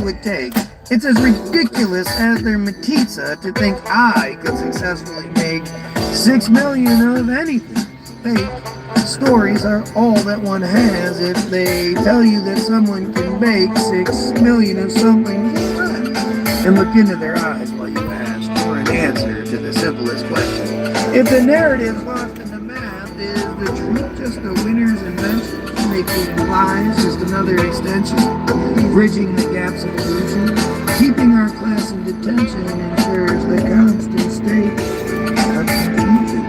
would take. It's as ridiculous as their matizza to think I could successfully make 6 million of anything. Fake stories are all that one has if they tell you that someone can make 6 million of something. And look into their eyes while you ask for an answer to the simplest question. If the narrative lost in the math, is the truth just a winner's invention? Making lies just another extension? Bridging the gaps of illusion? Keeping our class in detention ensures the constant state of confusion.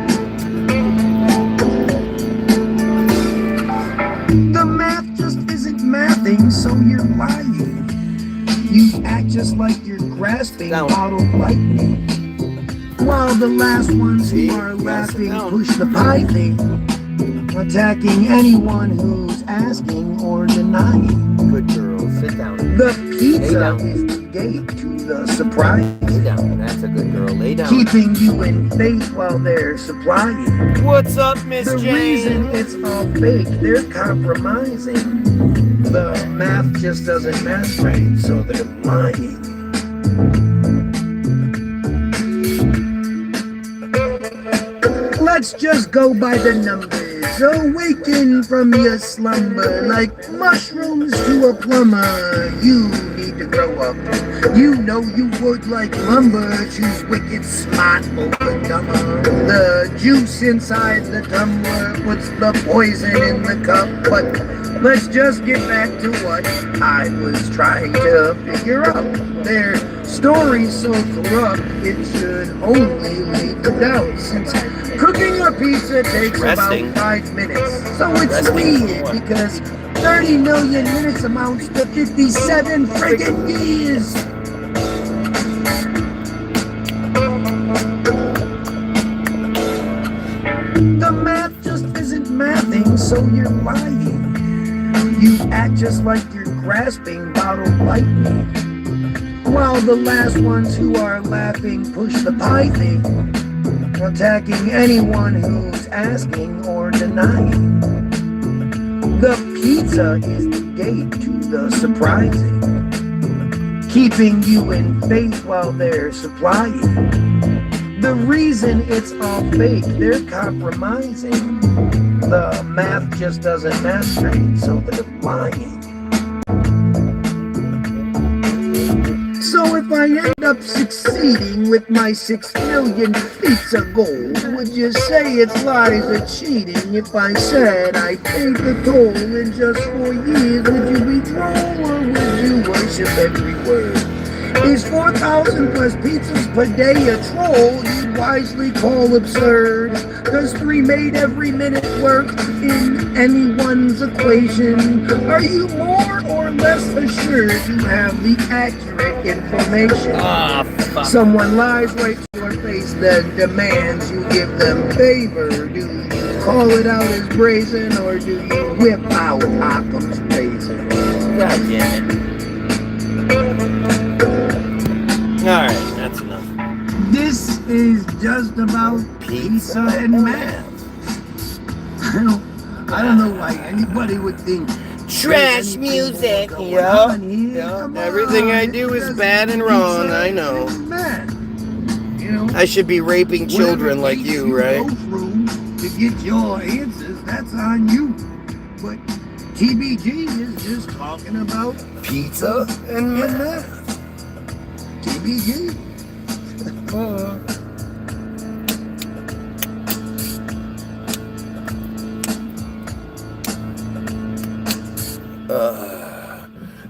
The math just isn't mathing, so you're lying. You act just like you're grasping bottled lightning, while the last ones who are laughing push the pie thing, attacking anyone who's asking or denying. Good girl, sit down. The pizza is the gate to the surprise. Lay down, that's a good girl, lay down. Keeping you in faith while they're supplying. What's up, Miss The Jane? reason it's all fake, they're compromising. The math just doesn't match right, so they're lying. Let's just go by the numbers. Awaken from your slumber like mushrooms to a plumber. You need to grow up. You know you would like lumber. Choose wicked, smart over dumber. The juice inside the tumbler puts the poison in the cup. But let's just get back to what I was trying to figure out. Their story's so corrupt, it should only lead to doubt. Since cooking a pizza takes about 5 minutes. So it's weird because 30 million minutes amounts to 57 friggin' years. The math just isn't mathing, so you're lying. You act just like you're grasping bottled lightning, while the last ones who are laughing push the pie thing, attacking anyone who's asking or denying. The pizza is the gate to the surprising, keeping you in faith while they're supplying. The reason it's all fake, they're compromising. The math just doesn't match straight, so they're lying. So if I end up succeeding with my 6 million pizza goal, would you say it's lies or cheating? If I said I paid the toll in just 4 years, would you be troll or would you worship every word? Is 4,000 plus pizzas per day a troll you'd wisely call absurd? Does 3 made every minute work in anyone's equation? Are you more or less assured you have the accurate information? Someone lies right to your face, then demands you give them favor. Do you call it out as brazen or do you whip out Occam's razor? God damn it. Alright, that's enough. This is just about pizza and math. I don't know why anybody would think trash music, yeah. Everything I do is bad and wrong, I know. I should be raping children like you, right? To get your answers, that's on you. But TBG is just talking about pizza and math. TBG.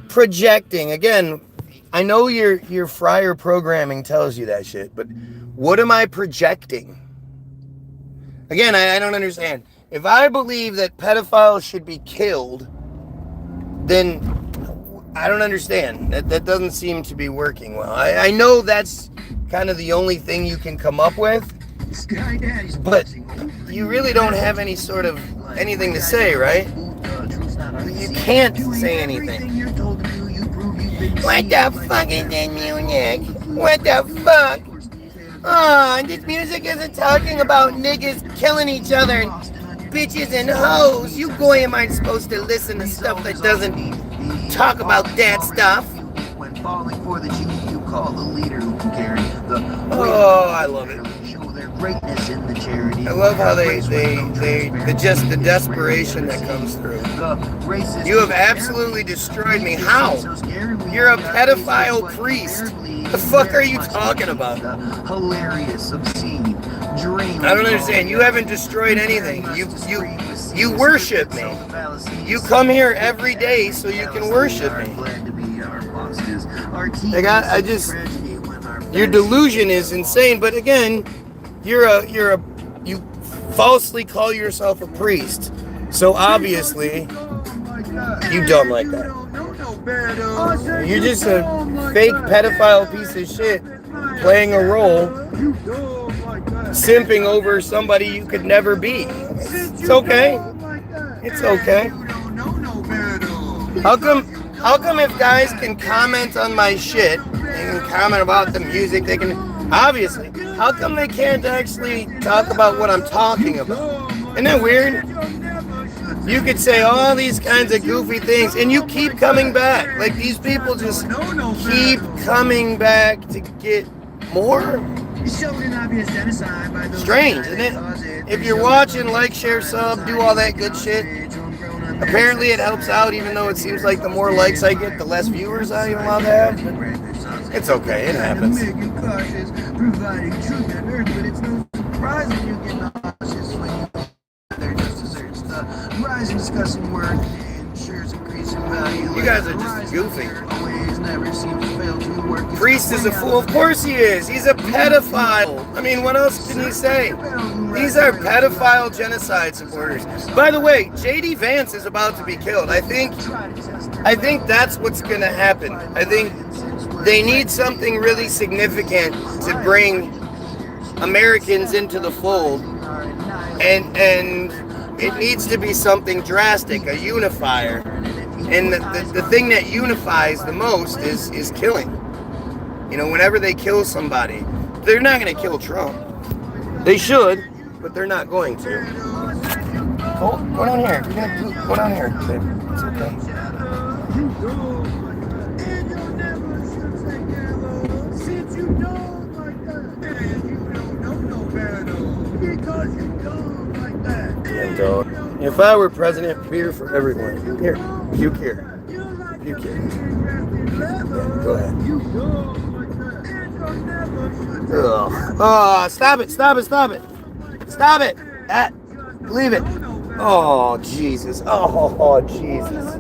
Projecting again. I know your Friar programming tells you that shit, but what am I projecting? Again, I don't understand. If I believe that pedophiles should be killed, then I don't understand. That doesn't seem to be working well. I know that's kind of the only thing you can come up with, but you really don't have any sort of anything to say, right? You can't say anything. What the fuck is that music? What the fuck? Oh, this music isn't talking about niggas killing each other and bitches and hoes. You goyim aren't supposed to listen to stuff that doesn't talk about that stuff. falling for the genie you call the leader who can carry the Oh, I love it. show their greatness in the charity. I love how the desperation that comes through. You have absolutely destroyed me. How? You're a pedophile priest. The fuck are you talking about? Hilarious, obscene, dream. I don't understand. You haven't destroyed anything. You worship me. You come here every day so you can worship me. Your delusion is insane. But again, you falsely call yourself a priest. So obviously, you dumb like that. You're just a fake pedophile piece of shit playing a role, simping over somebody you could never be. It's okay. It's okay. How come if guys can comment on my shit and comment about the music, they can, obviously, how come they can't actually talk about what I'm talking about? Isn't that weird? You could say all these kinds of goofy things, and you keep coming back. Like, these people just keep coming back to get more. Strange, isn't it? If you're watching, like, share, sub, do all that good shit. Apparently it helps out, even though it seems like the more likes I get, the less viewers I am allowed to have. It's okay, it happens. You guys are just goofy. Priest is a fool. Of course he is. He's a pedophile. I mean, what else can he say? These are pedophile genocide supporters. By the way, JD Vance is about to be killed. I think that's what's going to happen. I think they need something really significant to bring Americans into the fold, and it needs to be something drastic, a unifier. And the thing that unifies the most is killing. You know, whenever they kill somebody, they're not going to kill Trump. They should, but they're not going to. Go down here. Go down here, babe. It's okay. And if I were president, beer for everyone. Here, puke here. Puke here. Yeah, go ahead. Ugh. Oh, stop it. Stop it. Leave it. Oh, Jesus. Oh, Jesus.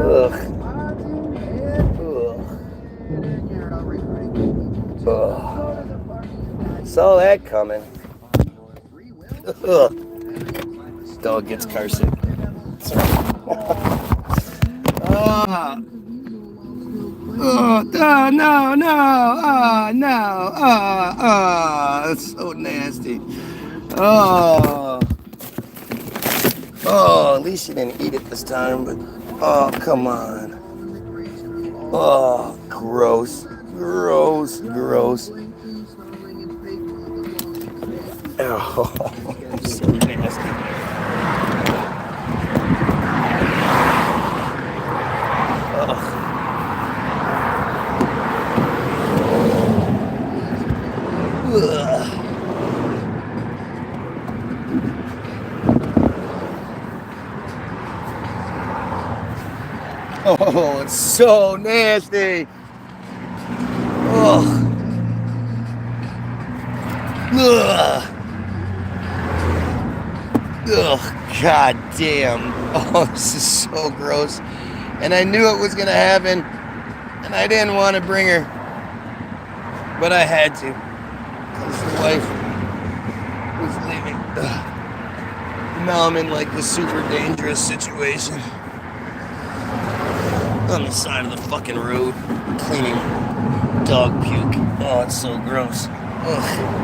Ugh. Ugh. Saw that coming. Ugh. Dog gets car sick. No. That's so nasty. At least you didn't eat it this time, but, come on. Oh, gross. Oh, so nasty. Oh, it's so nasty. Ugh. God damn. Oh, this is so gross. And I knew it was going to happen. And I didn't want to bring her. But I had to. Because the wife was leaving. Now I'm in like this super dangerous situation. On the side of the fucking road, cleaning dog puke. Oh, it's so gross. Ugh.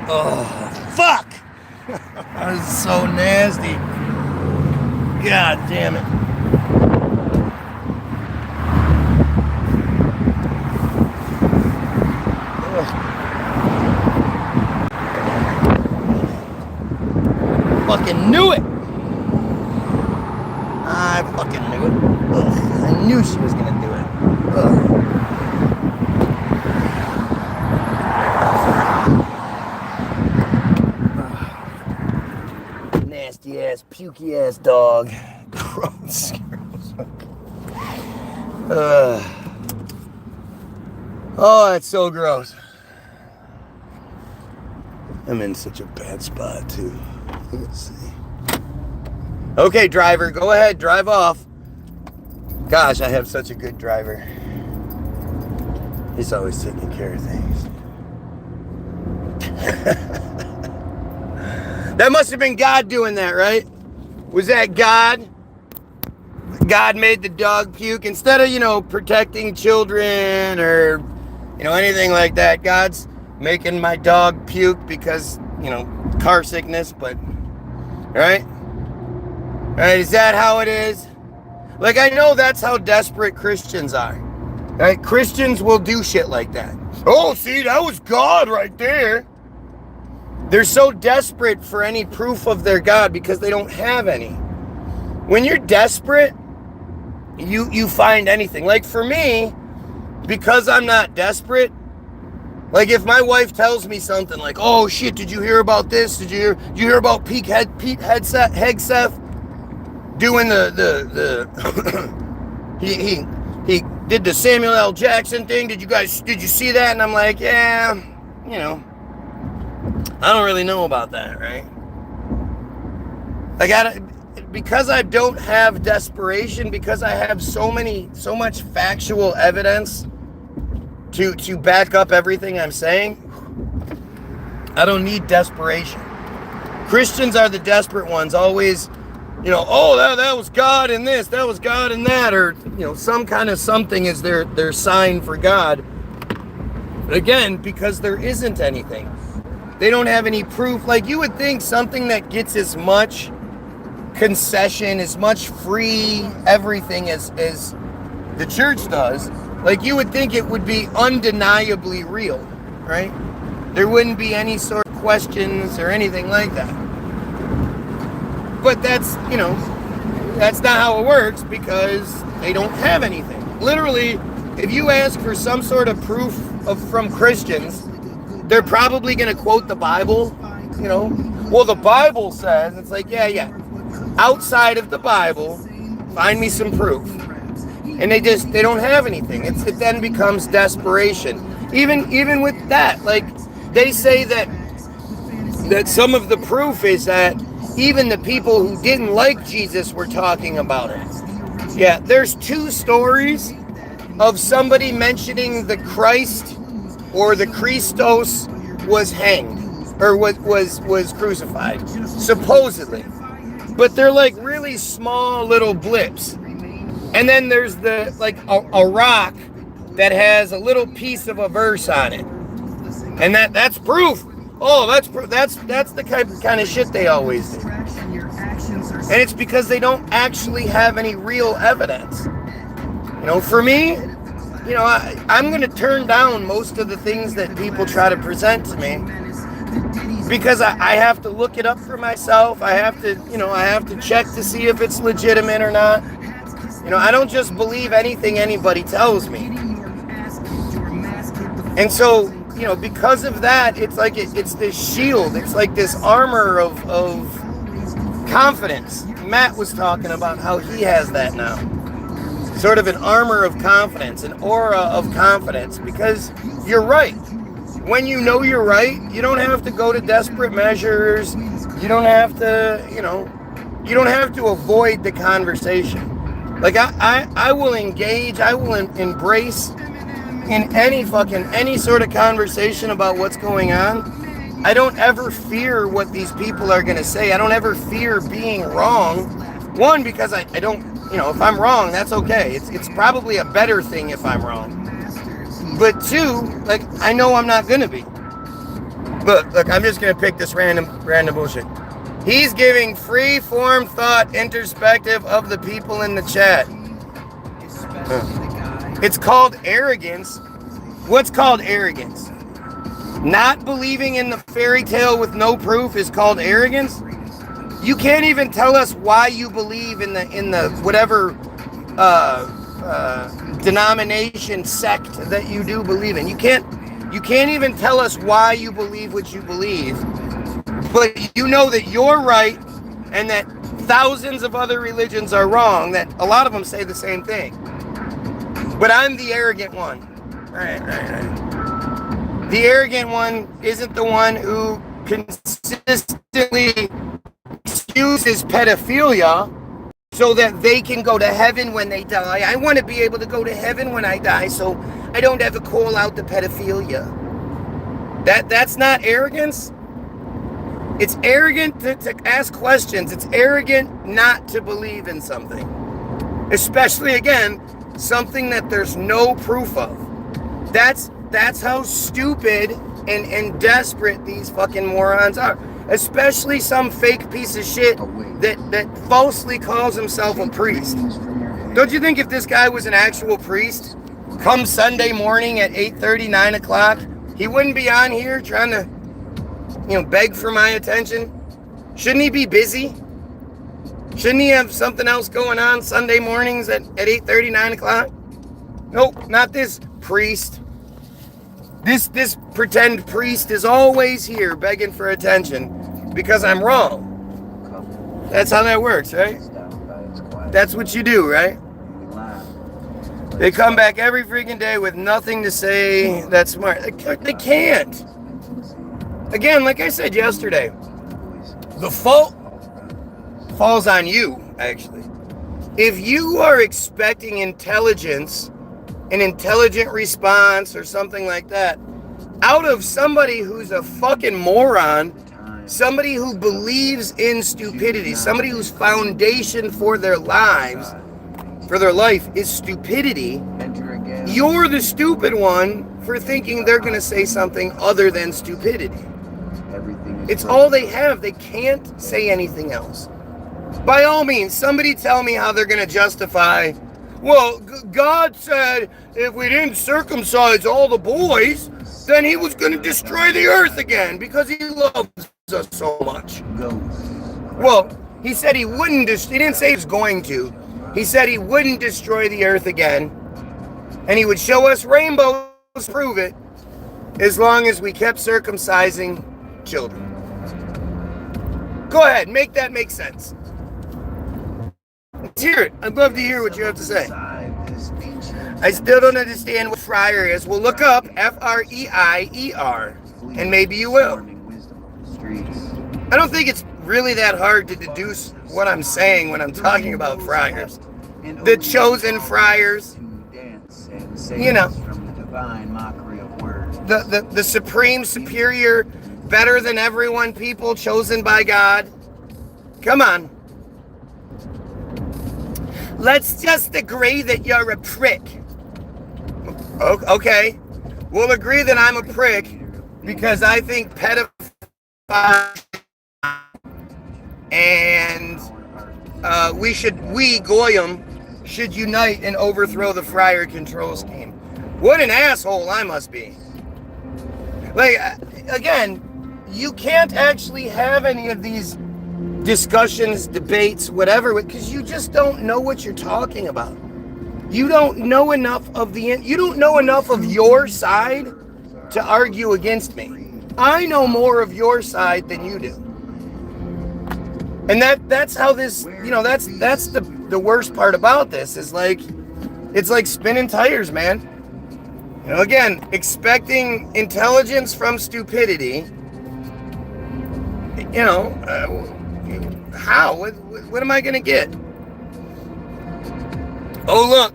Oh, fuck! That is so nasty. God damn it. fucking knew it. I fucking knew it. Ugh, I knew she was gonna do it. Ugh. Nasty ass, pukey ass dog. Gross. Oh, that's so gross. I'm in such a bad spot too. Let's see. Okay, driver, go ahead, drive off. Gosh, I have such a good driver. He's always taking care of things. That must have been God doing that, right? Was that God? God made the dog puke instead of, protecting children or, anything like that. God's making my dog puke because, car sickness, but, right? Right, is that how it is? Like, I know that's how desperate Christians are. Right? Christians will do shit like that. Oh, see, that was God right there. They're so desperate for any proof of their God because they don't have any. When you're desperate, you find anything. Like for me, because I'm not desperate, like if my wife tells me something like, oh shit, did you hear about this? Did you hear about Pete Hegseth doing the he did the Samuel L. Jackson thing? Did you see that? And I'm like, yeah, I don't really know about that, right? Because I don't have desperation, because I have so much factual evidence to back up everything I'm saying, I don't need desperation. Christians are the desperate ones, always, oh, that was God in this, that was God in that, or, some kind of something is their sign for God. But again, because there isn't anything. They don't have any proof. Like, you would think something that gets as much concession, as much free everything as the church does, like, you would think it would be undeniably real, right? There wouldn't be any sort of questions or anything like that. But that's not how it works, because they don't have anything. Literally, if you ask for some sort of proof from Christians, they're probably going to quote the Bible, Well, the Bible says, it's like, yeah. Outside of the Bible, find me some proof. And they don't have anything. It then becomes desperation. Even with that, like, they say that some of the proof is that even the people who didn't like Jesus were talking about him. Yeah, there's 2 stories of somebody mentioning the Christ or the Christos was hanged or was crucified, supposedly. But they're like really small little blips. And then there's a rock that has a little piece of a verse on it. And that's proof. Oh, that's proof. That's the kind of shit they always do. And it's because they don't actually have any real evidence. For me, I'm going to turn down most of the things that people try to present to me, because I have to look it up for myself. I have to check to see if it's legitimate or not. I don't just believe anything anybody tells me. And so, because of that, it's like it's this shield. It's like this armor of confidence. Matt was talking about how he has that now. Sort of an armor of confidence, an aura of confidence, because you're right. When you know you're right, you don't have to go to desperate measures. You don't have to, you don't have to avoid the conversation. Like, I will engage, I will embrace in any sort of conversation about what's going on. I don't ever fear what these people are going to say. I don't ever fear being wrong. One, because I don't, if I'm wrong, that's okay. It's probably a better thing if I'm wrong. But 2, like, I know I'm not going to be. Look, I'm just going to pick this random bullshit. He's giving free-form thought introspective of the people in the chat. It's called arrogance. What's called arrogance? Not believing in the fairy tale with no proof is called arrogance? You can't even tell us why you believe in the whatever denomination sect that you do believe in. You can't even tell us why you believe what you believe. But you know that you're right and that thousands of other religions are wrong, that a lot of them say the same thing. But I'm the arrogant one. Right. The arrogant one isn't the one who consistently excuses pedophilia so that they can go to heaven when they die. I want to be able to go to heaven when I die, so I don't have to call out the pedophilia. That's not arrogance. It's arrogant to ask questions. It's arrogant not to believe in something. Especially, again, something that there's no proof of. That's how stupid and desperate these fucking morons are. Especially some fake piece of shit that falsely calls himself a priest. Don't you think if this guy was an actual priest, come Sunday morning at 8:30, 9 o'clock, he wouldn't be on here trying to, beg for my attention? Shouldn't he be busy? Shouldn't he have something else going on Sunday mornings at 8:30, 9 o'clock? Nope, not this priest. This pretend priest is always here begging for attention because I'm wrong. That's how that works, right? That's what you do, right? They come back every freaking day with nothing to say that's smart. They can't. Again, like I said yesterday, the fault falls on you, actually. If you are expecting intelligence, an intelligent response or something like that, out of somebody who's a fucking moron, somebody who believes in stupidity, somebody whose foundation for their lives, for their life is stupidity, you're the stupid one for thinking they're going to say something other than stupidity. It's all they have. They can't say anything else. By all means, somebody tell me how they're going to justify, well, God said if we didn't circumcise all the boys, then he was going to destroy the earth again because he loves us so much. Well, he said he wouldn't, he didn't say he was going to. He said he wouldn't destroy the earth again, and he would show us rainbows to prove it, as long as we kept circumcising children. Go ahead, make that make sense. Let's hear it. I'd love to hear what you have to say. I still don't understand what friar is. Well, look up F-R-E-I-E-R, and maybe you will. I don't think it's really that hard to deduce what I'm saying when I'm talking about friars. The chosen friars, the supreme, superior, better than everyone people chosen by God. Come on. Let's just agree that you're a prick. Okay. We'll agree that I'm a prick because I think pedophiles and we Goyim should unite and overthrow the friar control scheme. What an asshole I must be. Like, again, you can't actually have any of these discussions, debates, whatever, because you just don't know what you're talking about. You don't know enough of your side to argue against me. I know more of your side than you do. And that's how this, that's the worst part about this is like, it's like spinning tires, man. Again, expecting intelligence from stupidity, how? What am I going to get? Oh, look,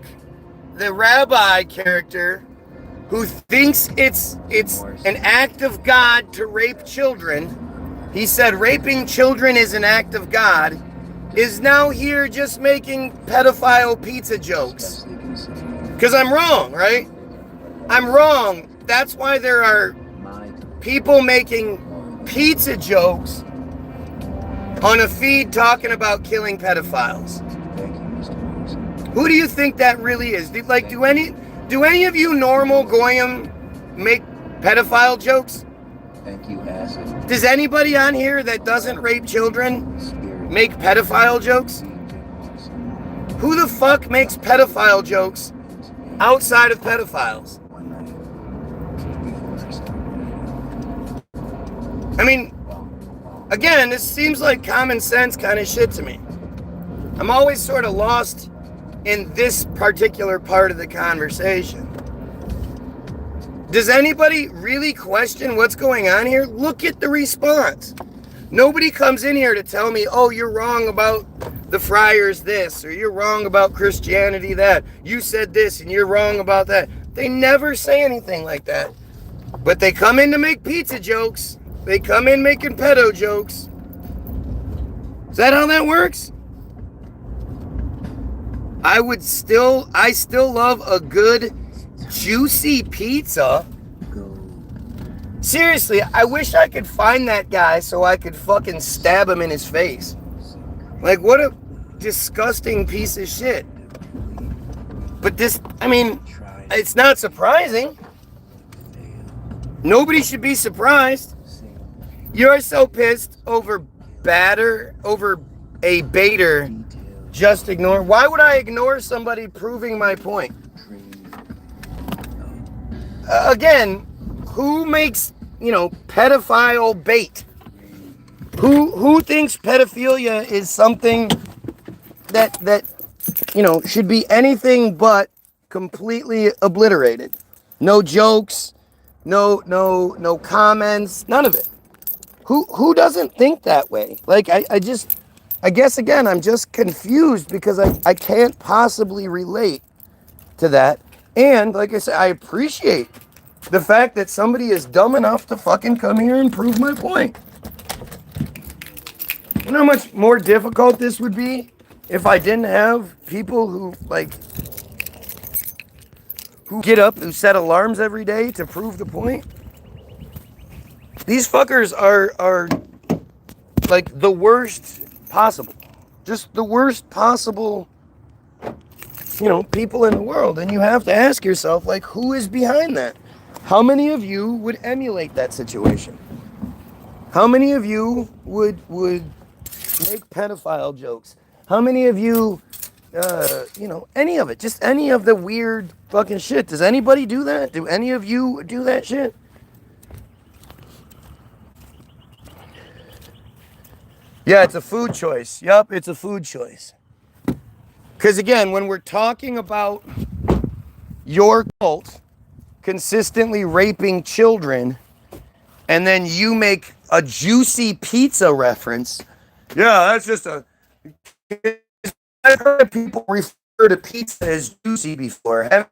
the rabbi character who thinks it's an act of God to rape children. He said raping children is an act of God, is now here just making pedophile pizza jokes. Because I'm wrong, right? I'm wrong. That's why there are people making pizza jokes on a feed talking about killing pedophiles. Who do you think that really is? Do any of you normal Goyim make pedophile jokes? Does anybody on here that doesn't rape children make pedophile jokes? Who the fuck makes pedophile jokes outside of pedophiles? I mean, again, this seems like common sense kind of shit to me. I'm always sort of lost in this particular part of the conversation. Does anybody really question what's going on here? Look at the response. Nobody comes in here to tell me, oh, you're wrong about the friars this, or you're wrong about Christianity that. You said this and you're wrong about that. They never say anything like that. But they come in to make pizza jokes. They come in making pedo jokes. Is that how that works? I still love a good juicy pizza. Seriously, I wish I could find that guy so I could fucking stab him in his face. Like, what a disgusting piece of shit. But this, I mean, it's not surprising. Nobody should be surprised. You're so pissed over a baiter. Just ignore. Why would I ignore somebody proving my point? Again, who makes, pedophile bait? Who thinks pedophilia is something that should be anything but completely obliterated? No jokes, no comments, none of it. Who doesn't think that way? Like, I guess again, I'm just confused because I can't possibly relate to that. And like I said, I appreciate the fact that somebody is dumb enough to fucking come here and prove my point. You know how much more difficult this would be if I didn't have people who get up, who set alarms every day to prove the point? These fuckers are like the worst possible. Just the worst possible, people in the world. And you have to ask yourself, like, who is behind that? How many of you would emulate that situation? How many of you would make pedophile jokes? How many of you, any of it? Just any of the weird fucking shit. Does anybody do that? Do any of you do that shit? Yeah, it's a food choice. Yup, it's a food choice. Because again, when we're talking about your cult consistently raping children, and then you make a juicy pizza reference, yeah, that's just a... I've heard people refer to pizza as juicy before.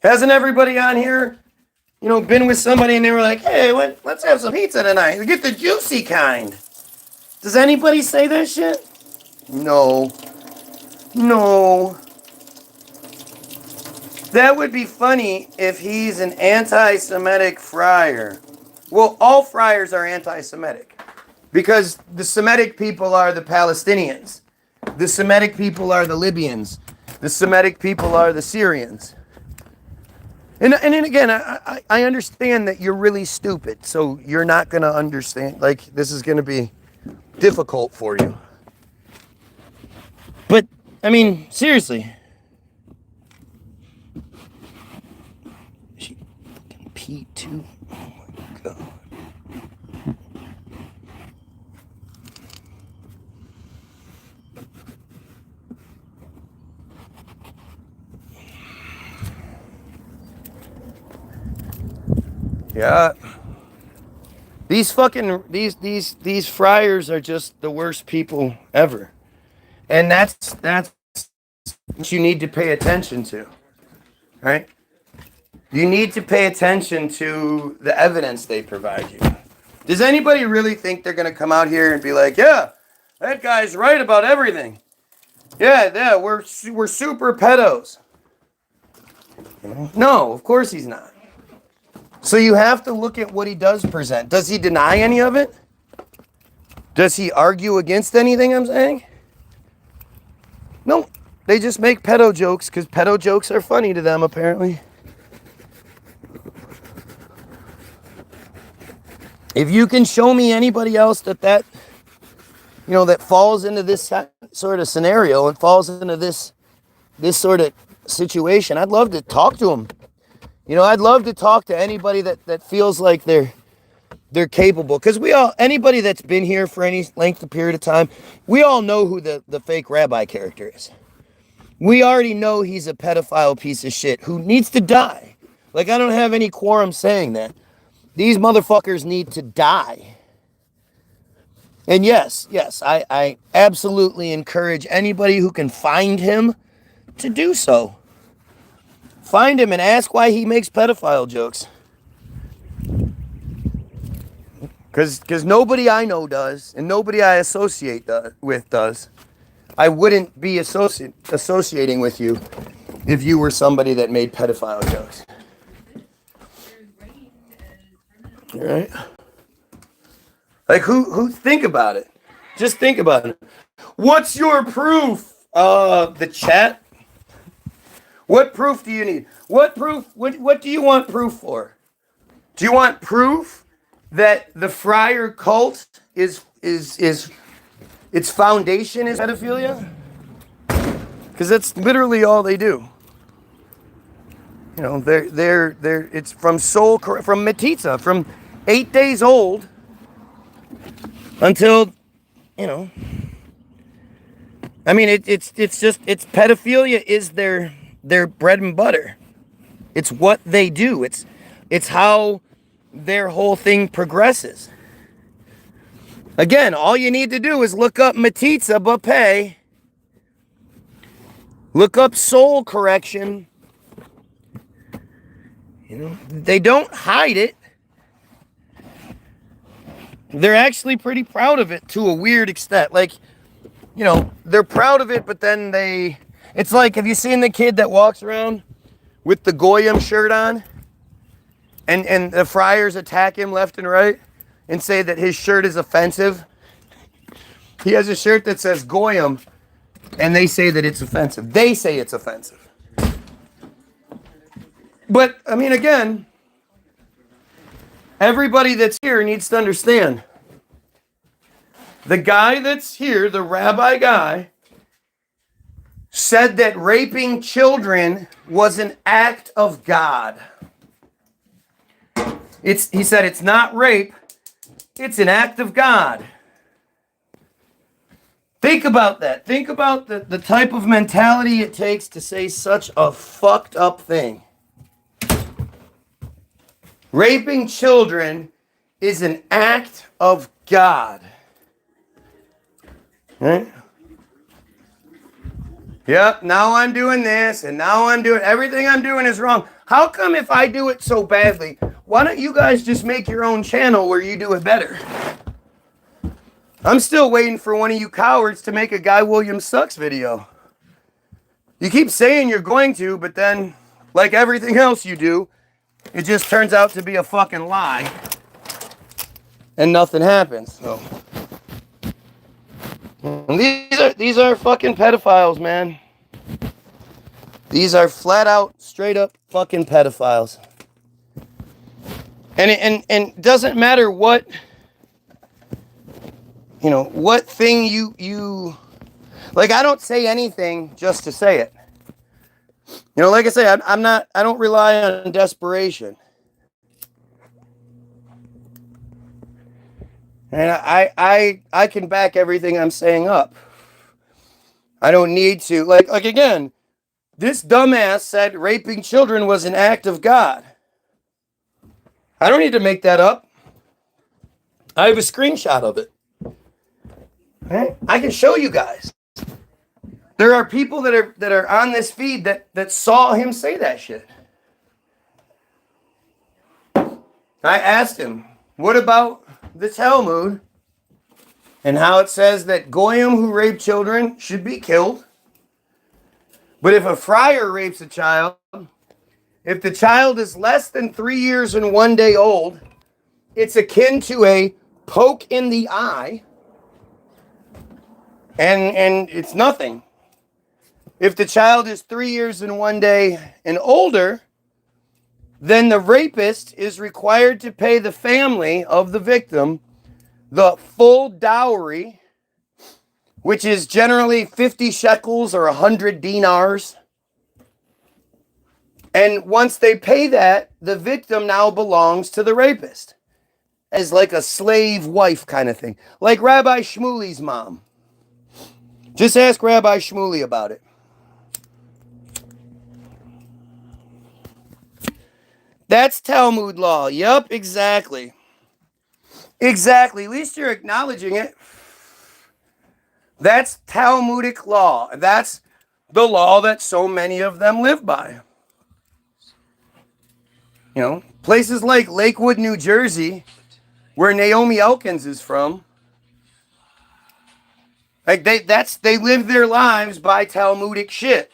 Hasn't everybody on here, been with somebody and they were like, hey, let's have some pizza tonight. Get the juicy kind. Does anybody say that shit? No. That would be funny if he's an anti-Semitic friar. Well, all friars are anti-Semitic. Because the Semitic people are the Palestinians. The Semitic people are the Libyans. The Semitic people are the Syrians. And then again, I understand that you're really stupid. So you're not going to understand. Like, this is going to be difficult for you. But, I mean, seriously. She fucking peed too? Oh my God. Yeah. These fucking, these friars are just the worst people ever. And that's what you need to pay attention to, right? You need to pay attention to the evidence they provide you. Does anybody really think they're going to come out here and be like, yeah, that guy's right about everything. Yeah, we're super pedos. No, of course he's not. So you have to look at what he does present. Does he deny any of it? Does he argue against anything I'm saying? No, they just make pedo jokes because pedo jokes are funny to them, apparently. If you can show me anybody else that that falls into this sort of scenario and falls into this sort of situation, I'd love to talk to them. I'd love to talk to anybody that feels like they're capable. Because anybody that's been here for any length of period of time, we all know who the fake rabbi character is. We already know he's a pedophile piece of shit who needs to die. Like, I don't have any quorum saying that. These motherfuckers need to die. And yes, I absolutely encourage anybody who can find him to do so. Find him and ask why he makes pedophile jokes. Because nobody I know does, and nobody I associate with does. I wouldn't be associating with you if you were somebody that made pedophile jokes. All right? Like, who think about it? Just think about it. What's your proof? The chat? What proof do you need? What proof? What do you want proof for? Do you want proof that the friar cult is its foundation is pedophilia? Because that's literally all they do. It's from Matitza, from 8 days old until, I mean, it's pedophilia is their bread and butter. It's what they do. It's how their whole thing progresses. Again, all you need to do is look up Matitza Bapé, look up soul correction. They don't hide it. They're actually pretty proud of it to a weird extent. Like, they're proud of it, but then it's like, have you seen the kid that walks around with the Goyim shirt on? And the friars attack him left and right and say that his shirt is offensive. He has a shirt that says Goyim, and they say that it's offensive. They say it's offensive. But, I mean, again, everybody that's here needs to understand. The guy that's here, the rabbi guy, said that raping children was an act of God. He said it's not rape, it's an act of God. Think about that. Think about the type of mentality it takes to say such a fucked up thing. Raping children is an act of God. Right? Yep, now I'm doing this, and now I'm doing... Everything I'm doing is wrong. How come if I do it so badly, why don't you guys just make your own channel where you do it better? I'm still waiting for one of you cowards to make a Guy Williams Sucks video. You keep saying you're going to, but then, like everything else you do, it just turns out to be a fucking lie. And nothing happens. So. And these are fucking pedophiles, man. These are flat out, straight up fucking pedophiles. And it doesn't matter what, what thing you like. I don't say anything just to say it. Like I say, I don't rely on desperation. And I can back everything I'm saying up. I don't need to. Like again, this dumbass said raping children was an act of God. I don't need to make that up. I have a screenshot of it. Right? I can show you guys. There are people that are on this feed that saw him say that shit. I asked him, what about the Talmud and how it says that Goyim who rape children should be killed? But if a friar rapes a child, if the child is less than 3 years and 1 day old, it's akin to a poke in the eye, and it's nothing. If the child is 3 years and 1 day and older, then the rapist is required to pay the family of the victim the full dowry which is generally 50 shekels or 100 dinars. And once they pay that, the victim now belongs to the rapist as like a slave wife kind of thing. Like Rabbi Shmuley's mom. Just ask Rabbi Shmuley about it. That's Talmud law. Yup, exactly. Exactly. At least you're acknowledging it. That's Talmudic law. That's the law that so many of them live by. You know, places like Lakewood, New Jersey, where Naomi Elkins is from, like they live their lives by Talmudic shit.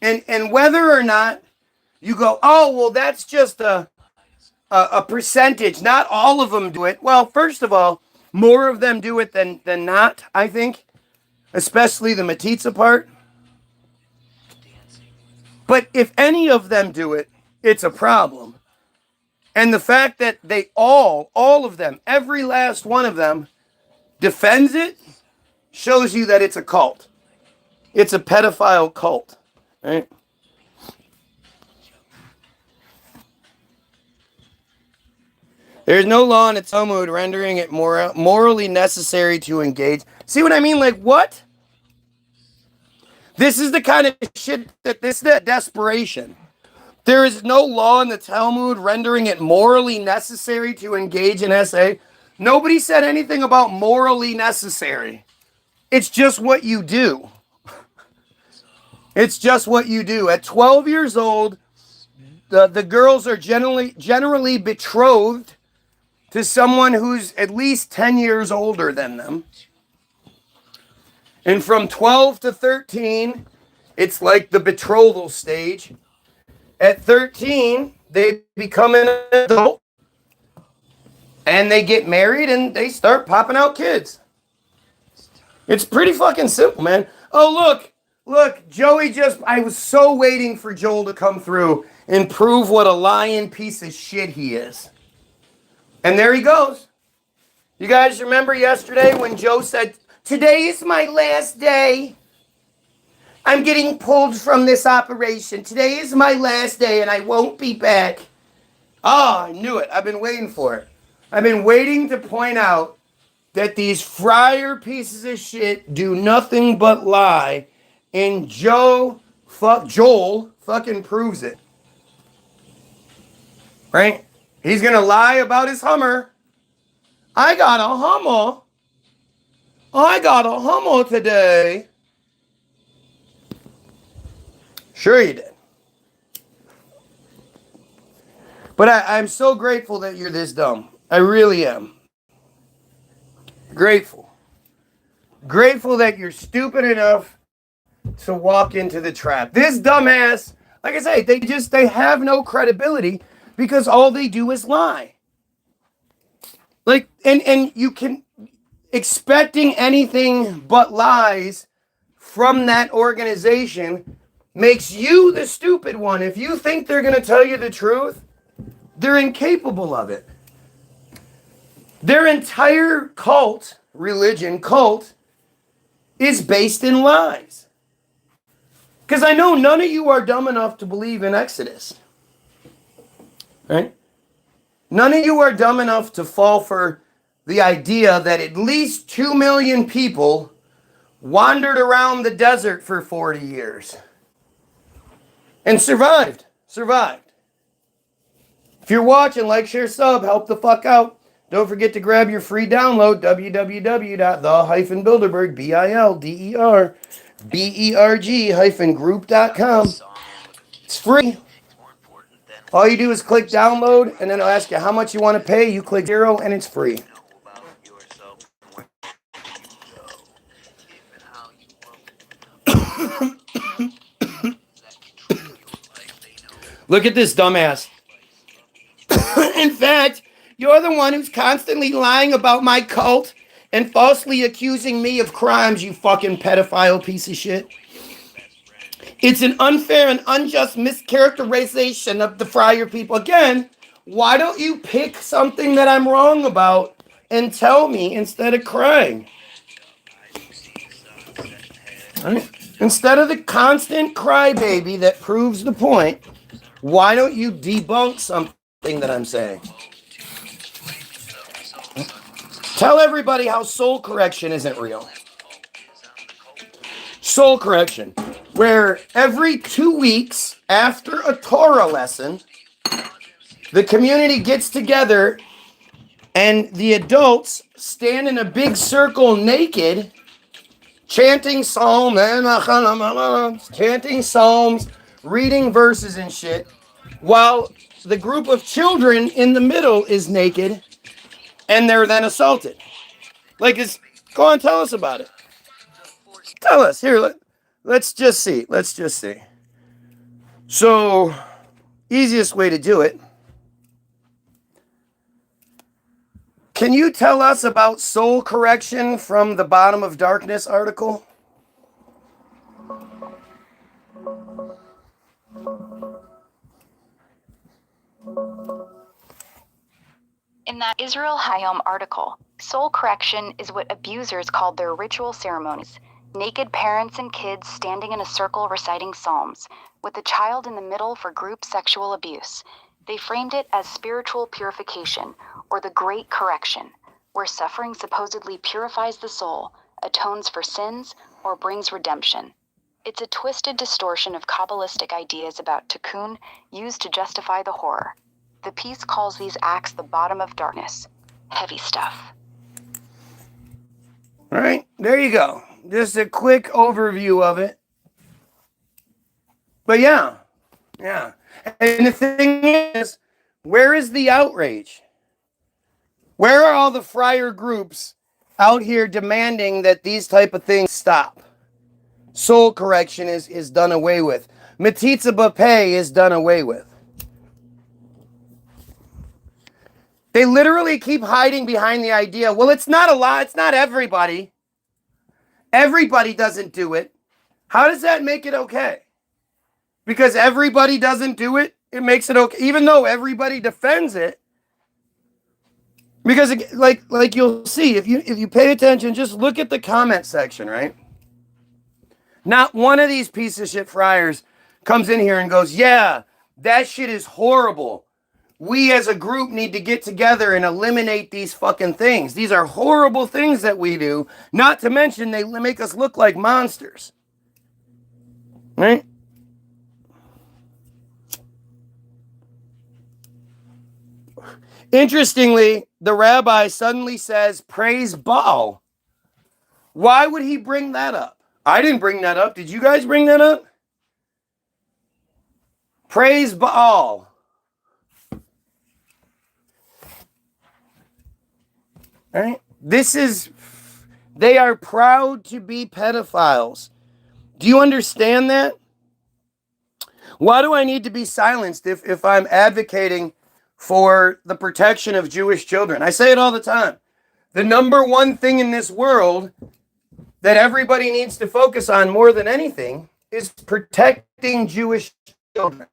And whether or not you go, oh, well, that's just a percentage. Not all of them do it. Well, first of all, more of them do it than not, I think. Especially the Matitza part. But if any of them do it, it's a problem. And the fact that they all of them, every last one of them, defends it, shows you that it's a cult. It's a pedophile cult, right? There's no law in the Talmud rendering it morally necessary to engage. See what I mean? Like, what? This is the kind of shit this is that desperation. There is no law in the Talmud rendering it morally necessary to engage in SA. Nobody said anything about morally necessary. It's just what you do. It's just what you do. At 12 years old, the girls are generally betrothed to someone who's at least 10 years older than them. And from 12 to 13, it's like the betrothal stage. At 13, they become an adult. And they get married and they start popping out kids. It's pretty fucking simple, man. Oh, look, Joey I was so waiting for Joel to come through and prove what a lying piece of shit he is. And there he goes. You guys remember yesterday when Joe said, today is my last day. I'm getting pulled from this operation. Today is my last day and I won't be back. Oh, I knew it. I've been waiting for it. I've been waiting to point out that these friar pieces of shit do nothing but lie. And Joel fucking proves it. Right? He's going to lie about his Hummer. I got a Hummer today. Sure you did. But I'm so grateful that you're this dumb. I really am. Grateful. Grateful that you're stupid enough to walk into the trap. This dumbass, like I say, they have no credibility because all they do is lie. Like, and you can, expecting anything but lies from that organization makes you the stupid one. If you think they're going to tell you the truth, they're incapable of it. Their entire cult, is based in lies. Because I know none of you are dumb enough to believe in Exodus. Right? None of you are dumb enough to fall for the idea that at least 2 million people wandered around the desert for 40 years. And survived. If you're watching, like, share, sub, help the fuck out. Don't forget to grab your free download, www.the-bilderberg, BILDERBERG-group.com. It's free. All you do is click download, and then it'll ask you how much you want to pay. You click 0, and it's free. Look at this dumbass. In fact, you're the one who's constantly lying about my cult and falsely accusing me of crimes, you fucking pedophile piece of shit. It's an unfair and unjust mischaracterization of the friar people. Again, why don't you pick something that I'm wrong about and tell me instead of crying? Right? Instead of the constant crybaby that proves the point, why don't you debunk something that I'm saying? Tell everybody how soul correction isn't real. Soul correction, where every 2 weeks after a Torah lesson, the community gets together and the adults stand in a big circle naked, chanting psalms, reading verses and shit, while the group of children in the middle is naked and they're then assaulted. Like, go on, tell us about it. Tell us. Here, let's just see. So, easiest way to do it. Can you tell us about soul correction from the Bottom of Darkness article? In that Israel Hayom article, soul correction is what abusers called their ritual ceremonies. Naked parents and kids standing in a circle reciting psalms, with a child in the middle for group sexual abuse. They framed it as spiritual purification, or the Great Correction, where suffering supposedly purifies the soul, atones for sins, or brings redemption. It's a twisted distortion of Kabbalistic ideas about tikkun used to justify the horror. The piece calls these acts the bottom of darkness. Heavy stuff. All right, there you go. Just a quick overview of it. But yeah. And the thing is, where is the outrage? Where are all the friar groups out here demanding that these type of things stop? Soul correction is done away with. Metitza B'Peh is done away with. They literally keep hiding behind the idea, well, it's not a lot, it's not everybody. Everybody doesn't do it. How does that make it okay? Because everybody doesn't do it, it makes it okay, even though everybody defends it. Because like you'll see, if you pay attention, just look at the comment section, right? Not one of these piece of shit friars comes in here and goes, yeah, that shit is horrible. We as a group need to get together and eliminate these fucking things. These are horrible things that we do. Not to mention they make us look like monsters. Right? Interestingly, the rabbi suddenly says, praise Baal. Why would he bring that up? I didn't bring that up. Did you guys bring that up? Praise Baal. Right? They are proud to be pedophiles. Do you understand that? Why do I need to be silenced if I'm advocating for the protection of Jewish children? I say it all the time. The number one thing in this world that everybody needs to focus on more than anything is protecting Jewish children.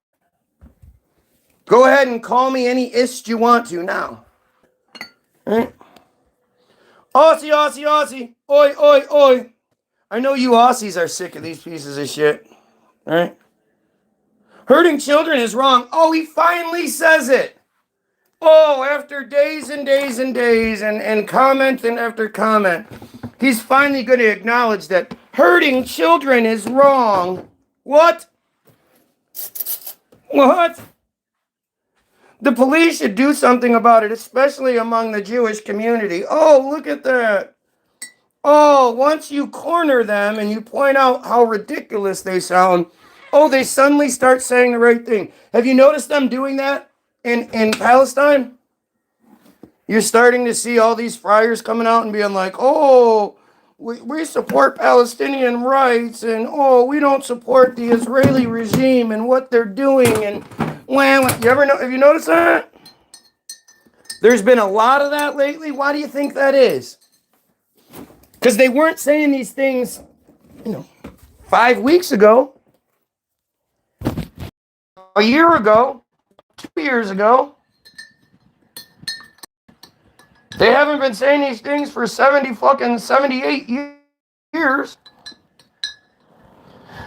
Go ahead and call me any ist you want to now. Right? Aussie, Aussie, Aussie. Oi, oi, oi. I know you Aussies are sick of these pieces of shit. Right? Hurting children is wrong. Oh, he finally says it. Oh, after days and days and days and comment and after comment, he's finally going to acknowledge that hurting children is wrong. What? What? The police should do something about it, especially among the Jewish community. Oh, look at that. Oh, once you corner them and you point out how ridiculous they sound, oh, they suddenly start saying the right thing. Have you noticed them doing that in Palestine? You're starting to see all these friars coming out and being like, oh, we support Palestinian rights, and oh, we don't support the Israeli regime and what they're doing. And have you noticed that? There's been a lot of that lately. Why do you think that is? Because they weren't saying these things, 5 weeks ago, a year ago, 2 years ago. They haven't been saying these things for 78 years.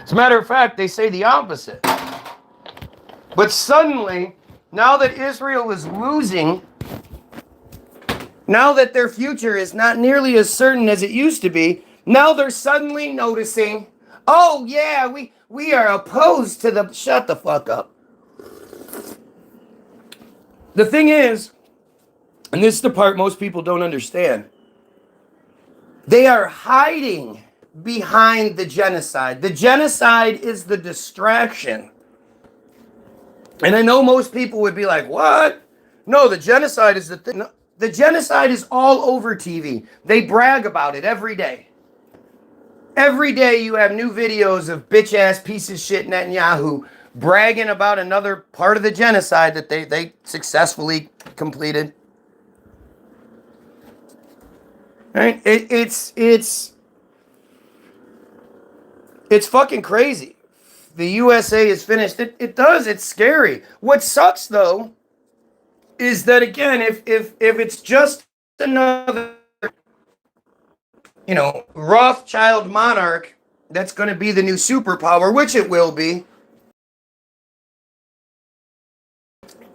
As a matter of fact, they say the opposite. But suddenly, now that Israel is losing, now that their future is not nearly as certain as it used to be, now they're suddenly noticing, oh yeah, we are opposed to the... Shut the fuck up. The thing is, and this is the part most people don't understand, they are hiding behind the genocide. The genocide is the distraction. And I know most people would be like, what? No, the genocide is the thing. No, the genocide is all over TV. They brag about it every day. Every day you have new videos of bitch-ass piece of shit Netanyahu bragging about another part of the genocide that they successfully completed. Right? It's fucking crazy. The USA is finished. It does. It's scary. What sucks though is that, again, if it's just another, Rothschild monarch that's going to be the new superpower, which it will be.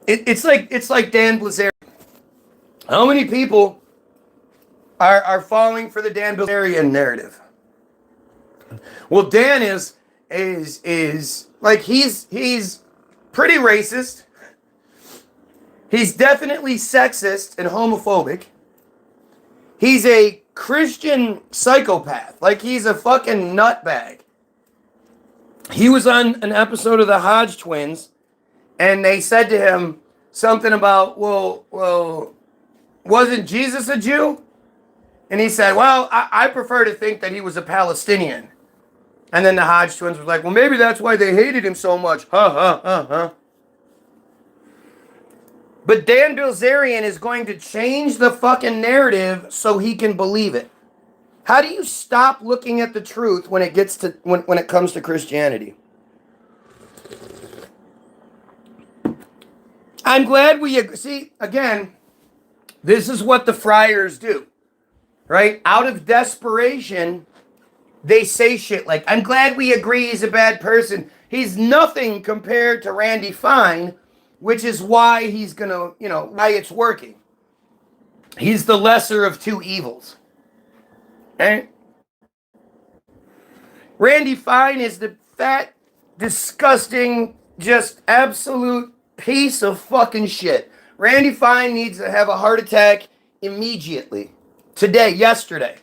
It's like Dan Bilzerian. How many people are falling for the Dan Bilzerian narrative? Well, Dan is like, he's pretty racist. He's definitely sexist and homophobic. He's a Christian psychopath. Like, he's a fucking nutbag. He was on an episode of the Hodge Twins, and they said to him something about, well, wasn't Jesus a Jew? And he said, well, I prefer to think that he was a Palestinian. And then the Hodge Twins was like, well, maybe that's why they hated him so much. Huh. But Dan Bilzerian is going to change the fucking narrative so he can believe it. How do you stop looking at the truth when it gets to when it comes to Christianity? I'm glad we see, again, this is what the friars do. Right? Out of desperation, they say shit like, I'm glad we agree he's a bad person. He's nothing compared to Randy Fine, which is why he's gonna, why it's working. He's the lesser of two evils. Right? Randy Fine is the fat, disgusting, just absolute piece of fucking shit. Randy Fine needs to have a heart attack immediately. Today, yesterday.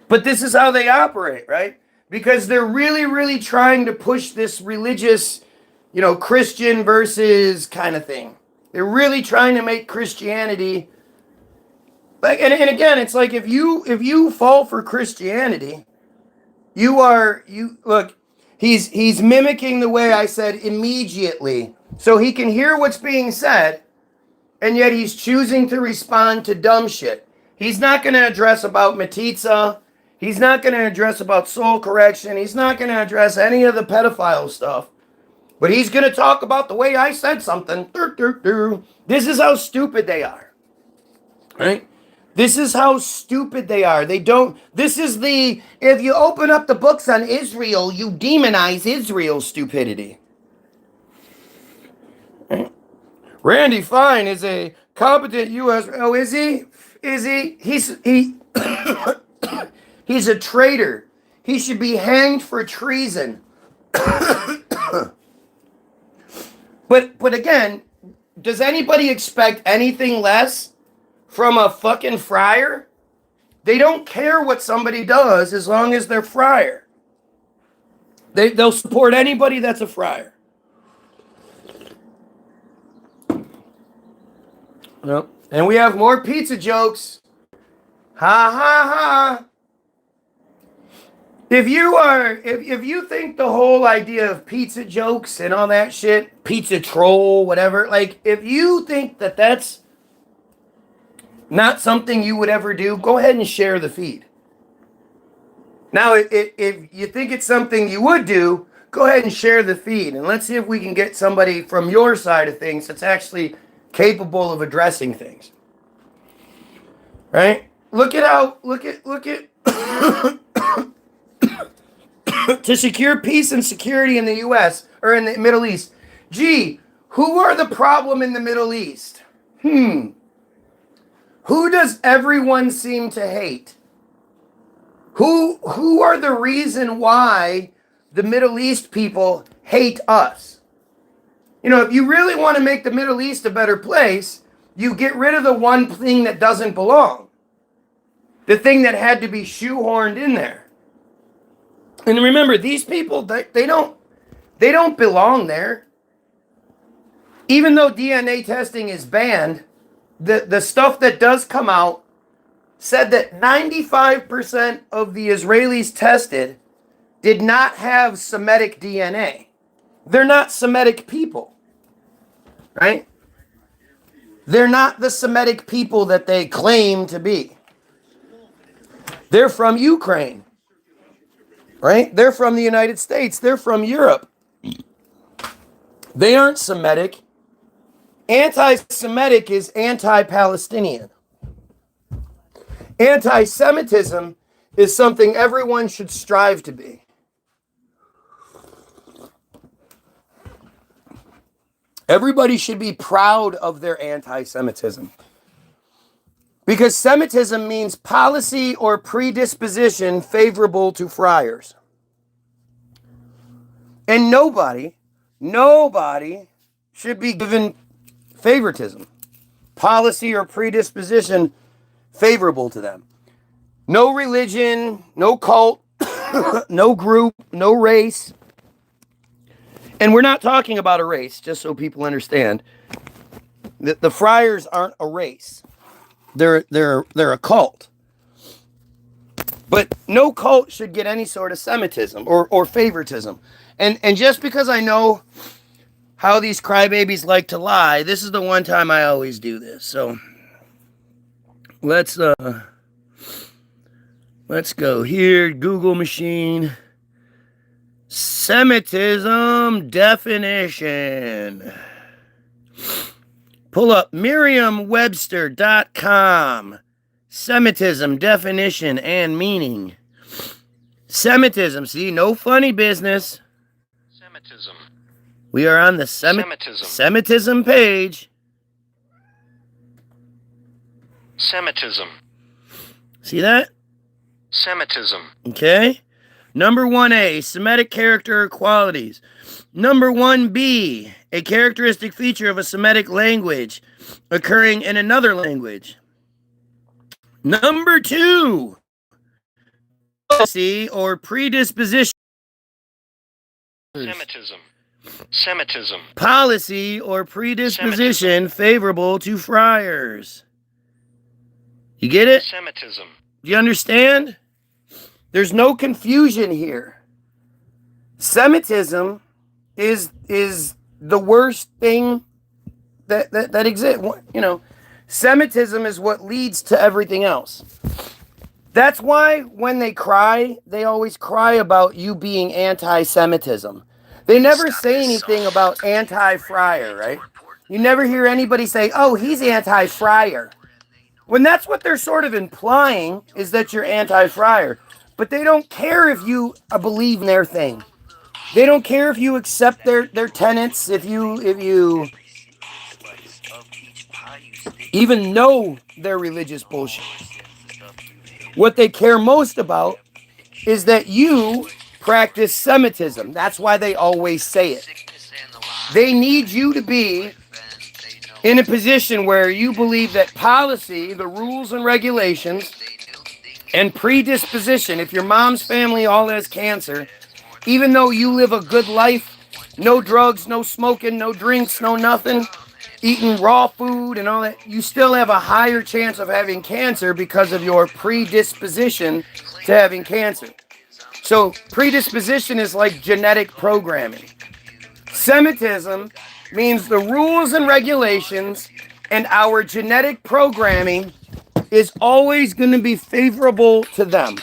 But this is how they operate, right? Because they're really, really trying to push this religious, Christian versus kind of thing. They're really trying to make Christianity like, and again, it's like if you fall for Christianity, look, he's mimicking the way I said immediately. So he can hear what's being said, and yet he's choosing to respond to dumb shit. He's not going to address about Matitza. He's not going to address about soul correction. He's not going to address any of the pedophile stuff. But he's going to talk about the way I said something. This is how stupid they are. Right? This is how stupid they are. This is if you open up the books on Israel, you demonize Israel's stupidity. Right? Randy Fine is a competent U.S. Oh, is he? Is he? He's a traitor. He should be hanged for treason. But again, does anybody expect anything less from a fucking friar? They don't care what somebody does as long as they're friar. They'll support anybody that's a friar. Yep. And we have more pizza jokes. Ha ha ha. If you think the whole idea of pizza jokes and all that shit, pizza troll, whatever, like if you think that that's not something you would ever do, go ahead and share the feed. Now, if you think it's something you would do, go ahead and share the feed, and let's see if we can get somebody from your side of things that's actually capable of addressing things. Right? Look at to secure peace and security in the U.S. or in the Middle East. Gee, who are the problem in the Middle East? Who does everyone seem to hate? Who are the reason why the Middle East people hate us? You know, if you really want to make the Middle East a better place, you get rid of the one thing that doesn't belong. The thing that had to be shoehorned in there. And remember, these people, they don't belong there. Even though DNA testing is banned, the stuff that does come out said that 95% of the Israelis tested did not have Semitic DNA. They're not Semitic people, right? They're not the Semitic people that they claim to be. They're from Ukraine, right? They're from the United States. They're from Europe. They aren't Semitic. Anti-Semitic is anti-Palestinian. Anti-Semitism is something everyone should strive to be. Everybody should be proud of their anti-Semitism. Because Semitism means policy or predisposition favorable to friars. And nobody should be given favoritism, policy or predisposition favorable to them. No religion, no cult, no group, no race. And we're not talking about a race, just so people understand. The friars aren't a race. They're a cult. But no cult should get any sort of Semitism or favoritism. And just because I know how these crybabies like to lie, this is the one time I always do this. So let's go here, Google machine. Semitism definition. Pull up Merriam-Webster.com. Semitism definition and meaning. Semitism. See, no funny business. Semitism. We are on the Semitism page. Semitism. See that? Semitism. Okay. Number 1A, Semitic character or qualities. Number 1B, a characteristic feature of a Semitic language occurring in another language. Number 2, policy or predisposition. Semitism. Semitism. Policy or predisposition favorable to friars. You get it? Semitism. Do you understand? There's no confusion here. Semitism is the worst thing that exists. You know, Semitism is what leads to everything else. That's why when they cry, they always cry about you being anti-Semitism. They never say anything about anti-friar, right? You never hear anybody say, oh, he's anti-friar. When that's what they're sort of implying, is that you're anti-friar. But they don't care if you believe in their thing. They don't care if you accept their tenets, if you even know their religious bullshit. What they care most about is that you practice Semitism. That's why they always say it. They need you to be in a position where you believe that policy, the rules and regulations, and predisposition, if your mom's family all has cancer, even though you live a good life, no drugs, no smoking, no drinks, no nothing, eating raw food and all that, you still have a higher chance of having cancer because of your predisposition to having cancer. So predisposition is like genetic programming. Semitism means the rules and regulations and our genetic programming is always going to be favorable to them.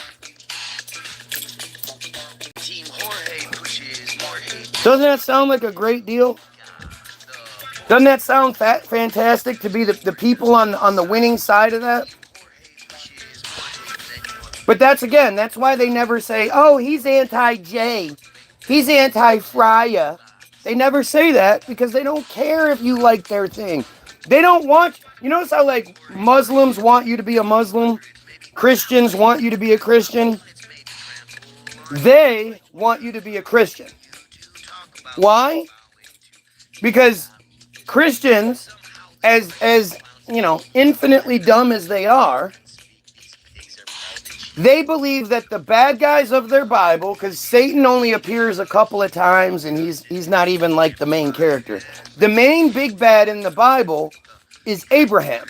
Doesn't that sound like a great deal? Doesn't that sound fantastic to be the people on the winning side of that? But that's why they never say, oh, he's anti-J. He's anti-Freya. They never say that because they don't care if you like their thing. They don't want, you notice how like Muslims want you to be a Muslim? Christians want you to be a Christian? They want you to be a Christian. Why? Because Christians, as you know, infinitely dumb as they are, they believe that the bad guys of their Bible, because Satan only appears a couple of times and he's not even like the main character. The main big bad in the Bible is Abraham.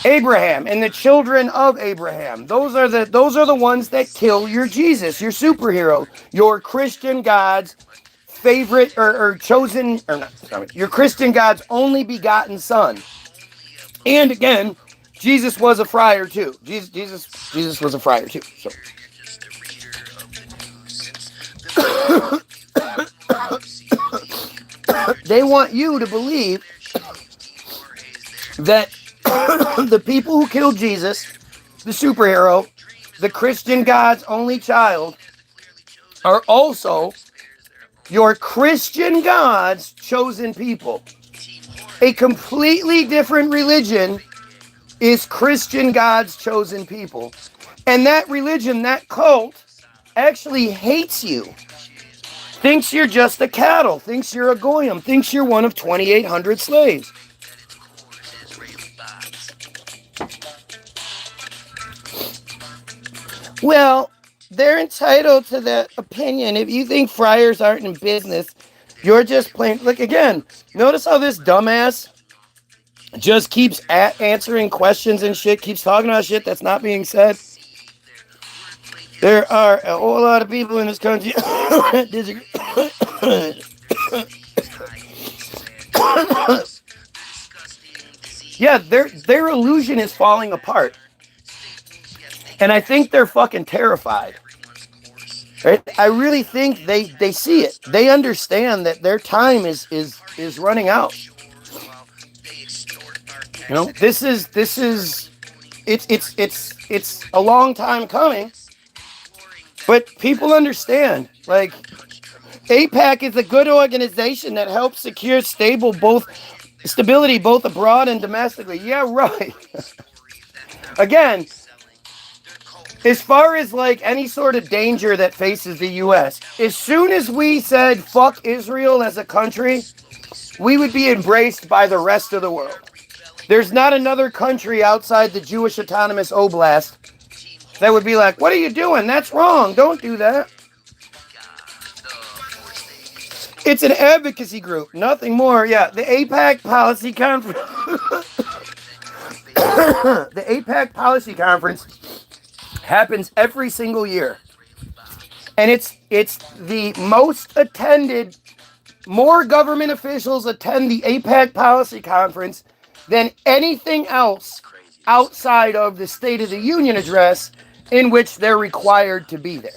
Abraham and the children of Abraham. Those are the ones that kill your Jesus, your superhero, your Christian God's favorite or chosen, or not, sorry, your Christian God's only begotten son. And again, Jesus was a friar too. Jesus was a friar too. So. They want you to believe that the people who killed Jesus, the superhero, the Christian God's only child, are also your Christian God's chosen people. A completely different religion is Christian God's chosen people. And that religion, that cult, actually hates you. Thinks you're just a cattle. Thinks you're a goyim. Thinks you're one of 2,800 slaves. Well, they're entitled to that opinion. If you think friars aren't in business, you're just plain... Look, again, notice how this dumbass just keeps answering questions and shit, keeps talking about shit that's not being said. There are a whole lot of people in this country that disagree. Yeah, their illusion is falling apart. And I think they're fucking terrified. Right? I really think they see it. They understand that their time is running out. You know, this is it's a long time coming. But people understand. Like, AIPAC is a good organization that helps secure stability both abroad and domestically. Yeah, right. Again, as far as like any sort of danger that faces the U.S., as soon as we said fuck Israel as a country, we would be embraced by the rest of the world. There's not another country outside the Jewish Autonomous Oblast that would be like, what are you doing? That's wrong. Don't do that. It's an advocacy group. Nothing more. Yeah, the AIPAC Policy Conference. The AIPAC Policy Conference happens every single year. And it's the most attended, more government officials attend the AIPAC Policy Conference than anything else outside of the State of the Union address in which they're required to be there.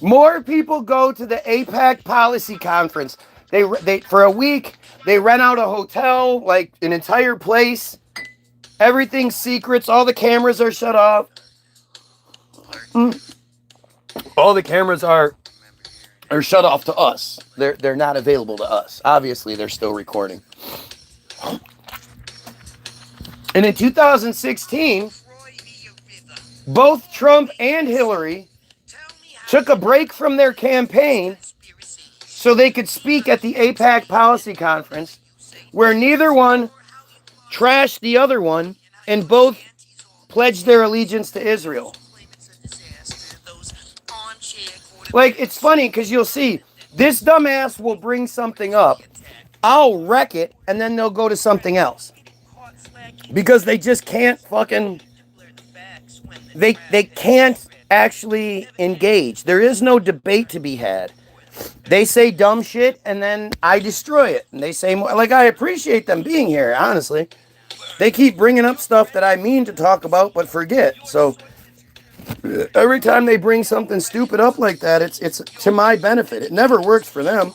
More people go to the AIPAC Policy Conference. They for a week, they rent out a hotel, like an entire place. Everything's secrets. All the cameras are shut off. All the cameras are shut off to us. They're not available to us. Obviously, they're still recording. And in 2016, both Trump and Hillary took a break from their campaign so they could speak at the AIPAC Policy Conference, where neither one trashed the other one and both pledged their allegiance to Israel. Like, it's funny because you'll see this dumbass will bring something up. I'll wreck it and then they'll go to something else. Because they just can't fucking... They can't actually engage. There is no debate to be had. They say dumb shit and then I destroy it. And they say more. Like, I appreciate them being here, honestly. They keep bringing up stuff that I mean to talk about but forget. So every time they bring something stupid up like that, it's to my benefit. It never works for them.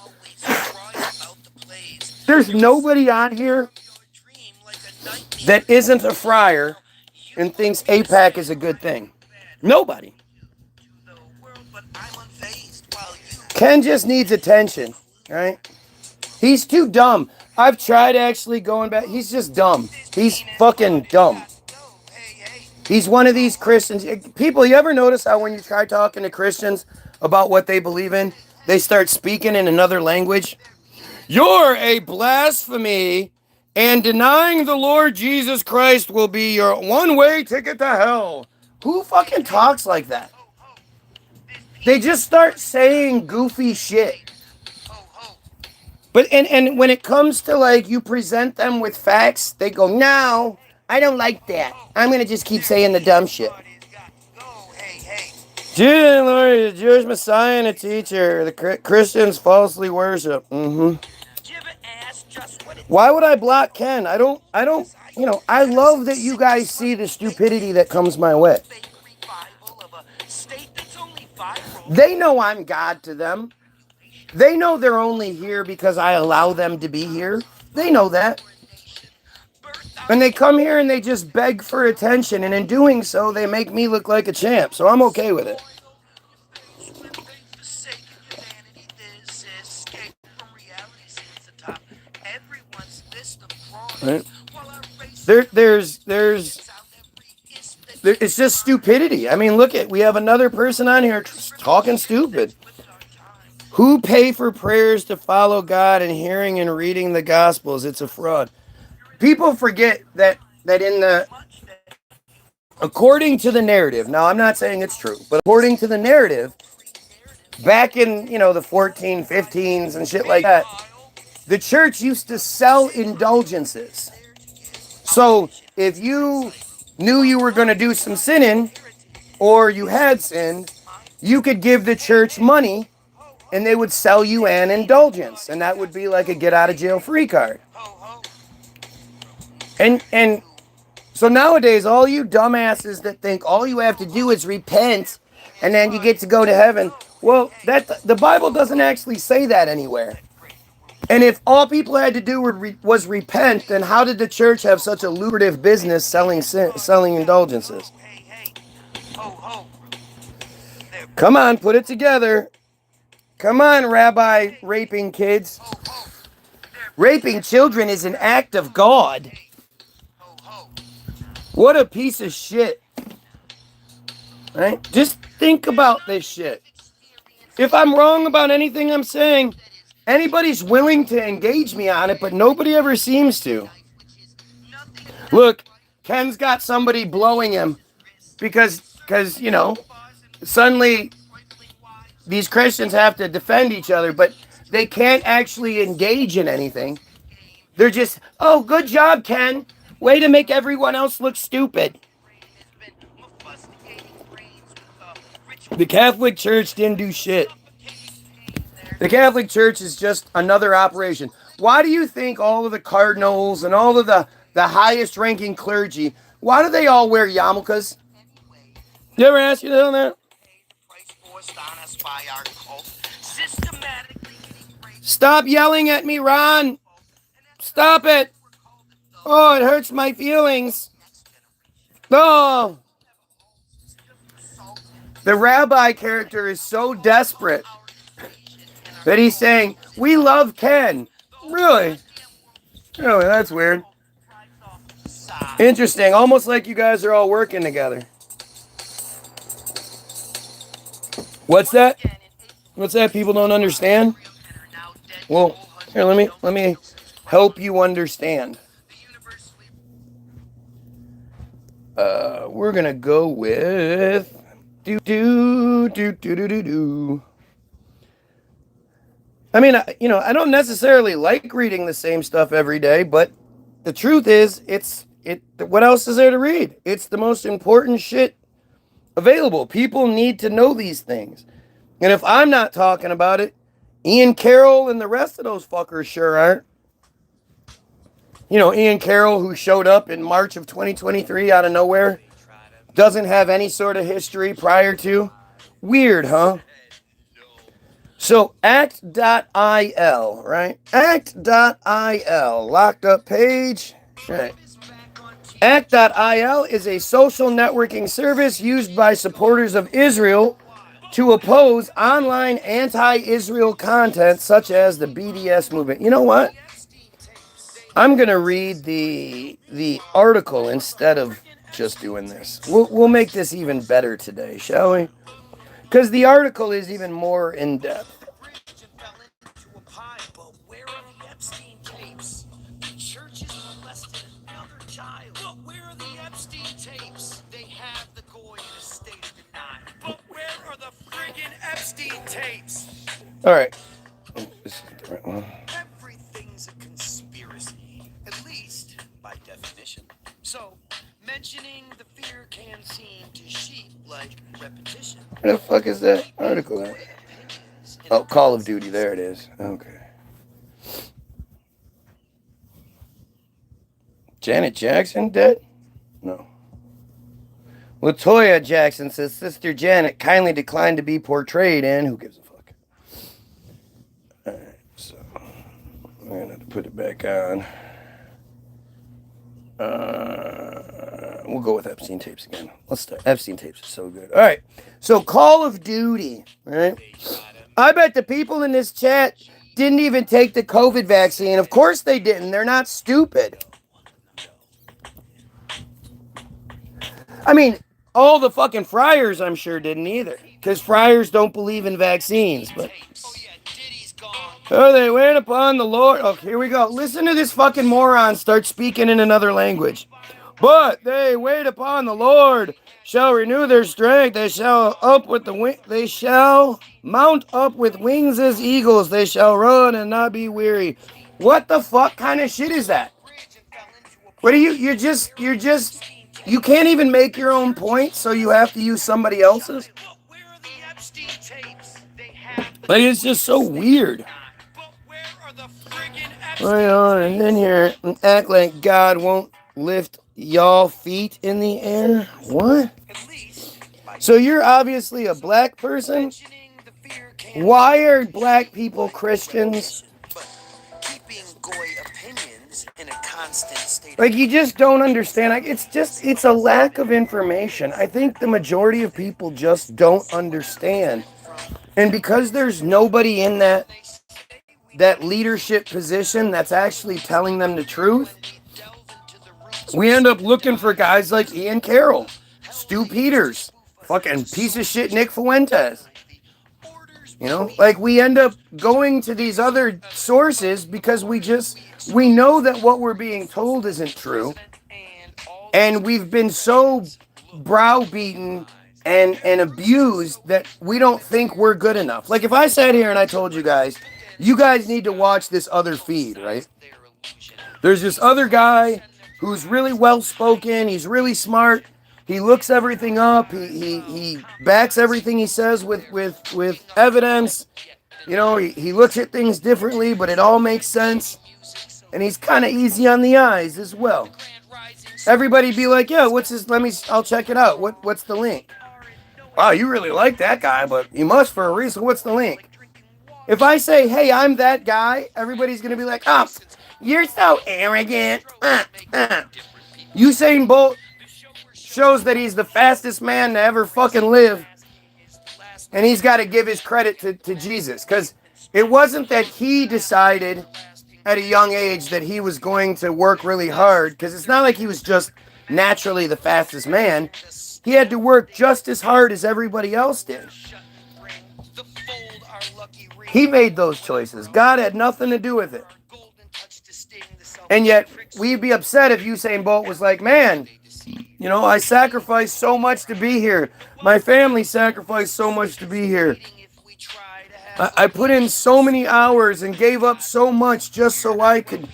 There's nobody on here that isn't a friar and thinks APAC is a good thing? Nobody. Ken just needs attention, right? He's too dumb. I've tried actually going back. He's just dumb. He's fucking dumb. He's one of these Christians. People, you ever notice how when you try talking to Christians about what they believe in, they start speaking in another language? You're a blasphemy, and denying the Lord Jesus Christ will be your one-way ticket to hell. Who fucking talks like that? They just start saying goofy shit. But and when it comes to like you present them with facts, they go, no, I don't like that. I'm gonna just keep saying the dumb shit. Jesus, Lord, the Jewish Messiah and a teacher. The Christians falsely worship. Why would I block Ken? I don't, I love that you guys see the stupidity that comes my way. They know I'm God to them. They know they're only here because I allow them to be here. They know that. And they come here and they just beg for attention. And in doing so, they make me look like a champ. So I'm okay with it. Right? It's just stupidity. I mean, look we have another person on here talking stupid. Who pay for prayers to follow God and hearing and reading the Gospels? It's a fraud. People forget that according to the narrative, now I'm not saying it's true, but according to the narrative, back in, the 1415s and shit like that, the church used to sell indulgences. So if you knew you were going to do some sinning, or you had sinned, you could give the church money and they would sell you an indulgence, and that would be like a get out of jail free card. And so nowadays, all you dumbasses that think all you have to do is repent and then you get to go to heaven, well, the Bible doesn't actually say that anywhere. And if all people had to do was repent, then how did the church have such a lucrative business selling indulgences? Come on, put it together. Come on, Rabbi raping kids. Raping children is an act of God. What a piece of shit. Right? Just think about this shit. If I'm wrong about anything I'm saying, anybody's willing to engage me on it, but nobody ever seems to. Look, Ken's got somebody blowing him because suddenly these Christians have to defend each other, but they can't actually engage in anything. They're just, oh, good job, Ken. Way to make everyone else look stupid. The Catholic Church didn't do shit. The Catholic Church is just another operation. Why do you think all of the cardinals and all of the highest ranking clergy, why do they all wear yarmulkes? You ever ask you that? Stop yelling at me, Ron. Stop it. Oh, it hurts my feelings. Oh. The rabbi character is so desperate that he's saying, we love Ken. Really? Really, that's weird. Interesting. Almost like you guys are all working together. What's that? What's that? People don't understand? Well, here, let me help you understand. We're gonna go with I mean, I don't necessarily like reading the same stuff every day, but the truth is, what else is there to read? It's the most important shit available. People need to know these things. And if I'm not talking about it, Ian Carroll and the rest of those fuckers sure aren't. Ian Carroll, who showed up in March of 2023 out of nowhere, doesn't have any sort of history prior to. Weird, huh? So, act.il, right? Act.il, locked up page. Right. Act.il is a social networking service used by supporters of Israel to oppose online anti-Israel content such as the BDS movement. You know what? I'm gonna read the article instead of just doing this. We'll make this even better today, shall we? Because the article is even more in depth. All right. This is the right one. Everything's a conspiracy, at least by definition. So, mentioning the fear can seem to sheep like repetition. Where the fuck is that article at? Oh, Call of Duty. There it is. Okay. Janet Jackson dead? No. Latoya Jackson says Sister Janet kindly declined to be portrayed in. Who gives a fuck? Alright, so I'm gonna have to put it back on. We'll go with Epstein tapes again. Let's start. Epstein tapes is so good. Alright, so Call of Duty, right? I bet the people in this chat didn't even take the COVID vaccine. Of course they didn't. They're not stupid. I mean, all the fucking friars, I'm sure, didn't either. Because friars don't believe in vaccines. But oh, they wait upon the Lord. Oh, here we go. Listen to this fucking moron start speaking in another language. But they wait upon the Lord, shall renew their strength. They shall they shall mount up with wings as eagles. They shall run and not be weary. What the fuck kind of shit is that? What are you're just you can't even make your own point, so you have to use somebody else's? Like, it's just so weird. Right on, and then here, act like God won't lift y'all feet in the air? What? So you're obviously a black person? Why are black people Christians? Like, you just don't understand. Like, it's a lack of information. I think the majority of people just don't understand. And because there's nobody in that leadership position that's actually telling them the truth, we end up looking for guys like Ian Carroll, Stu Peters, fucking piece of shit Nick Fuentes. You know, like, we end up going to these other sources because we know that what we're being told isn't true. And we've been so browbeaten and abused that we don't think we're good enough. Like, if I sat here and I told you guys need to watch this other feed, right? There's this other guy who's really well-spoken. He's really smart. He looks everything up. He backs everything he says with evidence. You know, he looks at things differently, but it all makes sense. And he's kind of easy on the eyes as well. Everybody be like, yeah, I'll check it out. What's the link? Wow, you really like that guy, but you must for a reason. What's the link? If I say, hey, I'm that guy, everybody's going to be like, oh, you're so arrogant. Usain Bolt shows that he's the fastest man to ever fucking live. And he's got to give his credit to Jesus. Because it wasn't that he decided at a young age that he was going to work really hard. Because it's not like he was just naturally the fastest man. He had to work just as hard as everybody else did. He made those choices. God had nothing to do with it. And yet, we'd be upset if Usain Bolt was like, man, you know, I sacrificed so much to be here. My family sacrificed so much to be here. I put in so many hours and gave up so much just so I could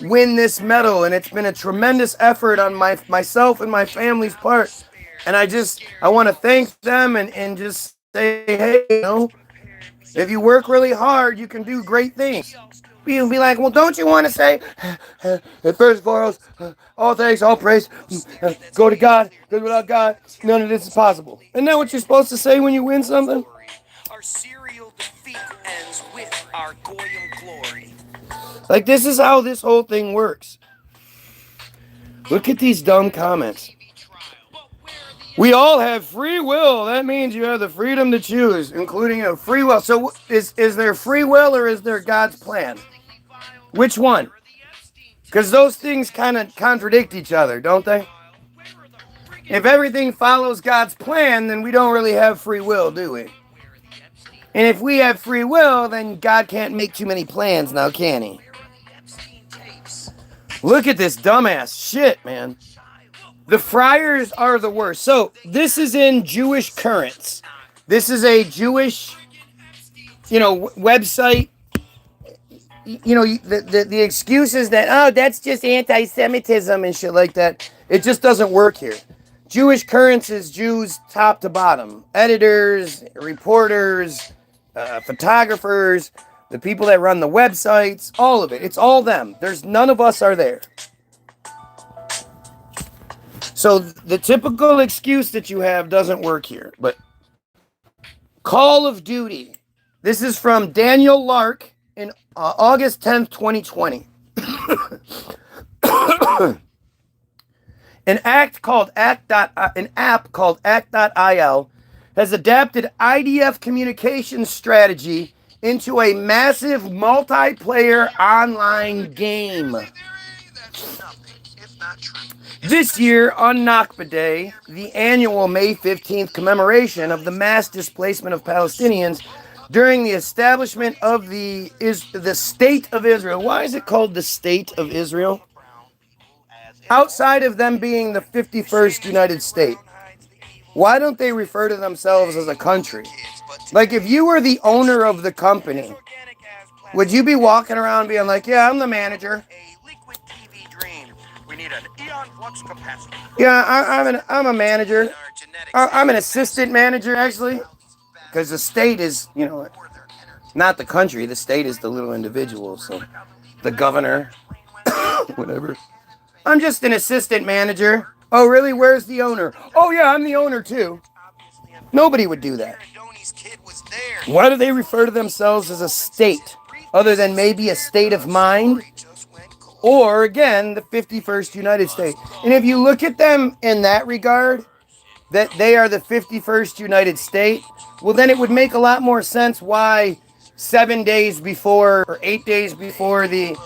win this medal. And it's been a tremendous effort on myself and my family's part. And I want to thank them and just say, hey, you know, if you work really hard, you can do great things. You'll be like, well, don't you want to say, first of all thanks, all praise, go to God, because without God, none of this is possible. Isn't that what you're supposed to say when you win something? Our serial defeat ends with our Goyim glory. Like, this is how this whole thing works. Look at these dumb comments. We all have free will. That means you have the freedom to choose, including a free will. So is there free will or is there God's plan? Which one? Because those things kind of contradict each other, don't they? If everything follows God's plan, then we don't really have free will, do we? And if we have free will, then God can't make too many plans now, can he? Look at this dumbass shit, man. The friars are the worst. So, this is in Jewish Currents. This is a Jewish, website. The excuses that, oh, that's just anti-Semitism and shit like that. It just doesn't work here. Jewish Currents is Jews top to bottom. Editors, reporters, photographers, the people that run the websites, all of it. It's all them. There's none of us are there. So the typical excuse that you have doesn't work here. But Call of Duty. This is from Daniel Lark in August 10th, 2020. An app called Act.il has adapted IDF communication strategy into a massive multiplayer online game. This year, on Nakba Day, the annual May 15th commemoration of the mass displacement of Palestinians during the establishment of the State of Israel. Why is it called the State of Israel? Outside of them being the 51st United States. Why don't they refer to themselves as a country? Like, if you were the owner of the company, would you be walking around being like, yeah, I'm the manager? Yeah, I'm a manager. I'm an assistant manager, actually. Because the state is, not the country. The state is the little individual. So, the governor, whatever. I'm just an assistant manager. Oh, really? Where's the owner? Oh, yeah, I'm the owner, too. Nobody would do that. Why do they refer to themselves as a state, other than maybe a state of mind? Or, again, the 51st United States. And if you look at them in that regard, that they are the 51st United States, well, then it would make a lot more sense why 7 days before, or 8 days before the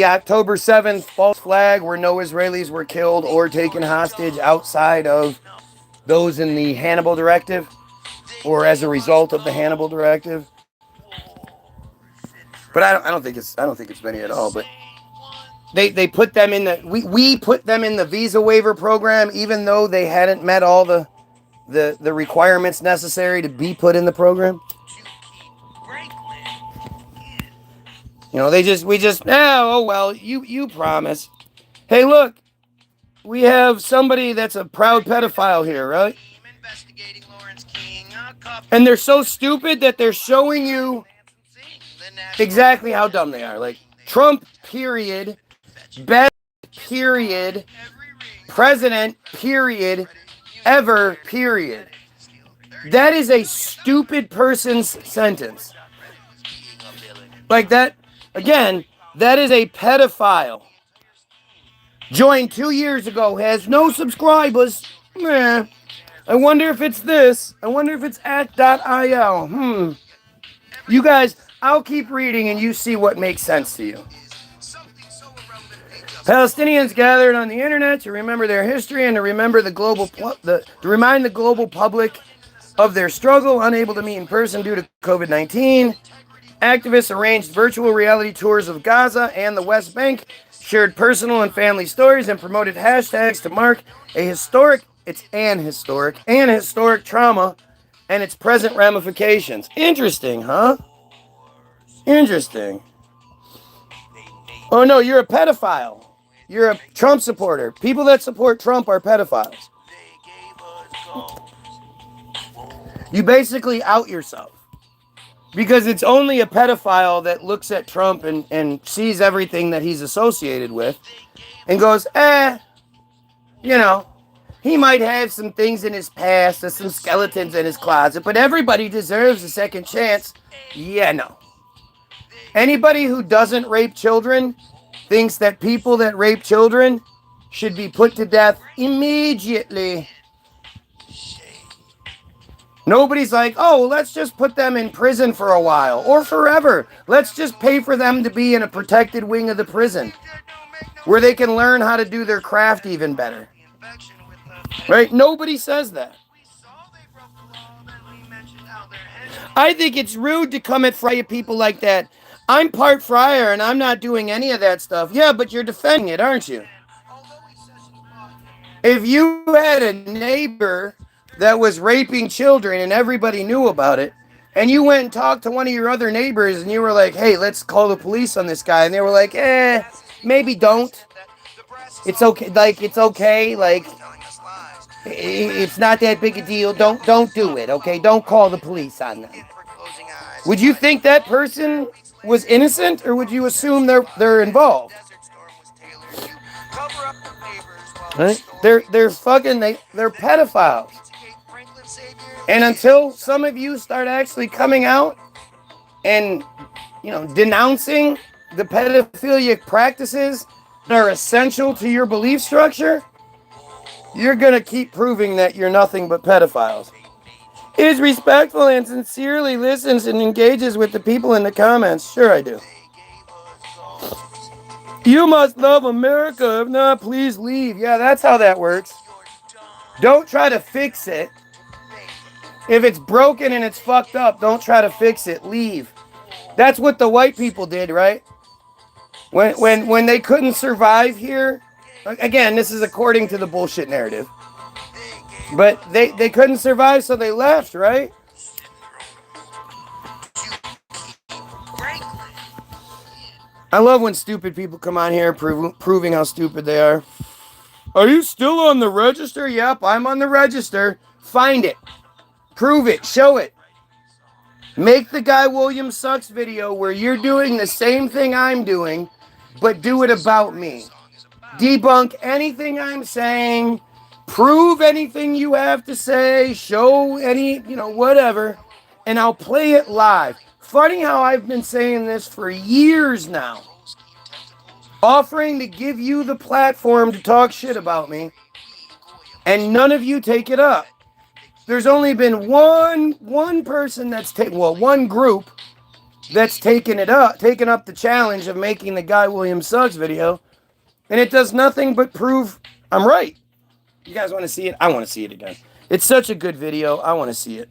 October 7th false flag, where no Israelis were killed or taken hostage outside of those in the Hannibal Directive, or as a result of the Hannibal Directive. But I don't think it's many at all. But they put them in we put them in the visa waiver program, even though they hadn't met all the requirements necessary to be put in the program. You promise. Hey, look, we have somebody that's a proud pedophile here, right? And they're so stupid that they're showing you exactly how dumb they are. Like, Trump, period. Best, period. President, period. Ever, period. That is a stupid person's sentence. Like that, again, that is a pedophile. Joined 2 years ago, has no subscribers. Meh. I wonder if it's this. I wonder if it's Act.il. You guys, I'll keep reading and you see what makes sense to you. Palestinians gathered on the internet to remember their history and to remember to remind the global public of their struggle, unable to meet in person due to COVID-19. Activists arranged virtual reality tours of Gaza and the West Bank, shared personal and family stories, and promoted hashtags to mark an historic trauma and its present ramifications. Interesting, huh? Interesting. Oh no, you're a pedophile. You're a Trump supporter. People that support Trump are pedophiles. You basically out yourself. Because it's only a pedophile that looks at Trump and sees everything that he's associated with and goes, he might have some things in his past or some skeletons in his closet, but everybody deserves a second chance. Yeah, no. Anybody who doesn't rape children thinks that people that rape children should be put to death immediately. Nobody's like, oh, let's just put them in prison for a while or forever. Let's just pay for them to be in a protected wing of the prison where they can learn how to do their craft even better. Right? Nobody says that. I think it's rude to come at Friar people like that. I'm part Friar and I'm not doing any of that stuff. Yeah, but you're defending it, aren't you? If you had a neighbor that was raping children and everybody knew about it, and you went and talked to one of your other neighbors and you were like, hey, let's call the police on this guy, and they were like, maybe don't. It's okay, like it's not that big a deal. Don't do it, okay? Don't call the police on them. Would you think that person was innocent, or would you assume they're involved? Right? They're pedophiles. And until some of you start actually coming out and, denouncing the pedophilic practices that are essential to your belief structure, you're going to keep proving that you're nothing but pedophiles. Is respectful and sincerely listens and engages with the people in the comments. Sure I do. You must love America. If not, please leave. Yeah, that's how that works. Don't try to fix it. If it's broken and it's fucked up, don't try to fix it. Leave. That's what the white people did, right? When they couldn't survive here, again, this is according to the bullshit narrative. But they couldn't survive, so they left, right? I love when stupid people come on here proving how stupid they are. Are you still on the register? Yep, I'm on the register. Find it. Prove it. Show it. Make the Guy Williams Sucks video where you're doing the same thing I'm doing, but do it about me. Debunk anything I'm saying. Prove anything you have to say. Show any, whatever. And I'll play it live. Funny how I've been saying this for years now. Offering to give you the platform to talk shit about me. And none of you take it up. There's only been one person that's one group that's taken up the challenge of making the Guy Williams Sucks video. And it does nothing but prove I'm right. You guys want to see it? I want to see it again. It's such a good video. I want to see it.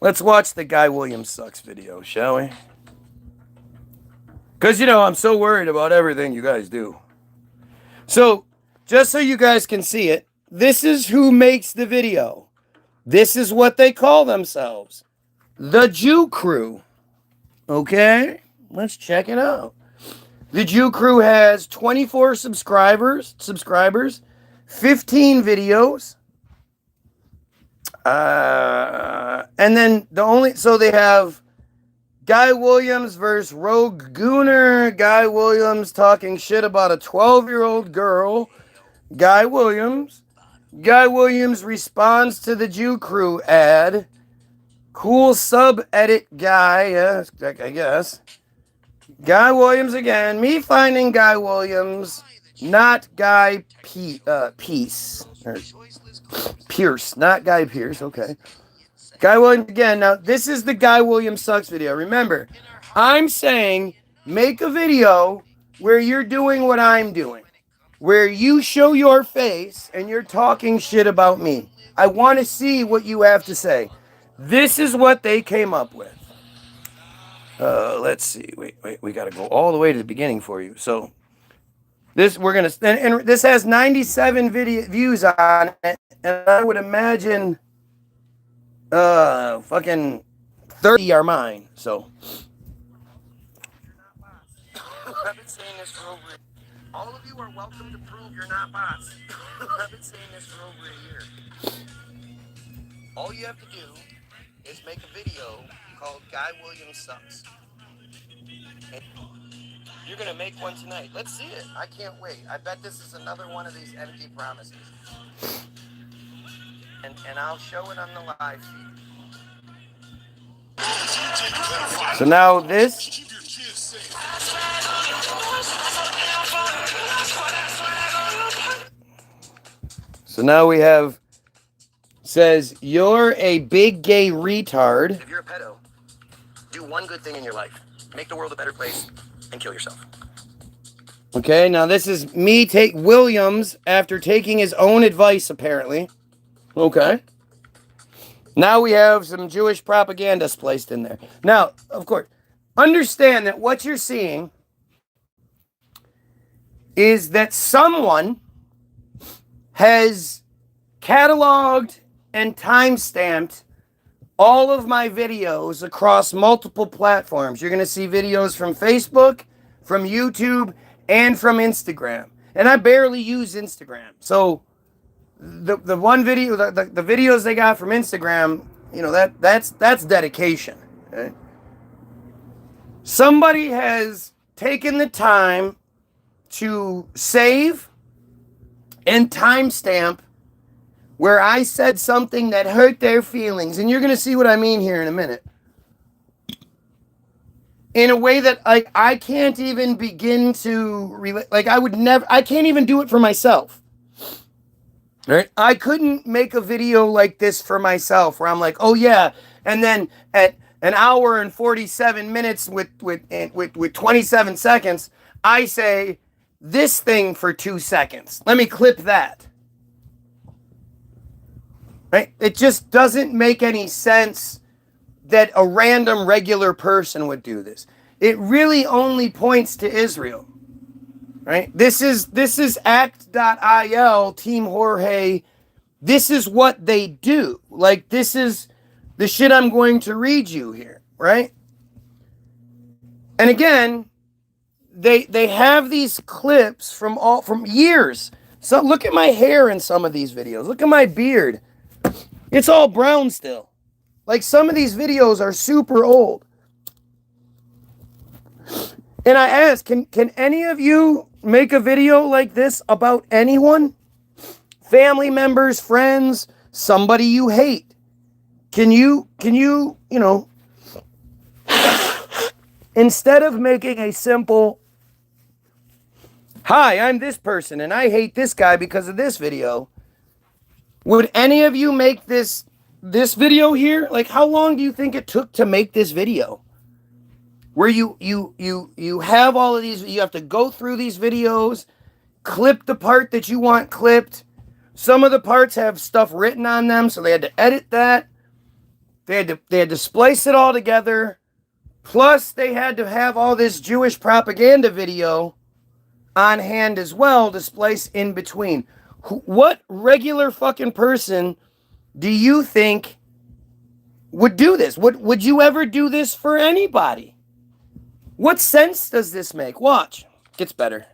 Let's watch the Guy Williams Sucks video, shall we? Because, I'm so worried about everything you guys do. So, just so you guys can see it, this is who makes the video. This is what they call themselves. The Jew Crew. Okay? Let's check it out. The Jew Crew has 24 subscribers, 15 videos. And then they have Guy Williams versus Rogue Gooner. Guy Williams talking shit about a 12-year-old girl. Guy Williams responds to the Jew Crew ad. Cool sub-edit guy, yeah, I guess. Guy Williams again. Me finding Guy Williams, not Guy Peace. Or Pierce, not Guy Pierce, okay. Guy Williams again. Now, this is the Guy Williams Sucks video. Remember, I'm saying make a video where you're doing what I'm doing. Where you show your face and you're talking shit about me. I want to see what you have to say. This is what they came up with. Let's see. Wait. We got to go all the way to the beginning for you. So this and this has 97 views on it, and I would imagine fucking 30 are mine. So I've been saying this for over. All of you are welcome to prove you're not bots. I've been saying this for over a year. All you have to do is make a video called Guy Williams Sucks. And you're going to make one tonight. Let's see it. I can't wait. I bet this is another one of these empty promises. And I'll show it on the live feed. So now this So now we have, says, you're a big gay retard. If you're a pedo, do one good thing in your life. Make the world a better place and kill yourself. Okay, now this is me take Williams after taking his own advice, apparently. Okay. Now we have some Jewish propaganda spliced in there. Now, of course, understand that what you're seeing is that someone has cataloged and time-stamped all of my videos across multiple platforms. You're going to see videos from Facebook, from YouTube, and from Instagram. And I barely use Instagram. So the one video, the videos they got from Instagram, you know, that's dedication. Okay? Somebody has taken the time to save and timestamp where I said something that hurt their feelings. And you're going to see what I mean here in a minute. In a way that I can't even begin to relate. Like I can't even do it for myself. Right? I couldn't make a video like this for myself where I'm like, oh yeah. And then at an hour and 47 minutes with 27 seconds, I say this thing for 2 seconds. Let me clip that. Right? It just doesn't make any sense that a random regular person would do this. It really only points to Israel. Right? This is act.il, Team Jorge. This is what they do. Like, this is the shit I'm going to read you here, right? And again, they have these clips from years. So look at my hair in some of these videos. Look at my beard. It's all brown still. Like, some of these videos are super old. And I ask, can any of you make a video like this about anyone? Family members, friends, somebody you hate. Can you know, instead of making a simple, hi, I'm this person and I hate this guy because of this video, would any of you make this video here? Like, how long do you think it took to make this video? Where you have all of these, you have to go through these videos, clip the part that you want clipped. Some of the parts have stuff written on them, so they had to edit that. They had to splice it all together. Plus, they had to have all this Jewish propaganda video on hand as well to splice in between. What regular fucking person do you think would do this? Would you ever do this for anybody? What sense does this make? Watch. Gets better.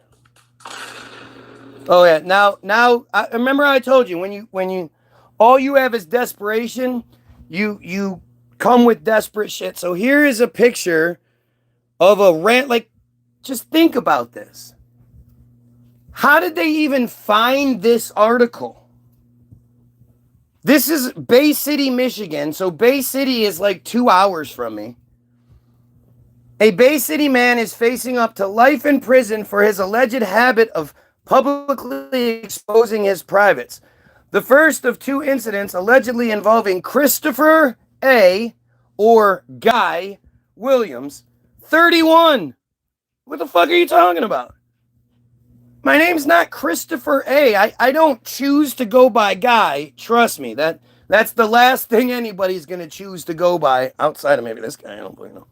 Oh yeah, now I remember I told you when you all you have is desperation, you come with desperate shit. So here is a picture of a rant. Like, just think about this. How did they even find this article? This is Bay City, Michigan. So Bay City is like 2 hours from me. A Bay City man is facing up to life in prison for his alleged habit of publicly exposing his privates. The first of 2 incidents allegedly involving Christopher A. or Guy Williams, 31. What the fuck are you talking about? My name's not Christopher A. I don't choose to go by Guy. Trust me, that's the last thing anybody's going to choose to go by outside of maybe this guy. I don't really know.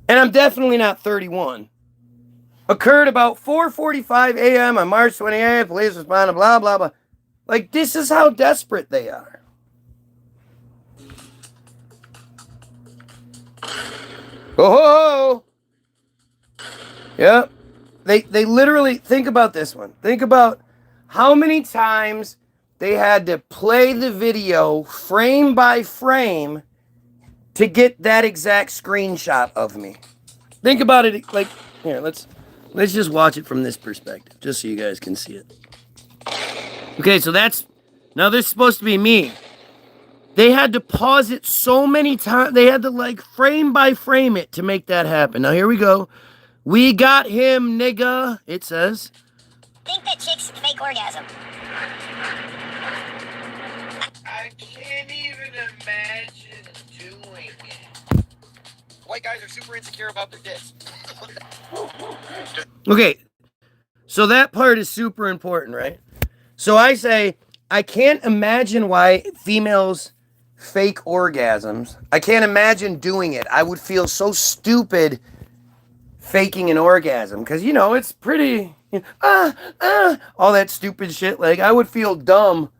And I'm definitely not 31. Occurred about 4:45 a.m. on March 28th. Police responded, blah, blah, blah. Like, this is how desperate they are. Oh! Yep. They literally, think about this one. Think about how many times they had to play the video frame by frame to get that exact screenshot of me. Think about it. Like, here, let's just watch it from this perspective, just so you guys can see it. Okay, so now this is supposed to be me. They had to pause it so many times. They had to, like, frame by frame it to make that happen. Now, here we go. We got him, nigga, it says. Think that chicks fake orgasm. I can't even imagine doing it. White guys are super insecure about their dicks. Okay, so that part is super important, right? So I say, I can't imagine why females fake orgasms. I can't imagine doing it. I would feel so stupid faking an orgasm because, you know, it's pretty, all that stupid shit. Like, I would feel dumb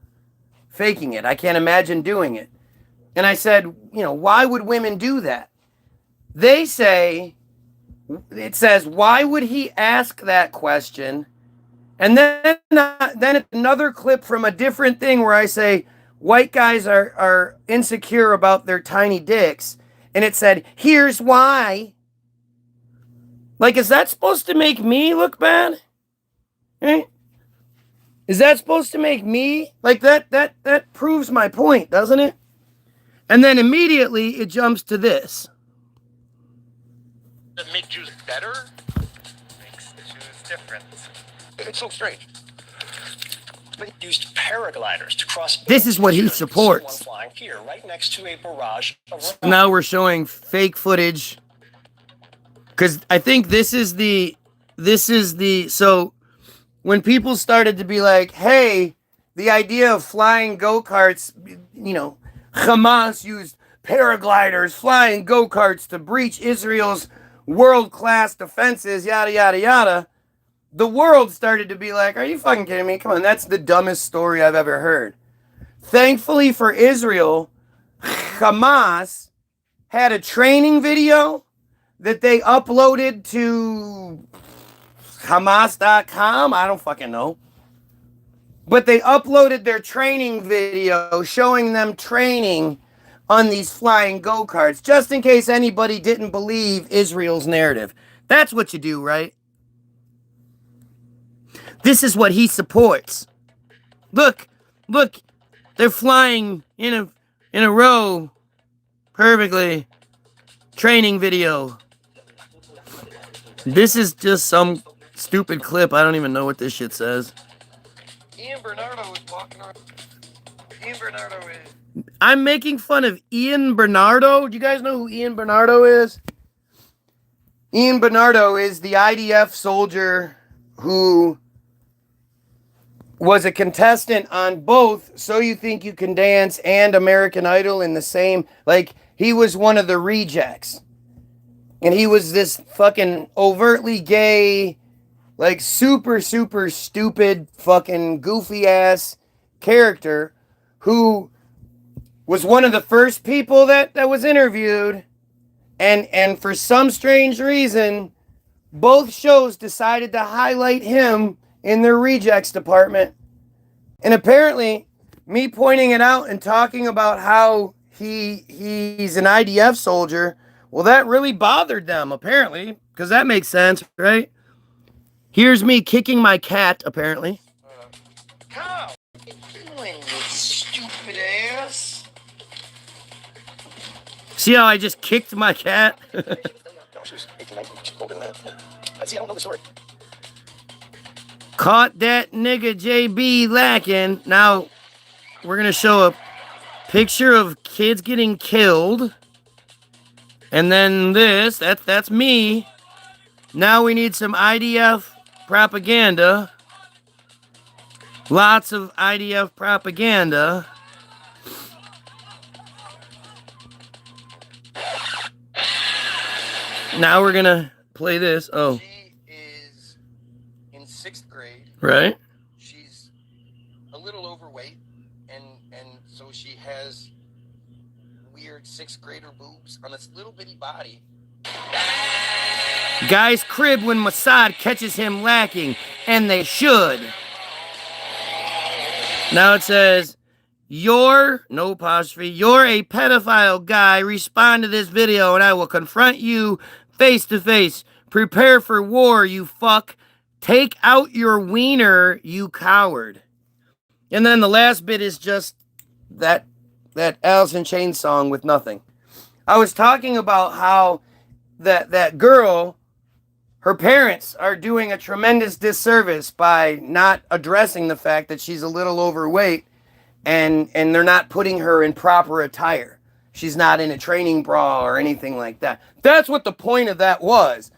faking it. I can't imagine doing it. And I said, you know, why would women do that? They say, it says, why would he ask that question? And then another clip from a different thing where I say, white guys are insecure about their tiny dicks. And it said, here's why. Like, is that supposed to make me look bad? Right? Is that supposed to make me? Like, that proves my point, doesn't it? And then immediately it jumps to this. Does it make Jews better? Makes the Jews different. It's so strange. They used paragliders to cross. This is what he supports. One flying here, right next to a barrage of. Now we're showing fake footage. Because I think this is the, so when people started to be like, hey, the idea of flying go-karts, you know, Hamas used paragliders, flying go-karts to breach Israel's world-class defenses, yada, yada, yada. The world started to be like, are you fucking kidding me? Come on, that's the dumbest story I've ever heard. Thankfully for Israel, Hamas had a training video that they uploaded to Hamas.com. I don't fucking know. But they uploaded their training video showing them training on these flying go-karts, just in case anybody didn't believe Israel's narrative. That's what you do, right? This is what he supports. Look, they're flying in a row perfectly. Training video. This is just some stupid clip. I don't even know what this shit says. Ian Bernardo is walking around. Ian Bernardo is. I'm making fun of Ian Bernardo. Do you guys know who Ian Bernardo is? Ian Bernardo is the IDF soldier who was a contestant on both So You Think You Can Dance and American Idol in the same, like, he was one of the rejects. And he was this fucking overtly gay, like, super, super stupid, fucking goofy ass character who was one of the first people that was interviewed. And for some strange reason, both shows decided to highlight him in their rejects department. And apparently, me pointing it out and talking about how he's an IDF soldier, well, that really bothered them, apparently, because that makes sense, right? Here's me kicking my cat, apparently. Cow! What are you doing, you stupid ass? See how I just kicked my cat? No, she was 18, 19. She's older than that. See, I don't know the story. Caught that nigga JB lacking. Now, we're going to show a picture of kids getting killed. And then this, that's me. Now we need some IDF propaganda. Lots of IDF propaganda. Now we're going to play this. Oh. She is in 6th grade. Right. She's a little overweight, and so she has weird 6th grader boobs on this little bitty body. Guy's crib when Mossad catches him lacking, and they should. Now it says, you're, no apostrophe, you're a pedophile guy. Respond to this video and I will confront you face to face. Prepare for war, you fuck. Take out your wiener, you coward. And then the last bit is just that Alice in Chains song with nothing. I was talking about how that girl, her parents are doing a tremendous disservice by not addressing the fact that she's a little overweight, and they're not putting her in proper attire. She's not in a training bra or anything like that. That's what the point of that was.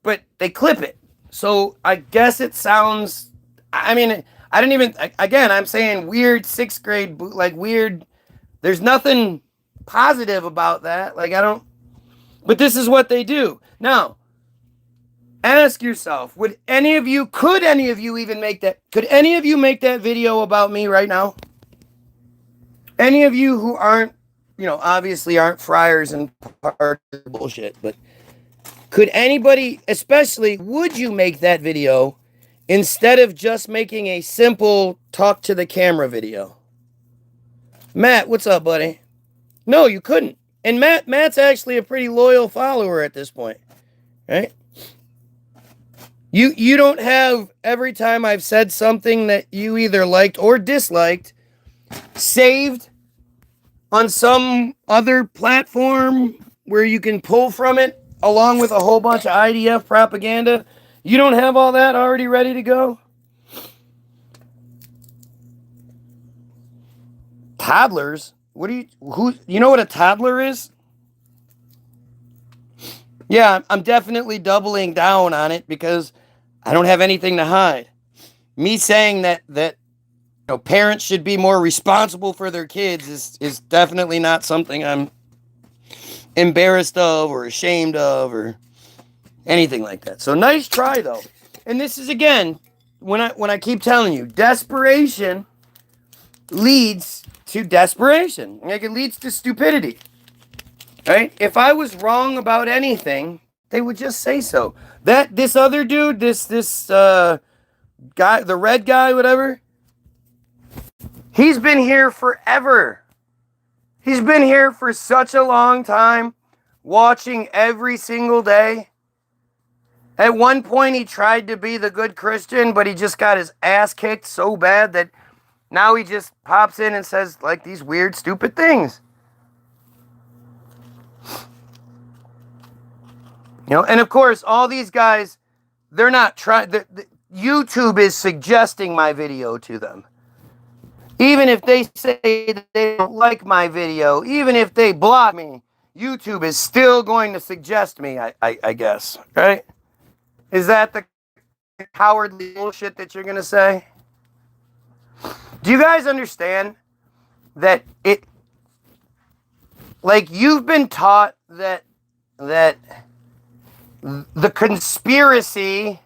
But they clip it. So I guess it sounds, I mean, I didn't even, again, I'm saying weird 6th grade, like weird, there's nothing positive about that. Like I don't, but this is what they do. Now, ask yourself, could any of you even make that, could any of you make that video about me right now? Any of you who aren't, obviously aren't friars and part of the bullshit, but could anybody, especially, would you make that video instead of just making a simple talk to the camera video? Matt, what's up, buddy? No, you couldn't. And Matt's actually a pretty loyal follower at this point, right? You don't have, every time I've said something that you either liked or disliked, saved on some other platform where you can pull from it along with a whole bunch of IDF propaganda. You don't have all that already ready to go? Toddlers? You know what a toddler is? Yeah, I'm definitely doubling down on it because I don't have anything to hide. Me saying that parents should be more responsible for their kids is definitely not something I'm embarrassed of or ashamed of or anything like that. So nice try though. And this is, again, when I keep telling you, desperation leads to desperation. Like, it leads to stupidity. Right? If I was wrong about anything, they would just say so. This other dude, this guy, the red guy, whatever, he's been here forever. He's been here for such a long time, watching every single day. At one point, he tried to be the good Christian, but he just got his ass kicked so bad that now he just pops in and says, like, these weird, stupid things. And of course, all these guys, they're not trying. YouTube is suggesting my video to them. Even if they say that they don't like my video, even if they block me, YouTube is still going to suggest me, I guess. Right? Is that the cowardly bullshit that you're going to say? Do you guys understand that you've been taught that the conspiracy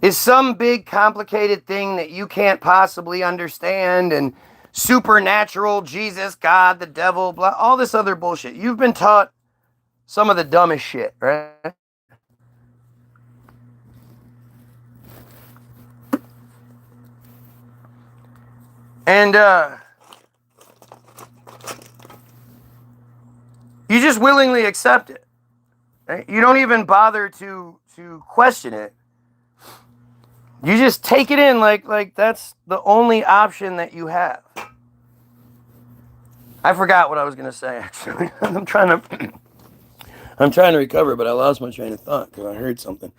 is some big complicated thing that you can't possibly understand, and supernatural, Jesus, God, the devil, blah, all this other bullshit. You've been taught some of the dumbest shit, right? And you just willingly accept it. Right? You don't even bother to question it. You just take it in like that's the only option that you have. I forgot what I was going to say, actually. I'm trying to recover, but I lost my train of thought because I heard something.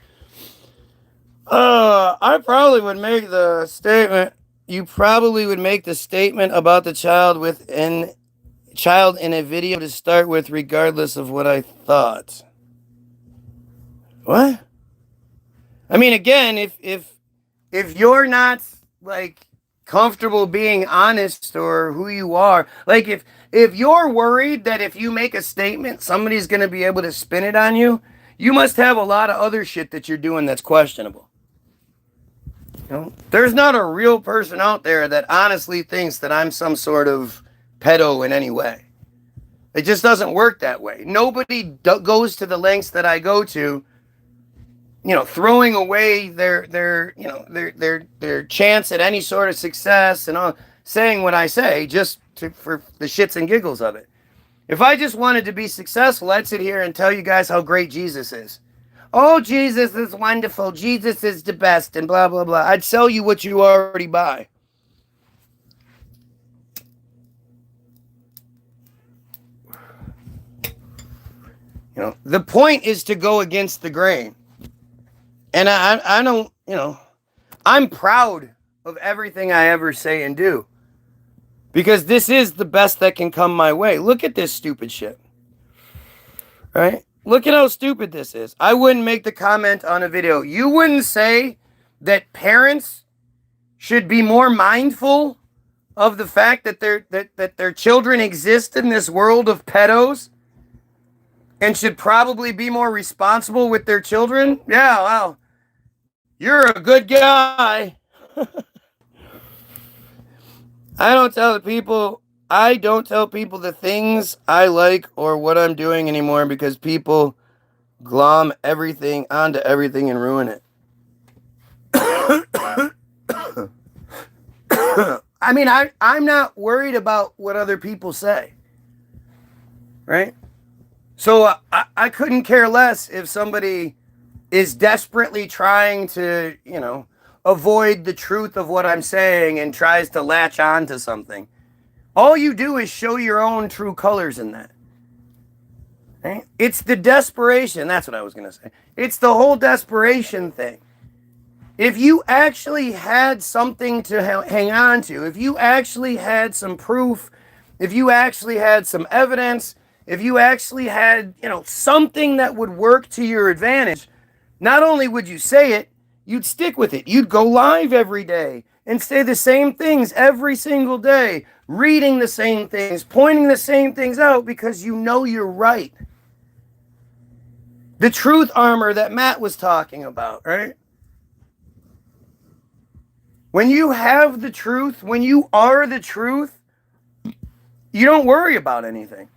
I probably would make the statement. You probably would make the statement about the child in a video to start with, regardless of what I thought. What? I mean, again, if you're not comfortable being honest or who you are, if you're worried that if you make a statement, somebody's going to be able to spin it on you, you must have a lot of other shit that you're doing that's questionable. There's not a real person out there that honestly thinks that I'm some sort of pedo in any way. It just doesn't work that way. Nobody goes to the lengths that I go to, throwing away their chance at any sort of success and all, saying what I say just for the shits and giggles of it. If I just wanted to be successful, I'd sit here and tell you guys how great Jesus is. Oh, Jesus is wonderful. Jesus is the best, and blah, blah, blah. I'd sell you what you already buy. The point is to go against the grain. And I don't, I'm proud of everything I ever say and do. Because this is the best that can come my way. Look at this stupid shit. Right? Look at how stupid this is. I wouldn't make the comment on a video. You wouldn't say that parents should be more mindful of the fact that their children exist in this world of pedos and should probably be more responsible with their children? Yeah, well, you're a good guy. I don't tell people the things I like or what I'm doing anymore because people glom everything onto everything and ruin it. I mean, I'm not worried about what other people say, right? So I couldn't care less if somebody is desperately trying to, avoid the truth of what I'm saying and tries to latch on to something. All you do is show your own true colors in that. Right? It's the desperation. That's what I was going to say. It's the whole desperation thing. If you actually had something to hang on to, if you actually had some proof, if you actually had some evidence, if you actually had, something that would work to your advantage, not only would you say it, you'd stick with it. You'd go live every day and say the same things every single day, reading the same things, pointing the same things out because you know you're right. The truth armor that Matt was talking about, right? When you have the truth, when you are the truth, you don't worry about anything.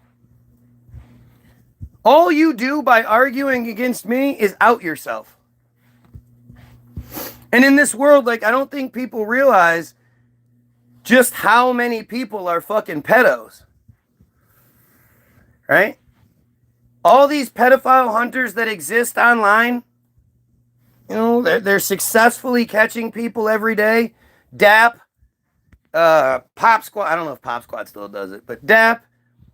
All you do by arguing against me is out yourself. And in this world, I don't think people realize just how many people are fucking pedos. Right? All these pedophile hunters that exist online, they're successfully catching people every day. DAP, Pop Squad, I don't know if Pop Squad still does it, but DAP,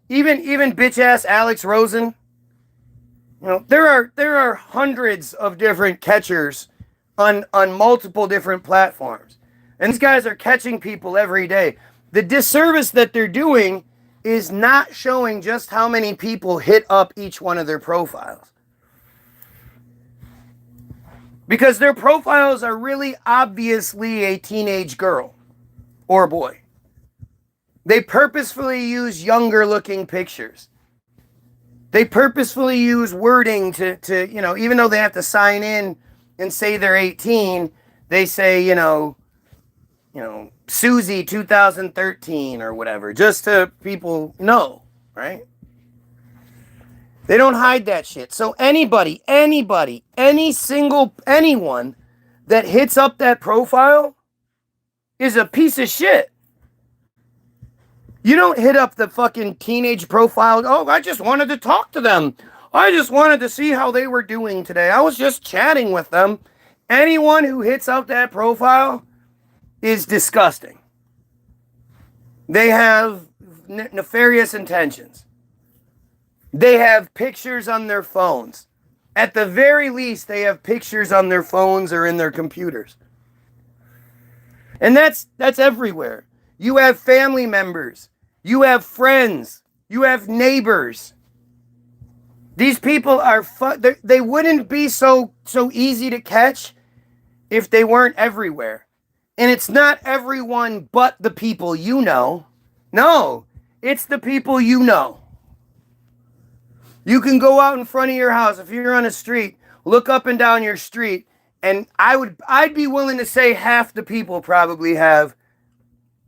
even bitch-ass Alex Rosen. There are hundreds of different catchers on multiple different platforms. And these guys are catching people every day. The disservice that they're doing is not showing just how many people hit up each one of their profiles. Because their profiles are really obviously a teenage girl or boy. They purposefully use younger looking pictures. They purposefully use wording to even though they have to sign in and say they're 18, they say, Susie 2013 or whatever, just to people know, right? They don't hide that shit. So anyone that hits up that profile is a piece of shit. You don't hit up the fucking teenage profile. Oh, I just wanted to talk to them. I just wanted to see how they were doing today. I was just chatting with them. Anyone who hits up that profile is disgusting. They have nefarious intentions. They have pictures on their phones. At the very least, they have pictures on their phones or in their computers. And that's everywhere. You have family members. You have friends. You have neighbors. These people are they wouldn't be so easy to catch if they weren't everywhere. And it's not everyone but the people you know. No, it's the people you know. You can go out in front of your house if you're on a street, look up and down your street, and I'd be willing to say half the people probably have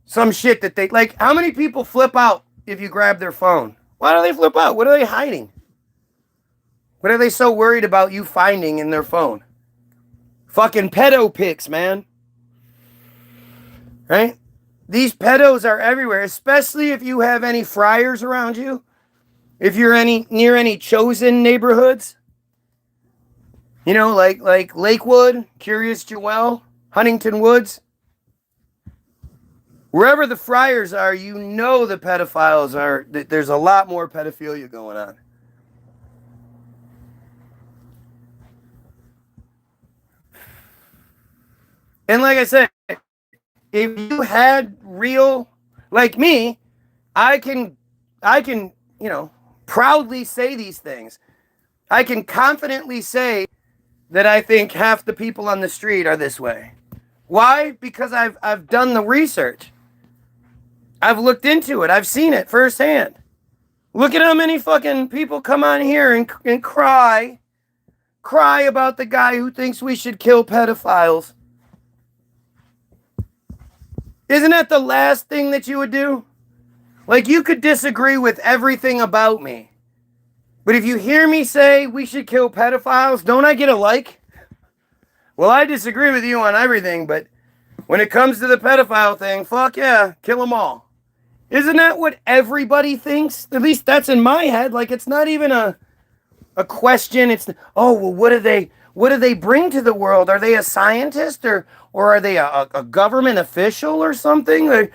some shit that they like. How many people flip out if you grab their phone? Why do they flip out? What are they hiding? What are they so worried about you finding in their phone? Fucking pedo pics, man. Right? These pedos are everywhere, especially if you have any friars around you. If you're near any chosen neighborhoods. Like Lakewood, Curious Jewel, Huntington Woods. Wherever the friars are, the pedophiles are. There's a lot more pedophilia going on. And like I said, if you had real, like me, I can, proudly say these things. I can confidently say that I think half the people on the street are this way. Why? Because I've done the research. I've looked into it. I've seen it firsthand. Look at how many fucking people come on here and cry about the guy who thinks we should kill pedophiles. Isn't that the last thing that you would do? Like, you could disagree with everything about me, but if you hear me say we should kill pedophiles, don't I get a like? Well, I disagree with you on everything, but when it comes to the pedophile thing, fuck yeah, kill them all. Isn't that what everybody thinks? At least that's in my head. Like, it's not even a question. It's, oh, well, what do they bring to the world? Are they a scientist or are they a government official or something? Or,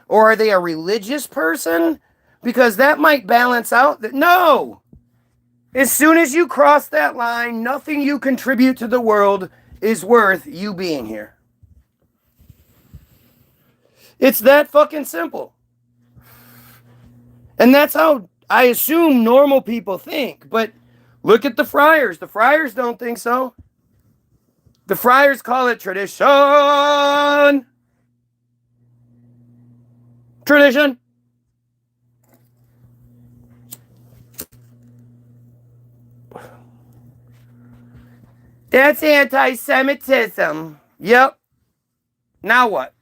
or are they a religious person? Because that might balance out. No! As soon as you cross that line, nothing you contribute to the world is worth you being here. It's that fucking simple. And that's how I assume normal people think. But look at the friars. The friars don't think so. The friars call it tradition. Tradition. That's anti-Semitism. Yep. Now what?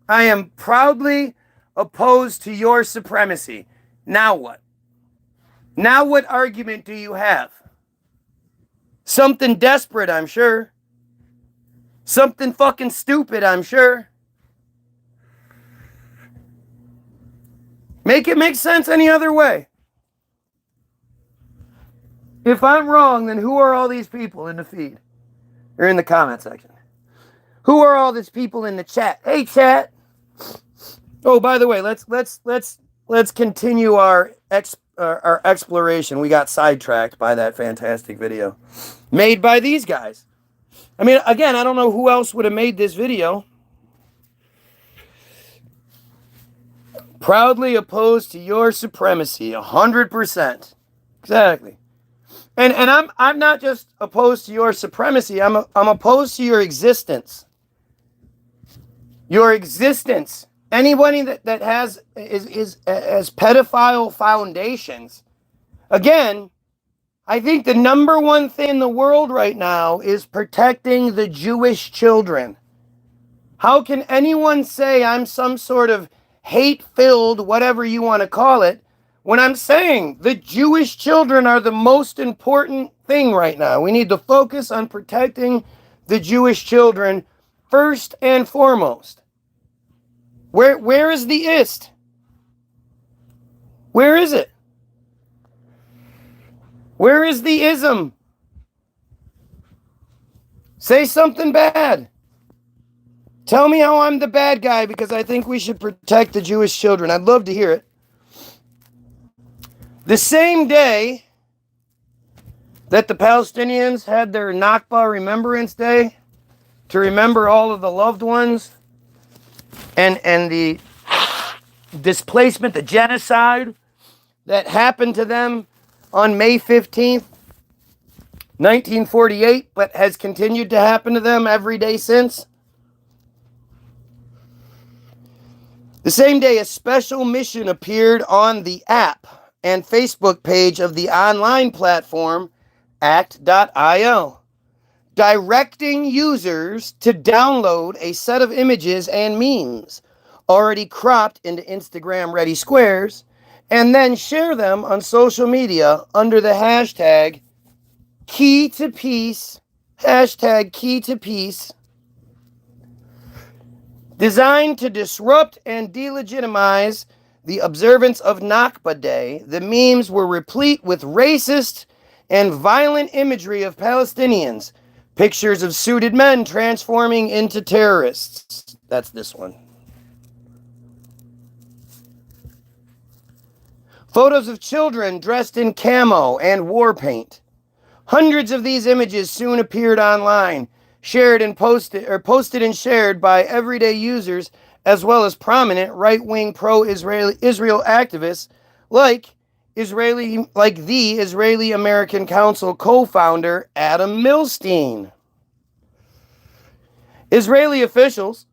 I am proudly opposed to your supremacy. Now what? Now what argument do you have? Something desperate, I'm sure. Something fucking stupid, I'm sure. Make it make sense any other way. If I'm wrong, then who are all these people in the feed? Or in the comment section? Who are all these people in the chat? Hey, chat. Oh, by the way, let's continue our exploration. We got sidetracked by that fantastic video made by these guys. I mean, again, I don't know who else would have made this video. Proudly opposed to your supremacy, 100%. Exactly. And I'm not just opposed to your supremacy. I'm opposed to your existence. Your existence. Anybody that has pedophile foundations. Again, I think the number one thing in the world right now is protecting the Jewish children. How can anyone say I'm some sort of hate-filled, whatever you want to call it, when I'm saying the Jewish children are the most important thing right now? We need to focus on protecting the Jewish children first and foremost. Where is the ist? Where is it? Where is the ism? Say something bad. Tell me how I'm the bad guy because I think we should protect the Jewish children. I'd love to hear it. The same day that the Palestinians had their Nakba Remembrance Day to remember all of the loved ones and the displacement, the genocide that happened to them on May 15th, 1948, but has continued to happen to them every day since. The same day, a special mission appeared on the app and Facebook page of the online platform act.io, directing users to download a set of images and memes already cropped into Instagram-ready squares and then share them on social media under the hashtag #KeyToPeace, hashtag #KeyToPeace, designed to disrupt and delegitimize the observance of Nakba Day. The memes were replete with racist and violent imagery of Palestinians, pictures of suited men transforming into terrorists. That's this one. Photos of children dressed in camo and war paint. Hundreds of these images soon appeared online, posted and shared by everyday users, as well as prominent right-wing pro-Israel activists like the Israeli American Council co-founder Adam Milstein. Israeli officials,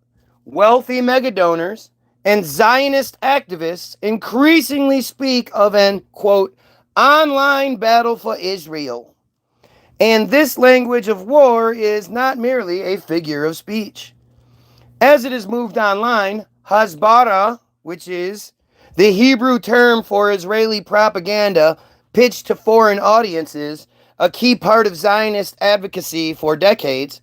wealthy megadonors, and Zionist activists increasingly speak of an, quote, online battle for Israel. And this language of war is not merely a figure of speech. As it has moved online, Hasbara, which is the Hebrew term for Israeli propaganda pitched to foreign audiences, a key part of Zionist advocacy for decades,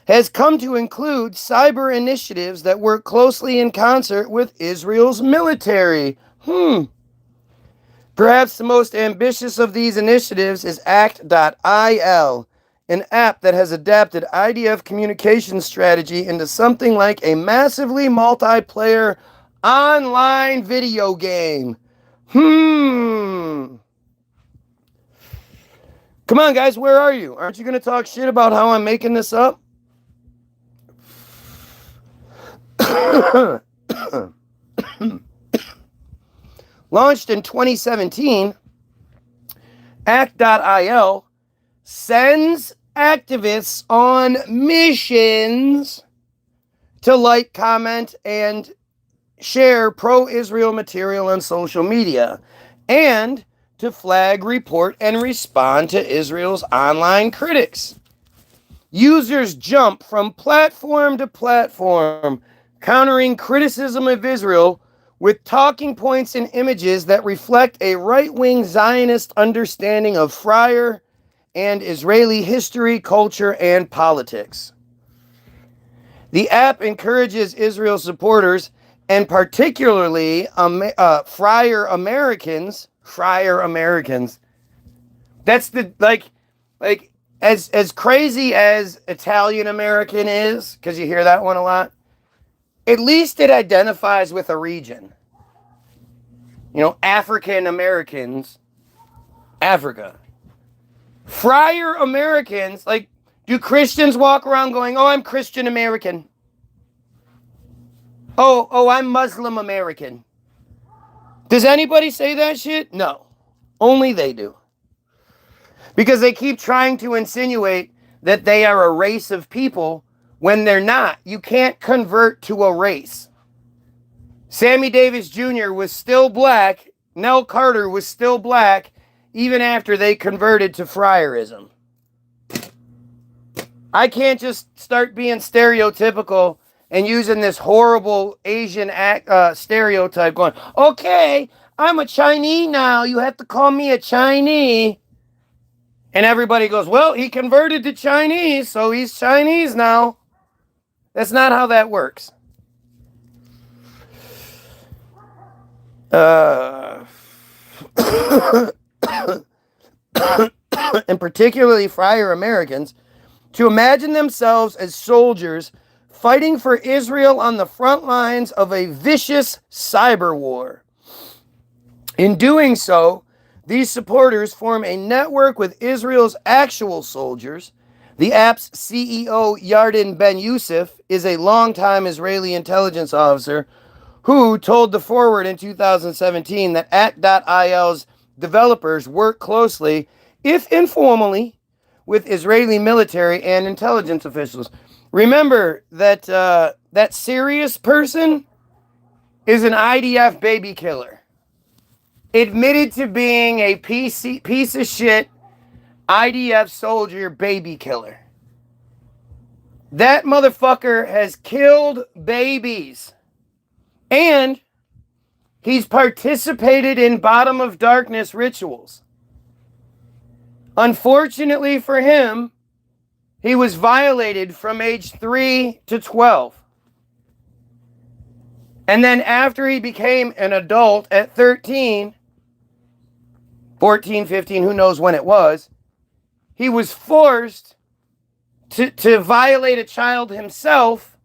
has come to include cyber initiatives that work closely in concert with Israel's military. Perhaps the most ambitious of these initiatives is ACT.IL, an app that has adapted IDF communication strategy into something like a massively multiplayer online video game. Come on, guys, where are you? Aren't you going to talk shit about how I'm making this up? Launched in 2017, ACT.IL sends activists on missions to like, comment, and share pro-Israel material on social media, and to flag, report, and respond to Israel's online critics. Users jump from platform to platform, countering criticism of Israel with talking points and images that reflect a right-wing Zionist understanding of Friar and Israeli history, culture, and politics. The app encourages Israel supporters, and particularly Friar Americans. That's the, as crazy as Italian American is, because you hear that one a lot, at least it identifies with a region. You know, African Americans, Africa. Friar Americans, like, do Christians walk around going, oh, I'm Christian American? Oh, I'm Muslim American. Does anybody say that shit? No. Only they do. Because they keep trying to insinuate that they are a race of people when they're not. You can't convert to a race. Sammy Davis Jr. was still black. Nell Carter was still black even after they converted to friarism. I can't just start being stereotypical and using this horrible Asian stereotype going, okay, I'm a Chinese now. You have to call me a Chinese. And everybody goes, well, he converted to Chinese, so he's Chinese now. That's not how that works. And particularly Friar Americans, to imagine themselves as soldiers fighting for Israel on the front lines of a vicious cyber war. In doing so, these supporters form a network with Israel's actual soldiers. The app's CEO, Yarden Ben Youssef, is a longtime Israeli intelligence officer who told The Forward in 2017 that ACT.IL's developers work closely, if informally, with Israeli military and intelligence officials. Remember that that serious person is an IDF baby killer. Admitted to being a piece of shit IDF soldier baby killer. That motherfucker has killed babies. And he's participated in bottom of darkness rituals. Unfortunately for him, he was violated from age 3 to 12. And then after he became an adult at 13, 14, 15, who knows when it was, he was forced to violate a child himself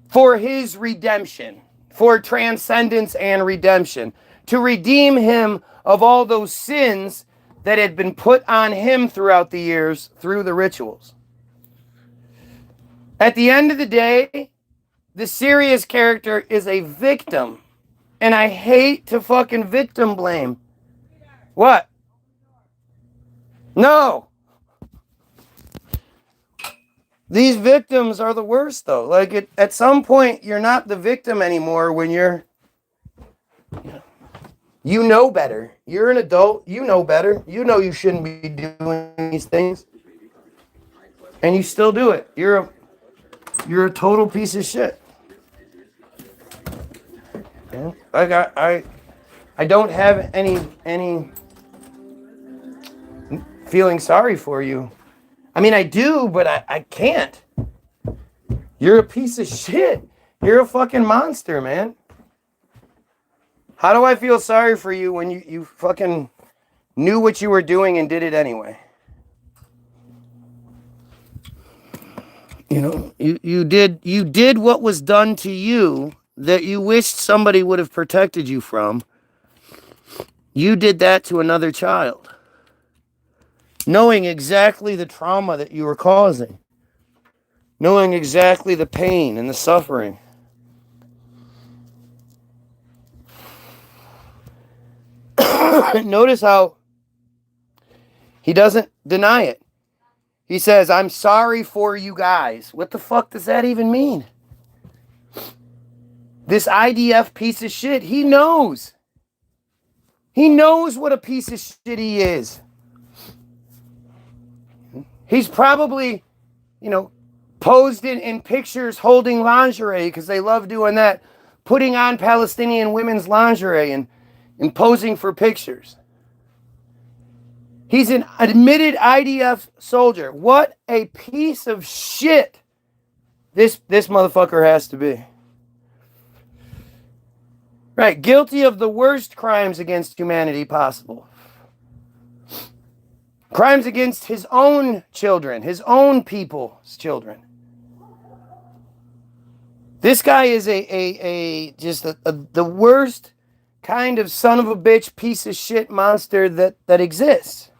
for his redemption, for transcendence and redemption, to redeem him of all those sins that had been put on him throughout the years through the rituals. At the end of the day, the serious character is a victim. And I hate to fucking victim blame. What? No. These victims are the worst, though. Like, at some point, you're not the victim anymore when you're... You know better. You're an adult. You know better. You know you shouldn't be doing these things. And you still do it. You're a total piece of shit. Yeah. Like, I don't have any feeling sorry for you. I mean, I do, but I can't. You're a piece of shit. You're a fucking monster, man. How do I feel sorry for you when you fucking knew what you were doing and did it anyway? You know, you did what was done to you that you wished somebody would have protected you from. You did that to another child, knowing exactly the trauma that you were causing, knowing exactly the pain and the suffering. Notice how he doesn't deny it. He says, I'm sorry for you guys. What the fuck does that even mean? This IDF piece of shit, he knows. He knows what a piece of shit he is. He's probably, posed in pictures holding lingerie because they love doing that, putting on Palestinian women's lingerie and posing for pictures. He's an admitted IDF soldier. What a piece of shit this motherfucker has to be. Right, guilty of the worst crimes against humanity possible. Crimes against his own children, his own people's children. This guy is the worst kind of son of a bitch, piece of shit monster that exists.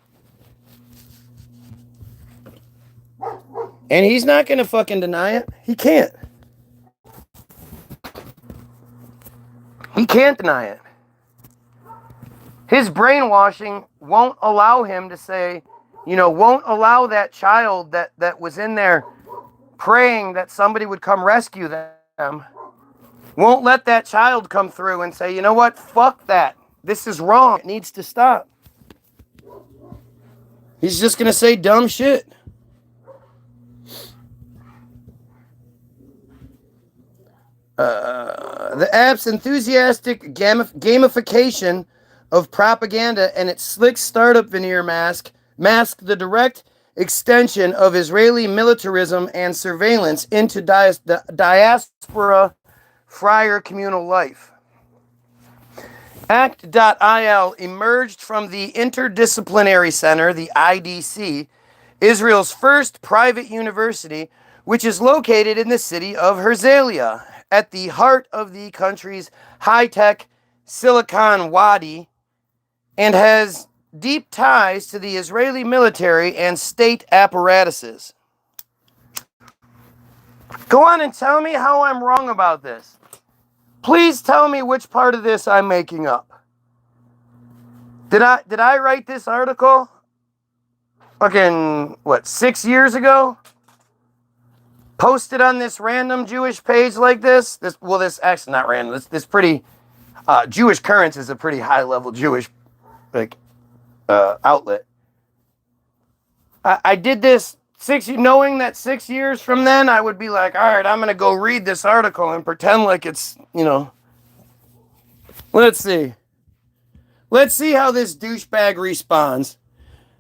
And he's not going to fucking deny it. He can't. He can't deny it. His brainwashing won't allow him to say, won't allow that child that was in there praying that somebody would come rescue them, won't let that child come through and say, you know what, fuck that. This is wrong. It needs to stop. He's just going to say dumb shit. The app's enthusiastic gamification of propaganda and its slick startup veneer mask the direct extension of Israeli militarism and surveillance into diaspora friar communal life. ACT.IL emerged from the Interdisciplinary Center, the IDC, Israel's first private university, which is located in the city of Herzliya, at the heart of the country's high-tech Silicon Wadi, and has deep ties to the Israeli military and state apparatuses. Go on and tell me how I'm wrong about this. Please tell me which part of this I'm making up. Did I write this article? Fucking, 6 years ago? Posted on this random Jewish page like this? This actually not random. This pretty, Jewish Currents is a pretty high-level Jewish, outlet. I did this knowing that 6 years from then, I would be like, all right, I'm going to go read this article and pretend like it's, Let's see. Let's see how this douchebag responds.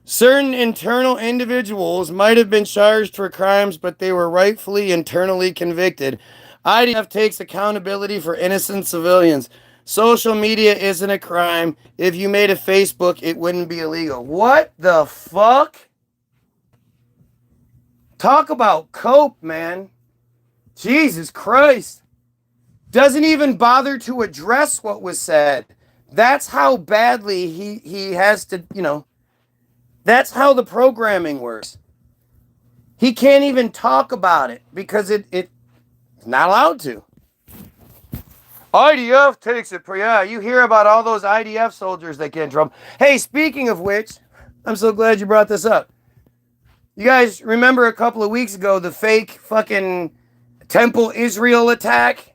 Certain internal individuals might have been charged for crimes, but they were rightfully internally convicted. IDF takes accountability for innocent civilians. Social media isn't a crime. If you made a Facebook, it wouldn't be illegal. What the fuck? Talk about cope, man. Jesus Christ. Doesn't even bother to address what was said. That's how badly he has to, that's how the programming works. He can't even talk about it because it's not allowed to. IDF takes it. Yeah, you hear about all those IDF soldiers that get in trouble. Hey, speaking of which, I'm so glad you brought this up. You guys remember a couple of weeks ago the fake fucking Temple Israel attack?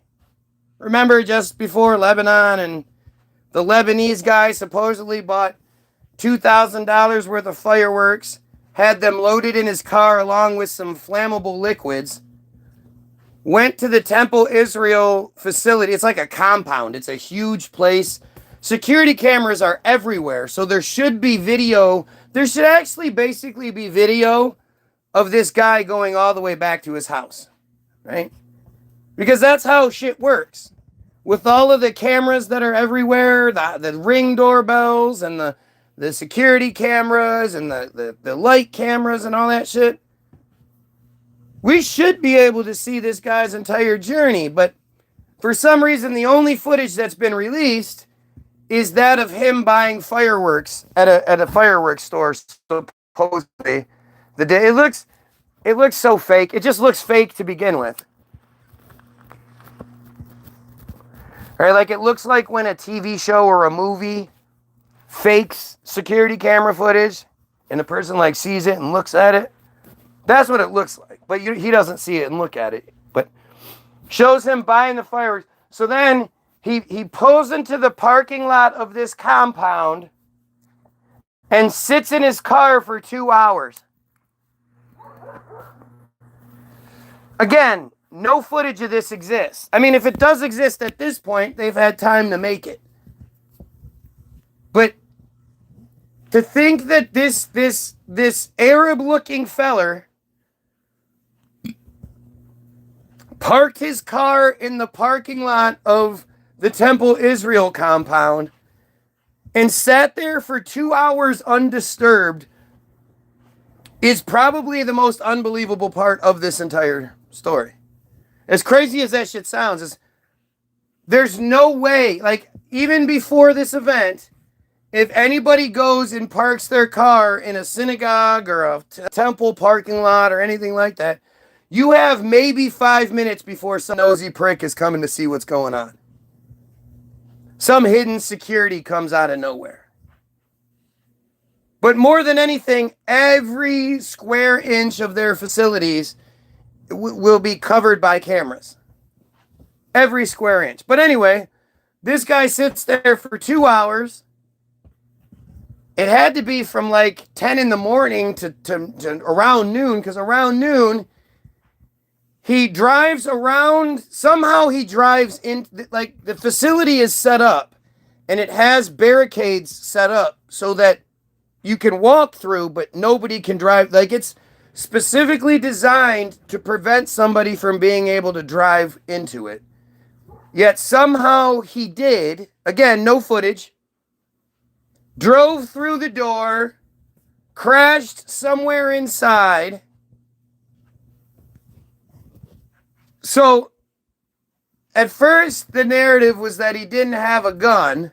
Remember just before Lebanon, and the Lebanese guy supposedly bought $2,000 worth of fireworks, had them loaded in his car along with some flammable liquids, went to the Temple Israel facility. It's like a compound. It's a huge place. Security cameras are everywhere, so there should be video. There should actually basically be video of this guy going all the way back to his house, right? Because that's how shit works. With all of the cameras that are everywhere, the Ring doorbells and the security cameras and the light cameras and all that shit, we should be able to see this guy's entire journey, but for some reason, the only footage that's been released is that of him buying fireworks at a fireworks store, supposedly. The day it looks so fake. It just looks fake to begin with. Right, like it looks like when a TV show or a movie fakes security camera footage, and the person like sees it and looks at it. That's what it looks like. But he doesn't see it and look at it. But shows him buying the fireworks. So then he pulls into the parking lot of this compound and sits in his car for 2 hours. Again, no footage of this exists. I mean, if it does exist at this point, they've had time to make it. But to think that this Arab-looking feller parked his car in the parking lot of the Temple Israel compound and sat there for 2 hours undisturbed is probably the most unbelievable part of this entire story. As crazy as that shit sounds, there's no way, like, even before this event, if anybody goes and parks their car in a synagogue or a temple parking lot or anything like that, you have maybe 5 minutes before some nosy prick is coming to see what's going on. Some hidden security comes out of nowhere. But more than anything, every square inch of their facilities will be covered by cameras. Every square inch. But anyway, this guy sits there for 2 hours. It had to be from like 10 in the morning to around noon, because around noon, he drives around. Somehow he drives in, like, the facility is set up and it has barricades set up so that you can walk through, but nobody can drive. Like, it's specifically designed to prevent somebody from being able to drive into it. Yet somehow he did. Again, no footage. Drove through the door, crashed somewhere inside. So, at first, the narrative was that he didn't have a gun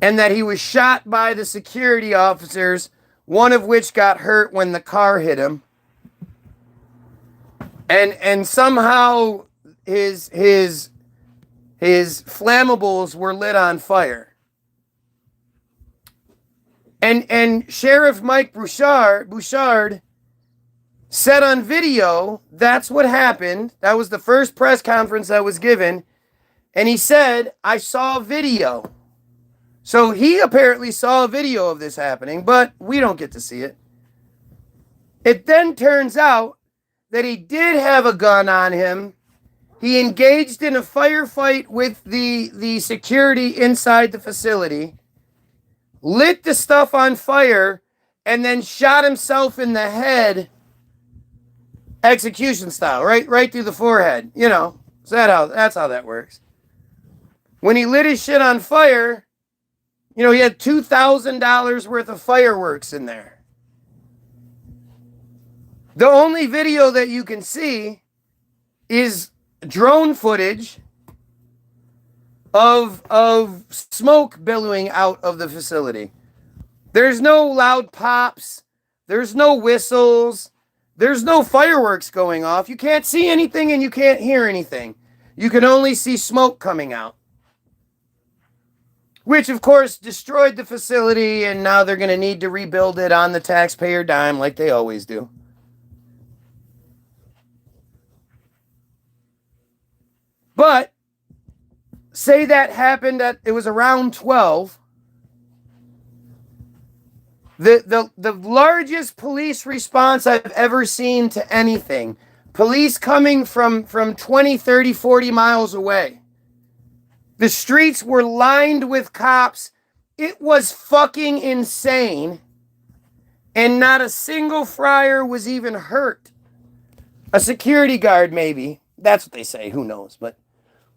and that he was shot by the security officers, one of which got hurt when the car hit him. And somehow his flammables were lit on fire. And Sheriff Mike Bouchard said on video, that's what happened. That was the first press conference that was given. And he said, I saw video. So he apparently saw a video of this happening, but we don't get to see it. It then turns out that he did have a gun on him. He engaged in a firefight with the security inside the facility, lit the stuff on fire, and then shot himself in the head, execution style, right through the forehead. You know, that's how that works. When he lit his shit on fire, you know, he had $2,000 worth of fireworks in there. The only video that you can see is drone footage of smoke billowing out of the facility. There's no loud pops. There's no whistles. There's no fireworks going off. You can't see anything and you can't hear anything. You can only see smoke coming out. Which, of course, destroyed the facility, and now they're going to need to rebuild it on the taxpayer dime like they always do. But, say that happened it was around 12. The largest police response I've ever seen to anything. Police coming from 20, 30, 40 miles away. The streets were lined with cops. It was fucking insane. And not a single friar was even hurt. A security guard, maybe. That's what they say. Who knows? But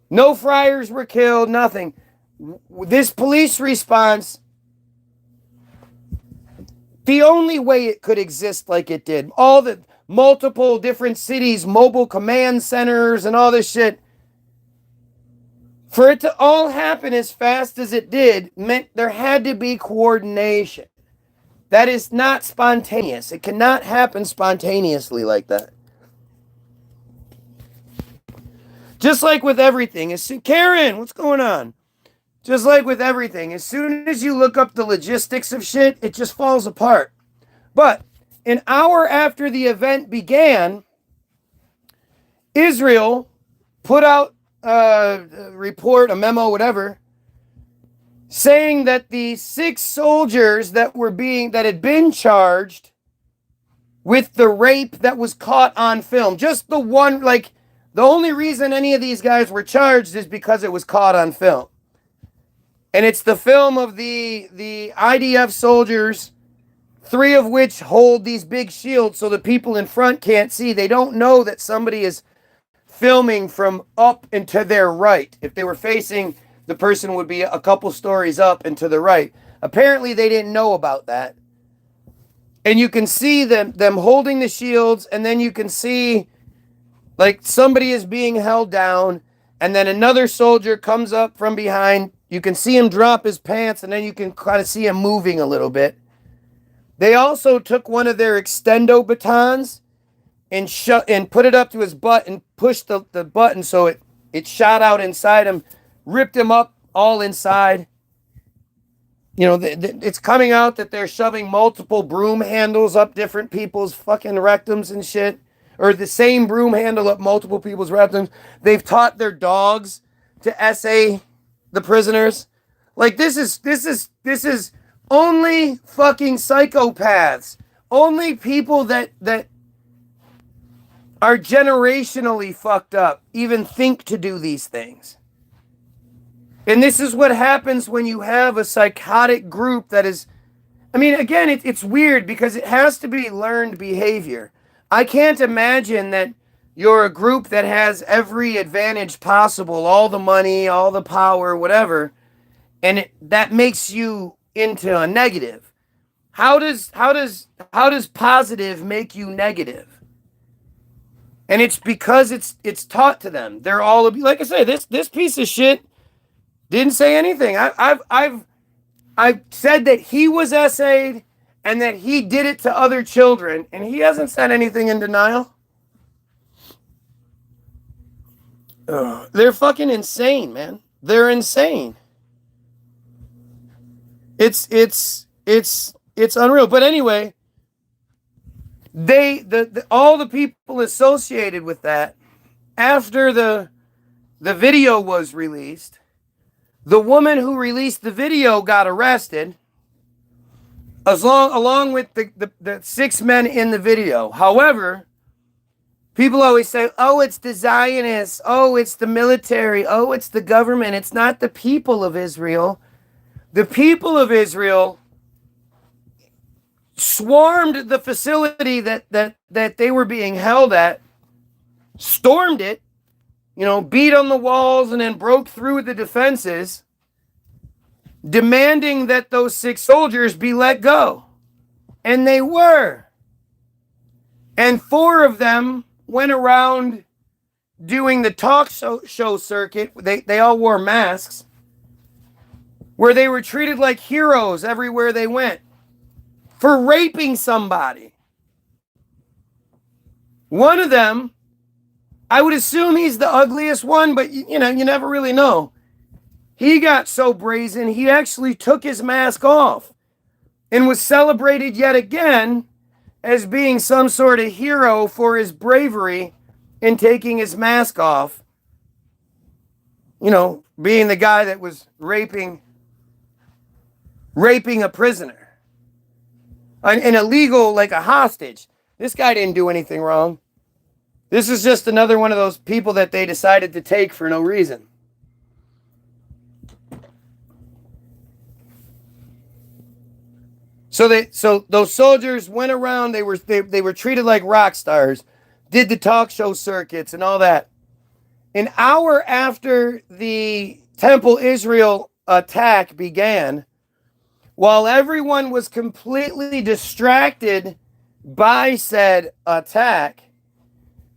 no friars were killed, nothing. This police response, the only way it could exist like it did, all the multiple different cities, mobile command centers, and all this shit, for it to all happen as fast as it did meant there had to be coordination. That is not spontaneous. It cannot happen spontaneously like that. Just like with everything. Karen, what's going on? Just like with everything. As soon as you look up the logistics of shit, it just falls apart. But an hour after the event began, Israel put out a report, a memo, whatever, saying that the 6 soldiers that had been charged with the rape that was caught on film, just the one, like, the only reason any of these guys were charged is because it was caught on film. And it's the film of the IDF soldiers, 3 of which hold these big shields so the people in front can't see. They don't know that somebody is filming from up and to their right. If they were facing, the person would be a couple stories up and to the right. Apparently they didn't know about that. And you can see them holding the shields, and then you can see like somebody is being held down, and then another soldier comes up from behind. You can see him drop his pants, and then you can kind of see him moving a little bit. They also took one of their extendo batons and put it up to his butt and pushed the button so it shot out inside him, ripped him up all inside. You know, it's coming out that they're shoving multiple broom handles up different people's fucking rectums and shit. Or the same broom handle up multiple people's rectums. They've taught their dogs to essay the prisoners. Like, this is only fucking psychopaths. Only people that are generationally fucked up even think to do these things. And this is what happens when you have a psychotic group that is, I mean, again, it's weird because it has to be learned behavior. I can't imagine that you're a group that has every advantage possible, all the money, all the power, whatever, and that makes you into a negative. How does positive make you negative? And it's because it's taught to them. They're all, like I say, this piece of shit didn't say anything. I've said that he was essayed and that he did it to other children, and he hasn't said anything in denial. They're fucking insane, man. They're insane. It's unreal. But anyway, all the people associated with that, after the video was released, the woman who released the video got arrested, along with the 6 men in the video. However, people always say, oh, it's the Zionists, oh, it's the military, oh, it's the government. It's not the people of Israel. The people of Israel swarmed the facility that they were being held at, stormed it, beat on the walls, and then broke through the defenses, demanding that those 6 soldiers be let go. And they were. And 4 of them went around doing the talk show circuit. They all wore masks, where they were treated like heroes everywhere they went for raping somebody. One of them, I would assume he's the ugliest one, but you never really know. He got so brazen, he actually took his mask off and was celebrated yet again as being some sort of hero for his bravery in taking his mask off. Being the guy that was raping a prisoner. An illegal, like a hostage. This guy didn't do anything wrong. This is just another one of those people that they decided to take for no reason. So those soldiers went around, they were treated like rock stars, did the talk show circuits and all that. An hour after the Temple Israel attack began, while everyone was completely distracted by said attack,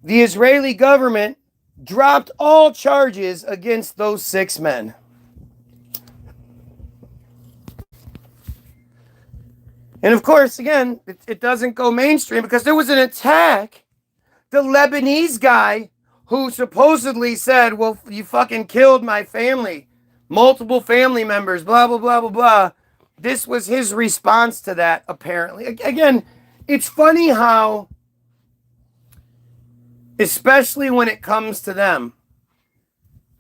the Israeli government dropped all charges against those 6 men. And of course, again, it doesn't go mainstream because there was an attack. The Lebanese guy who supposedly said, well, you fucking killed my family, multiple family members, blah, blah, blah, blah, blah. This was his response to that, apparently. Again, it's funny how, especially when it comes to them,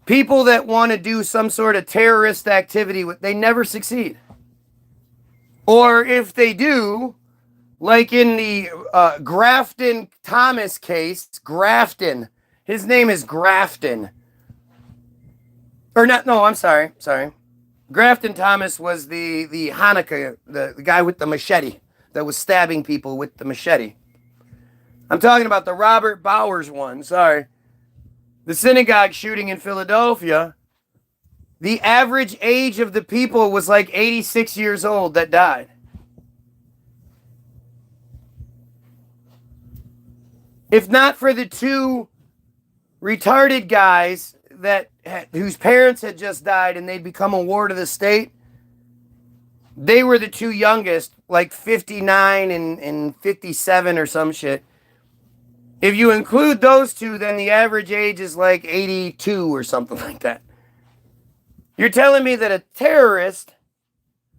people that want to do some sort of terrorist activity, they never succeed. Or if they do, like in the Grafton Thomas case, Grafton. His name is Grafton. Or not, no, I'm sorry. Grafton Thomas was the Hanukkah, the guy with the machete that was stabbing people with the machete. I'm talking about the Robert Bowers one, sorry. The synagogue shooting in Philadelphia. The average age of the people was like 86 years old that died. If not for the 2 retarded guys whose parents had just died and they'd become a ward of the state, they were the 2 youngest, like 59 and 57 or some shit. If you include those 2, then the average age is like 82 or something like that. You're telling me that a terrorist,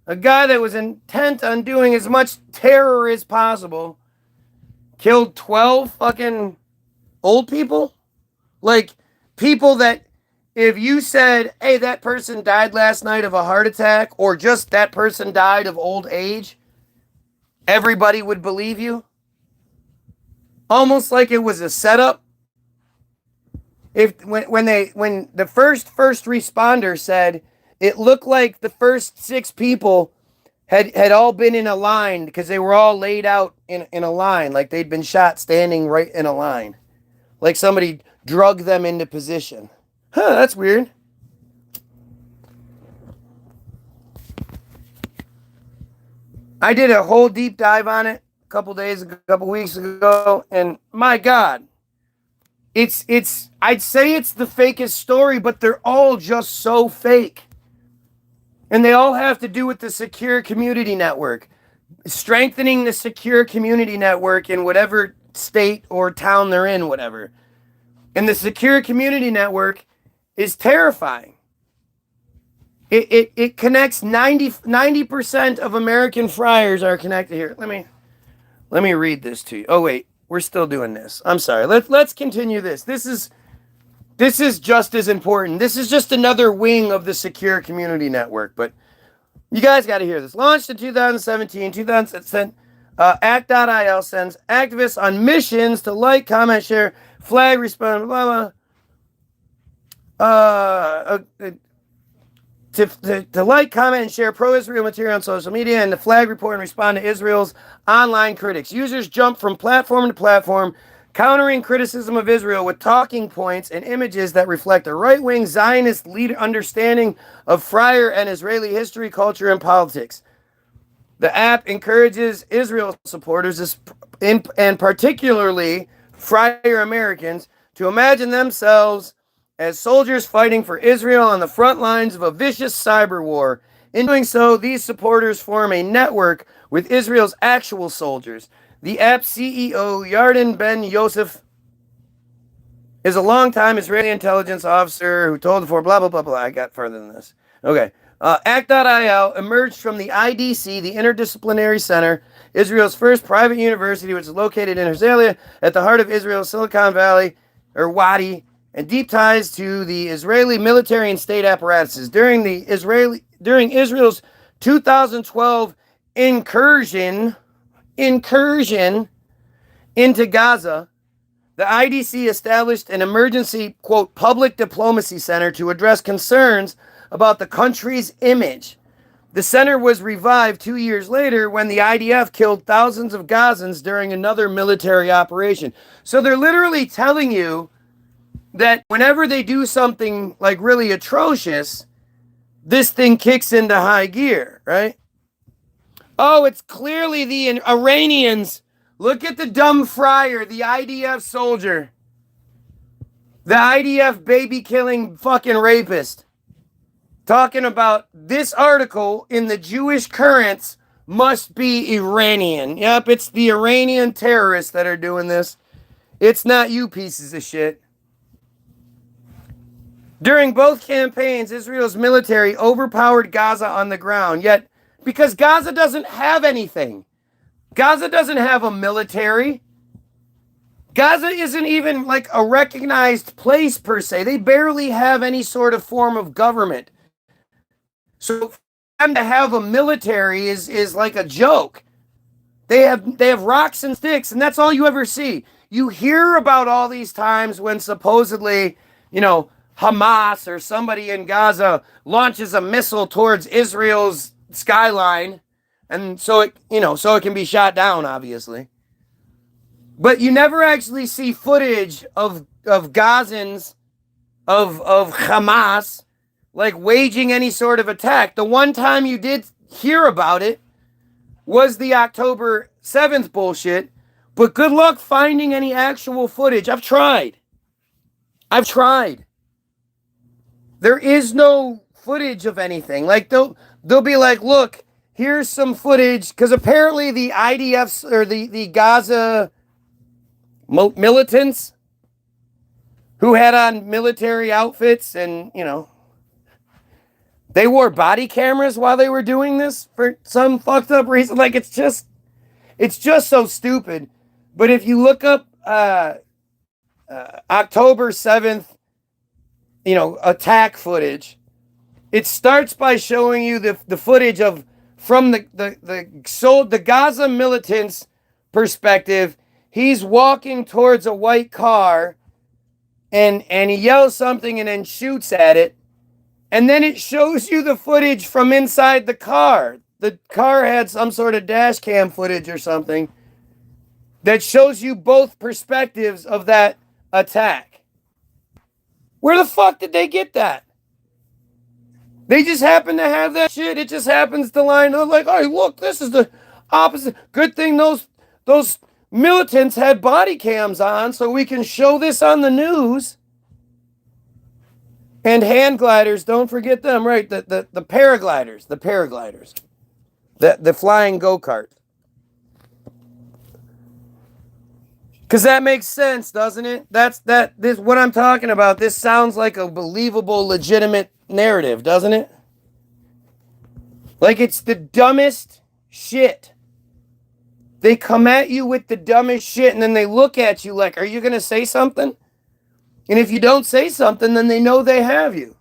a guy that was intent on doing as much terror as possible, killed 12 fucking old people? Like, people that, if you said, hey, that person died last night of a heart attack, or just that person died of old age, everybody would believe you? Almost like it was a setup. When the first responder said it looked like the first 6 people had all been in a line because they were all laid out in a line, like they'd been shot standing right in a line, like somebody drug them into position. That's weird. I did a whole deep dive on it a couple weeks ago, and my God, I'd say it's the fakest story, but they're all just so fake. And they all have to do with the secure community network. Strengthening the secure community network in whatever state or town they're in, whatever. And the secure community network is terrifying. It connects 90% of American friars are connected here. Let me read this to you. Oh wait, we're still doing this. I'm sorry. Let's continue this. This is just as important. This is just another wing of the secure community network, but you guys got to hear this. Launched in 2017, Act.il sends activists on missions to like, comment, share, flag, respond, blah, blah. To like, comment, and share pro-Israel material on social media, and to flag, report, and respond to Israel's online critics. Users jump from platform to platform, countering criticism of Israel with talking points and images that reflect a right-wing Zionist understanding of friar and Israeli history, culture, and politics. The app encourages Israel supporters, and particularly friar Americans, to imagine themselves as soldiers fighting for Israel on the front lines of a vicious cyber war. In doing so, these supporters form a network with Israel's actual soldiers. The app CEO, Yarden Ben Yosef, is a longtime Israeli intelligence officer who told the four blah, blah, blah, blah. I got further than this. Okay. Act.io emerged from the IDC, the Interdisciplinary Center, Israel's first private university, which is located in Herzliya, at the heart of Israel's Silicon Valley, or Wadi, and deep ties to the Israeli military and state apparatuses. During Israel's 2012 incursion into Gaza, the IDC established an emergency, quote, public diplomacy center to address concerns about the country's image. The center was revived 2 years later when the IDF killed thousands of Gazans during another military operation. So they're literally telling you that whenever they do something like really atrocious, this thing kicks into high gear, right? Oh, it's clearly the Iranians. Look at the dumb friar, the IDF soldier. The IDF baby killing fucking rapist. Talking about this article in the Jewish Currents must be Iranian. Yep, it's the Iranian terrorists that are doing this. It's not you pieces of shit. During both campaigns, Israel's military overpowered Gaza on the ground. Yet, because Gaza doesn't have anything. Gaza doesn't have a military. Gaza isn't even like a recognized place per se. They barely have any sort of form of government. So for them to have a military is like a joke. They have rocks and sticks, and that's all you ever see. You hear about all these times when supposedly, Hamas or somebody in Gaza launches a missile towards Israel's skyline, and so it can be shot down, obviously. But you never actually see footage of Gazans, of Hamas, like waging any sort of attack. The one time you did hear about it was the October 7th bullshit, but good luck finding any actual footage. I've tried. There is no footage of anything. Like they'll be like, look, here's some footage, because apparently the IDFs or the Gaza militants who had on military outfits and, they wore body cameras while they were doing this for some fucked up reason. Like, it's just so stupid. But if you look up October 7th, attack footage, it starts by showing you the footage from the Gaza militants' perspective. He's walking towards a white car and he yells something and then shoots at it. And then it shows you the footage from inside the car. The car had some sort of dash cam footage or something that shows you both perspectives of that attack. Where the fuck did they get that? They just happen to have that shit. It just happens to line up like, hey, look, this is the opposite. Good thing those militants had body cams on so we can show this on the news. And hand gliders, don't forget them, right? The paragliders. The flying go-kart. Because that makes sense, doesn't it? This what I'm talking about. This sounds like a believable, legitimate narrative, doesn't it? Like it's the dumbest shit. They come at you with the dumbest shit, and then they look at you like, are you going to say something? And if you don't say something, then they know they have you.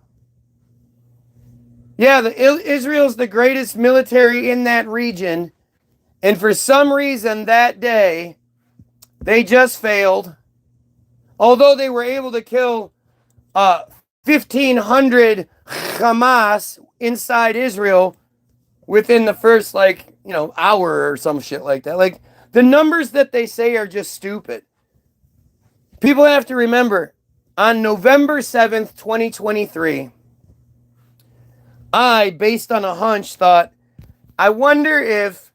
Yeah, Israel's the greatest military in that region. And for some reason that day, they just failed. Although they were able to kill 1,500 Hamas inside Israel within the first, hour or some shit like that. Like, the numbers that they say are just stupid. People have to remember, on November 7th, 2023, I, based on a hunch, thought, I wonder if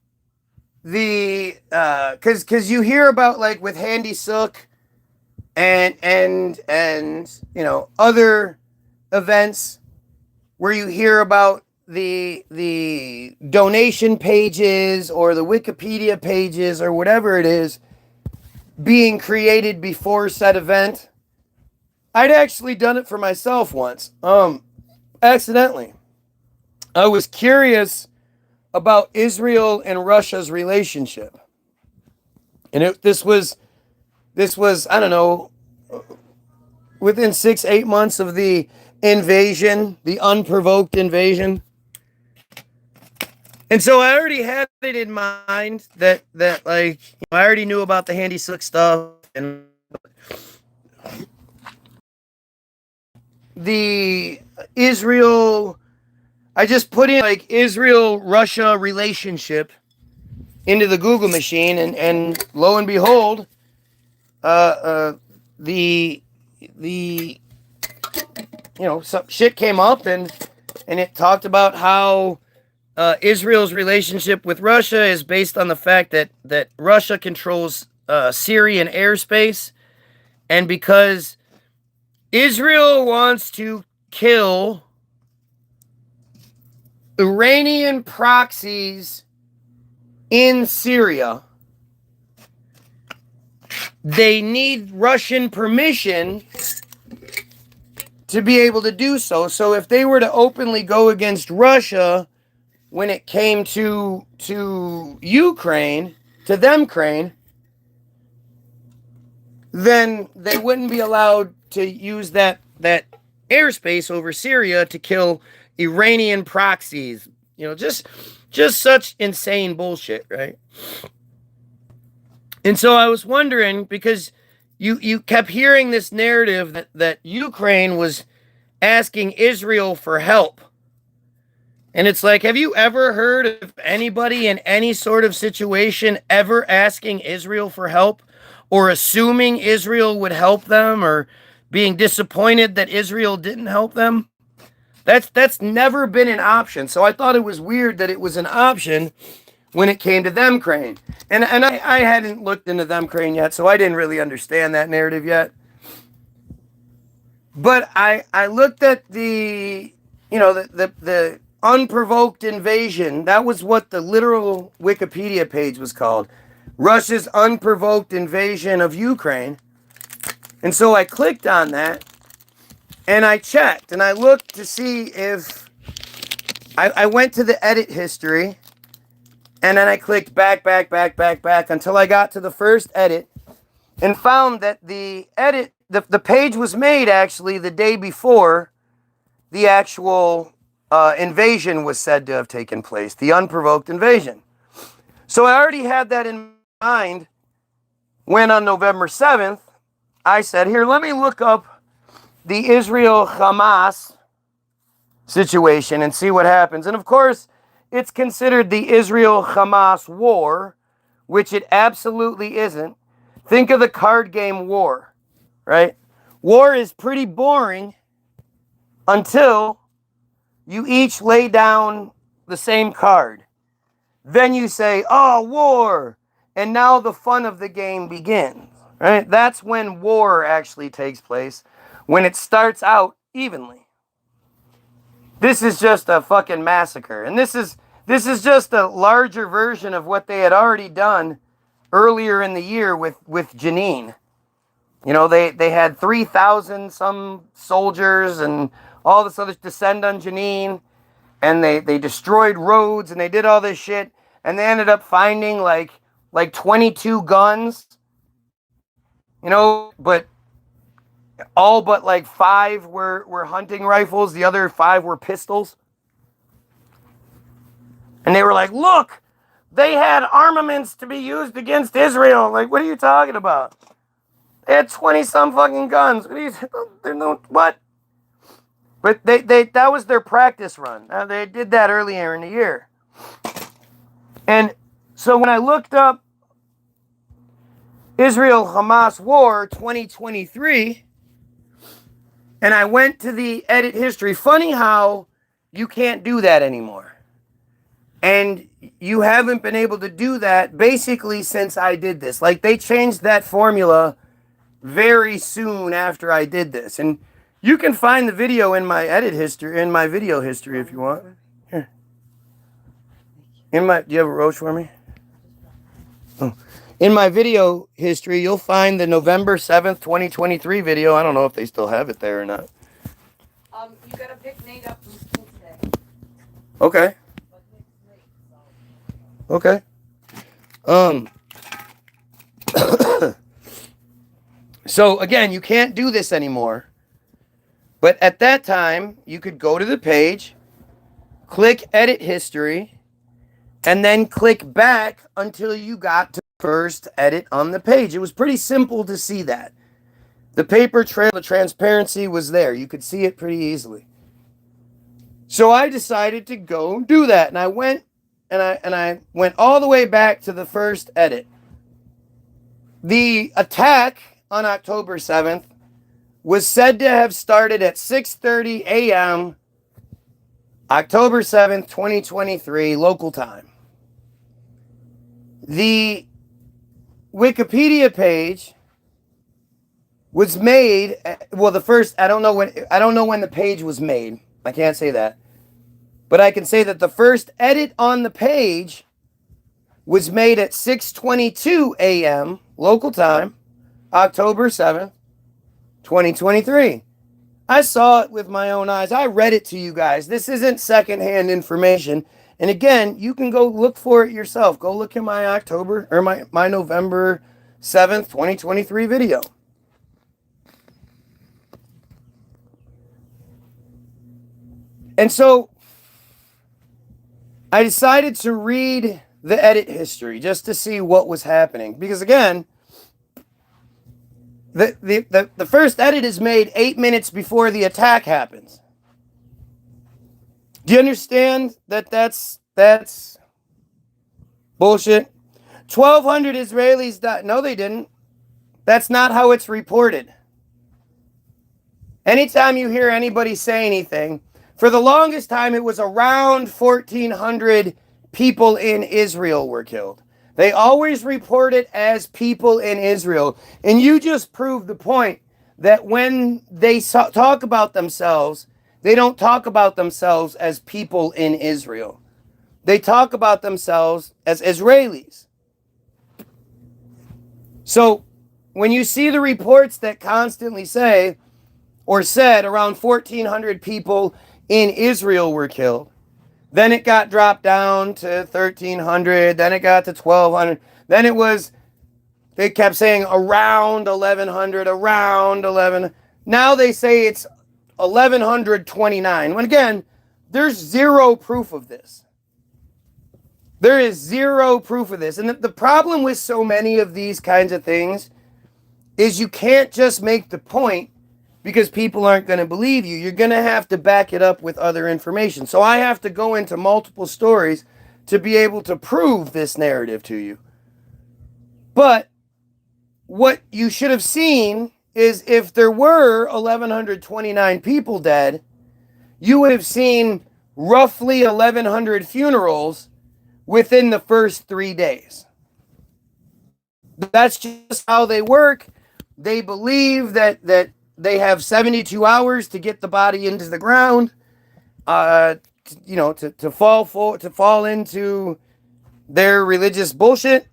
because you hear about, like, with Handy Sook and other events where you hear about the donation pages or the Wikipedia pages or whatever it is being created before said event, I'd actually done it for myself once, accidentally. I was curious about Israel and Russia's relationship, and this was I don't know, within 6-8 months of the invasion, the unprovoked invasion. And so I already had it in mind that like, I already knew about the Handy Sook stuff and the Israel. I just put in like Israel-Russia relationship into the Google machine, and lo and behold, the some shit came up, and it talked about how Israel's relationship with Russia is based on the fact that Russia controls Syrian airspace, and because Israel wants to kill Iranian proxies in Syria, they need Russian permission to be able to do so. So if they were to openly go against Russia when it came to Ukraine, to them Crane, then they wouldn't be allowed to use that airspace over Syria to kill Iranian proxies. Just such insane bullshit, right? And so I was wondering, because you kept hearing this narrative that Ukraine was asking Israel for help. And it's like, have you ever heard of anybody in any sort of situation ever asking Israel for help, or assuming Israel would help them, or being disappointed that Israel didn't help them? That's never been an option. So I thought it was weird that it was an option when it came to them Crane. And I hadn't looked into them Crane yet, so I didn't really understand that narrative yet. But I looked at the unprovoked invasion. That was what the literal Wikipedia page was called. Russia's unprovoked invasion of Ukraine. And so I clicked on that, and I checked, and I looked to see if I went to the edit history, and then I clicked back until I got to the first edit, and found that the edit, the page was made actually the day before the actual invasion was said to have taken place, the unprovoked invasion. So I already had that in mind when on November 7th, I said, here, let me look up the Israel-Hamas situation and see what happens. And of course, it's considered the Israel-Hamas war, which it absolutely isn't. Think of the card game War, right? War is pretty boring until you each lay down the same card. Then you say, oh, war. And now the fun of the game begins, right? That's when war actually takes place, when it starts out evenly. This is just a fucking massacre. And this is just a larger version of what they had already done earlier in the year with Jenin. They had 3,000 some soldiers and all this other descend on Jenin, and they destroyed roads, and they did all this shit, and they ended up finding like 22 guns, but all but like 5 were hunting rifles, the other 5 were pistols. And they were like, look, they had armaments to be used against Israel. Like, what are you talking about? They had 20-some fucking guns. What? But they that was their practice run. They did that earlier in the year. And so when I looked up Israel-Hamas War 2023, and I went to the edit history, funny how you can't do that anymore. And you haven't been able to do that basically since I did this. Like, they changed that formula very soon after I did this. And you can find the video in my edit history, in my video history if you want. Here. Do you have a roach for me? Oh. In my video history, you'll find the November 7th, 2023 video. I don't know if they still have it there or not. You gotta pick Nate up from school today. Okay. Okay. So again, you can't do this anymore. But at that time, you could go to the page, click edit history, and then click back until you got to the first edit on the page. It was pretty simple to see that. The paper trail, the transparency was there. You could see it pretty easily. So I decided to go do that, and I went all the way back to the first edit. The attack on October 7th was said to have started at 6:30 a.m. October 7th, 2023, local time. The Wikipedia page was made, well, the first, I don't know when the page was made. I can't say that. But I can say that the first edit on the page was made at 6:22 a.m. local time, October 7th, 2023. I saw it with my own eyes. I read it to you guys. This isn't secondhand information. And again, you can go look for it yourself. Go look at my November 7th, 2023 video. And so I decided to read the edit history just to see what was happening. Because again, the first edit is made 8 minutes before the attack happens. Do you understand that that's bullshit? 1,200 Israelis died. No, they didn't. That's not how it's reported. Anytime you hear anybody say anything, for the longest time, it was around 1,400 people in Israel were killed. They always report it as people in Israel. And you just proved the point that when they talk about themselves, they don't talk about themselves as people in Israel. They talk about themselves as Israelis. So when you see the reports that constantly say or said around 1,400 people in Israel were killed, then it got dropped down to 1,300, then it got to 1,200, then they kept saying around 1,100, around 11. Now they say it's 1,129. When again, there's zero proof of this. There is zero proof of this. And the problem with so many of these kinds of things is you can't just make the point because people aren't going to believe you. You're going to have to back it up with other information. So I have to go into multiple stories to be able to prove this narrative to you. But what you should have seen is if there were 1,129 people dead, you would have seen roughly 1,100 funerals within the first 3 days. That's just how they work. They believe that they have 72 hours to get the body into the ground, to fall into their religious bullshit,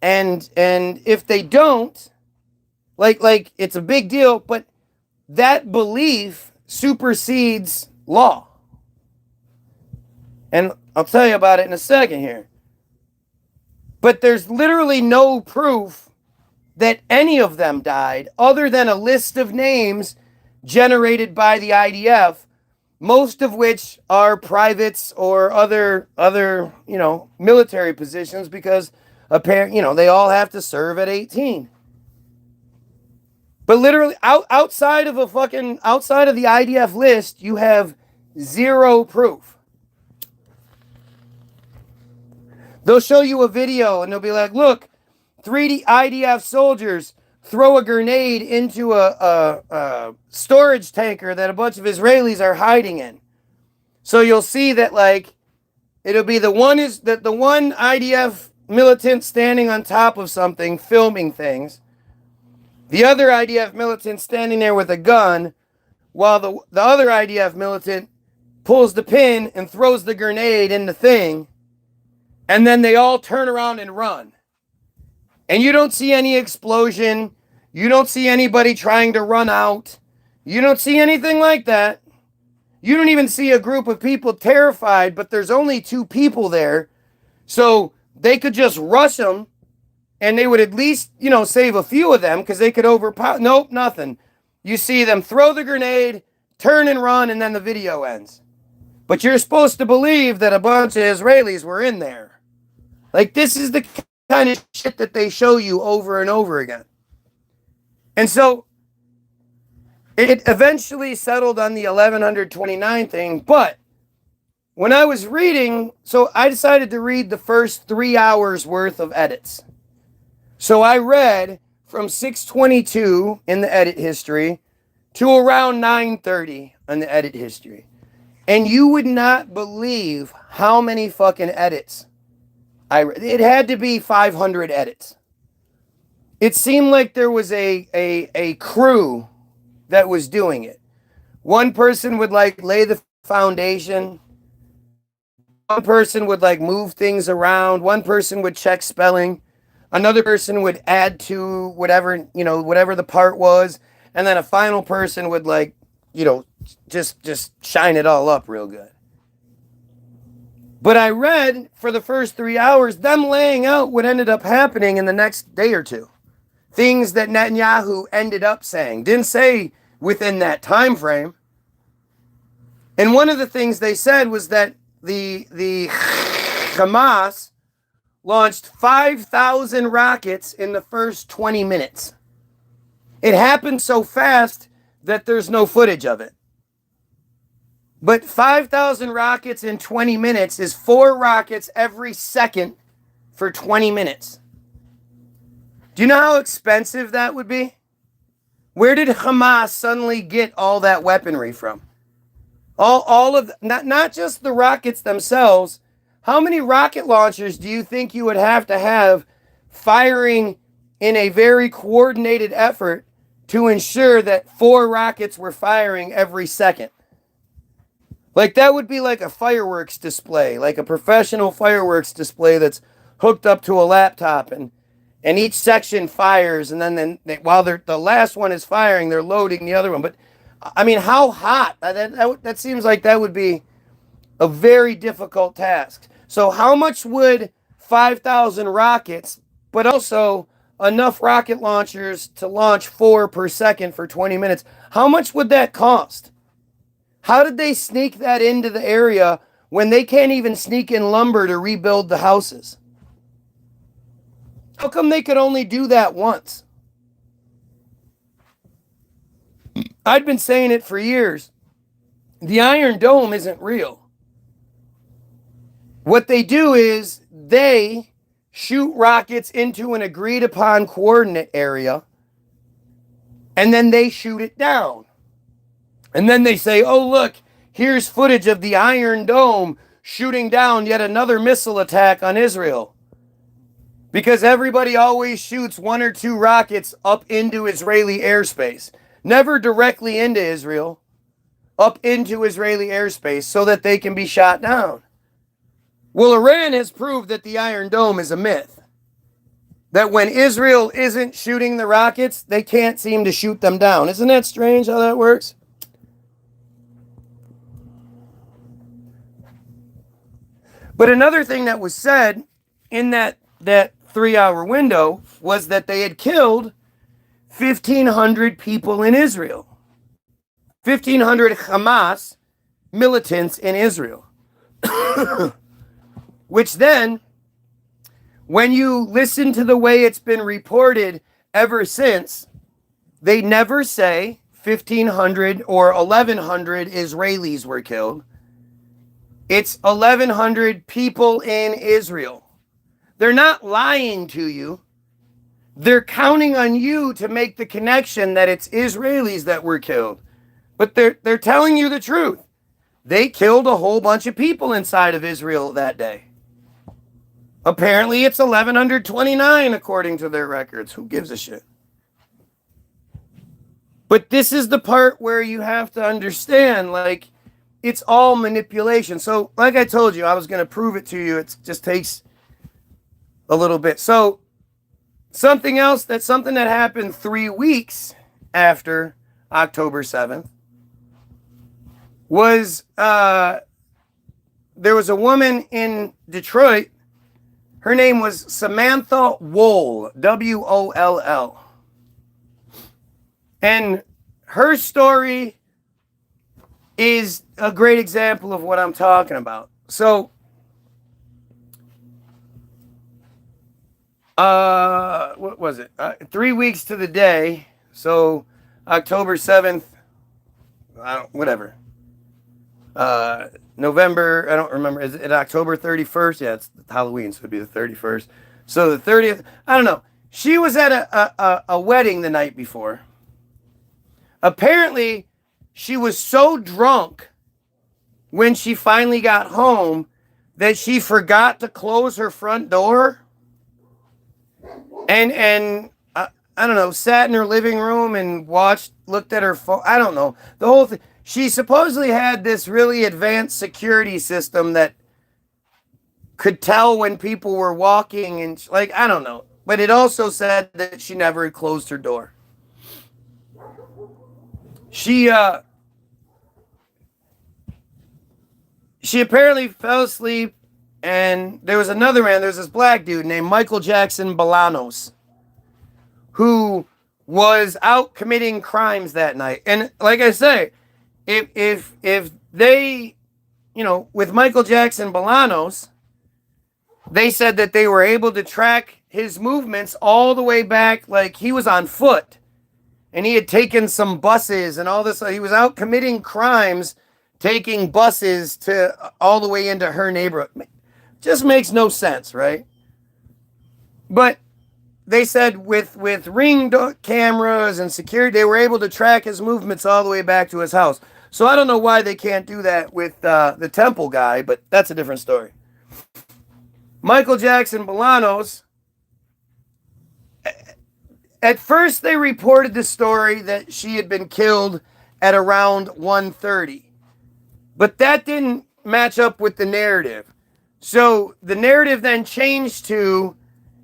and if they don't, like it's a big deal, but that belief supersedes law. And I'll tell you about it in a second here. But there's literally no proof that any of them died other than a list of names generated by the IDF, most of which are privates or other military positions, because apparently they all have to serve at 18. But literally outside of the IDF list, you have zero proof. They'll show you a video and they'll be like, look, 3 IDF soldiers throw a grenade into a storage tanker that a bunch of Israelis are hiding in. So you'll see that it'll be the one IDF militant standing on top of something filming things. The other IDF militant standing there with a gun, while the other IDF militant pulls the pin and throws the grenade in the thing. and then they all turn around and run. And you don't see any explosion. You don't see anybody trying to run out. You don't see anything like that. You don't even see a group of people terrified, but there's only 2 people there. So they could just rush them, and they would at least, save a few of them because they could overpower. Nope, nothing. You see them throw the grenade, turn and run, and then the video ends. But you're supposed to believe that a bunch of Israelis were in there. Like, this is the kind of shit that they show you over and over again. And so it eventually settled on the 1129 thing, but when I was reading, so I decided to read the first 3 hours worth of edits. So I read from 622 in the edit history to around 930 on the edit history. And you would not believe how many fucking edits I read. It had to be 500 edits. It seemed like there was a crew that was doing it. One person would lay the foundation. One person would move things around. One person would check spelling. Another person would add to whatever the part was. And then a final person would just shine it all up real good. But I read for the first 3 hours, them laying out what ended up happening in the next day or two. Things that Netanyahu ended up saying. Didn't say within that time frame. And one of the things they said was that the Hamas launched 5,000 rockets in the first 20 minutes. It happened so fast that there's no footage of it. But 5,000 rockets in 20 minutes is 4 rockets every second for 20 minutes. Do you know how expensive that would be? Where did Hamas suddenly get all that weaponry from? All of not just the rockets themselves. How many rocket launchers do you think you would have to have firing in a very coordinated effort to ensure that 4 rockets were firing every second? That would be like a fireworks display, like a professional fireworks display that's hooked up to a laptop, and each section fires, and then while the last one is firing, they're loading the other one. But I mean, how hot? That seems like that would be a very difficult task. So how much would 5,000 rockets, but also enough rocket launchers to launch 4 per second for 20 minutes, how much would that cost? How did they sneak that into the area when they can't even sneak in lumber to rebuild the houses? How come they could only do that once? I'd been saying it for years. The Iron Dome isn't real. What they do is they shoot rockets into an agreed upon coordinate area, and then they shoot it down. And then they say, oh, look, here's footage of the Iron Dome shooting down yet another missile attack on Israel. Because everybody always shoots 1 or 2 rockets up into Israeli airspace. Never directly into Israel, up into Israeli airspace so that they can be shot down. Well, Iran has proved that the Iron Dome is a myth. That when Israel isn't shooting the rockets, they can't seem to shoot them down. Isn't that strange how that works? But another thing that was said in that 3-hour window was that they had killed 1,500 people in Israel. 1,500 Hamas militants in Israel. Which then, when you listen to the way it's been reported ever since, they never say 1,500 or 1,100 Israelis were killed. It's 1,100 people in Israel. They're not lying to you. They're counting on you to make the connection that it's Israelis that were killed. But they're telling you the truth. They killed a whole bunch of people inside of Israel that day. Apparently it's 1,129 according to their records. Who gives a shit? But this is the part where you have to understand, it's all manipulation. So, like I told you, I was going to prove it to you. It just takes a little bit. So something that happened 3 weeks after October 7th was there was a woman in Detroit. Her name was Samantha Woll, W-O-L-L. And her story is a great example of what I'm talking about. So, what was it? 3 weeks to the day. So, October 7th, whatever. November, I don't remember. Is it October 31st? Yeah, it's Halloween, so it'd be the 31st. So the 30th, I don't know. She was at a wedding the night before. Apparently, she was so drunk when she finally got home that she forgot to close her front door. And I don't know, sat in her living room and looked at her phone. I don't know. The whole thing. She supposedly had this really advanced security system that could tell when people were walking and I don't know. But it also said that she never closed her door. She apparently fell asleep, and there was another man. There's this black dude named Michael Jackson Bolanos who was out committing crimes that night. And like I say, if they, with Michael Jackson Bolanos, they said that they were able to track his movements all the way back, like he was on foot. And he had taken some buses and all this. He was out committing crimes, taking buses to all the way into her neighborhood. Just makes no sense, right? But they said with ring cameras and security, they were able to track his movements all the way back to his house. So I don't know why they can't do that with the Temple guy, but that's a different story. Michael Jackson Bolanos, at first they reported the story that she had been killed at around 1:30. But that didn't match up with the narrative. So the narrative then changed to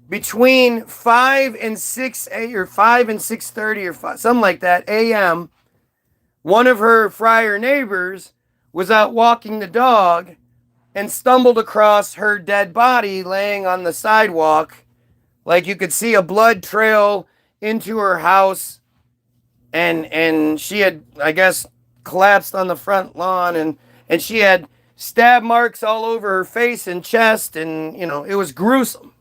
between 5 and 6 or 5 and 6:30 or 5, something like that a.m. One of her friar neighbors was out walking the dog and stumbled across her dead body laying on the sidewalk. Like you could see a blood trail into her house, and she had, I guess, collapsed on the front lawn, and she had stab marks all over her face and chest, and it was gruesome.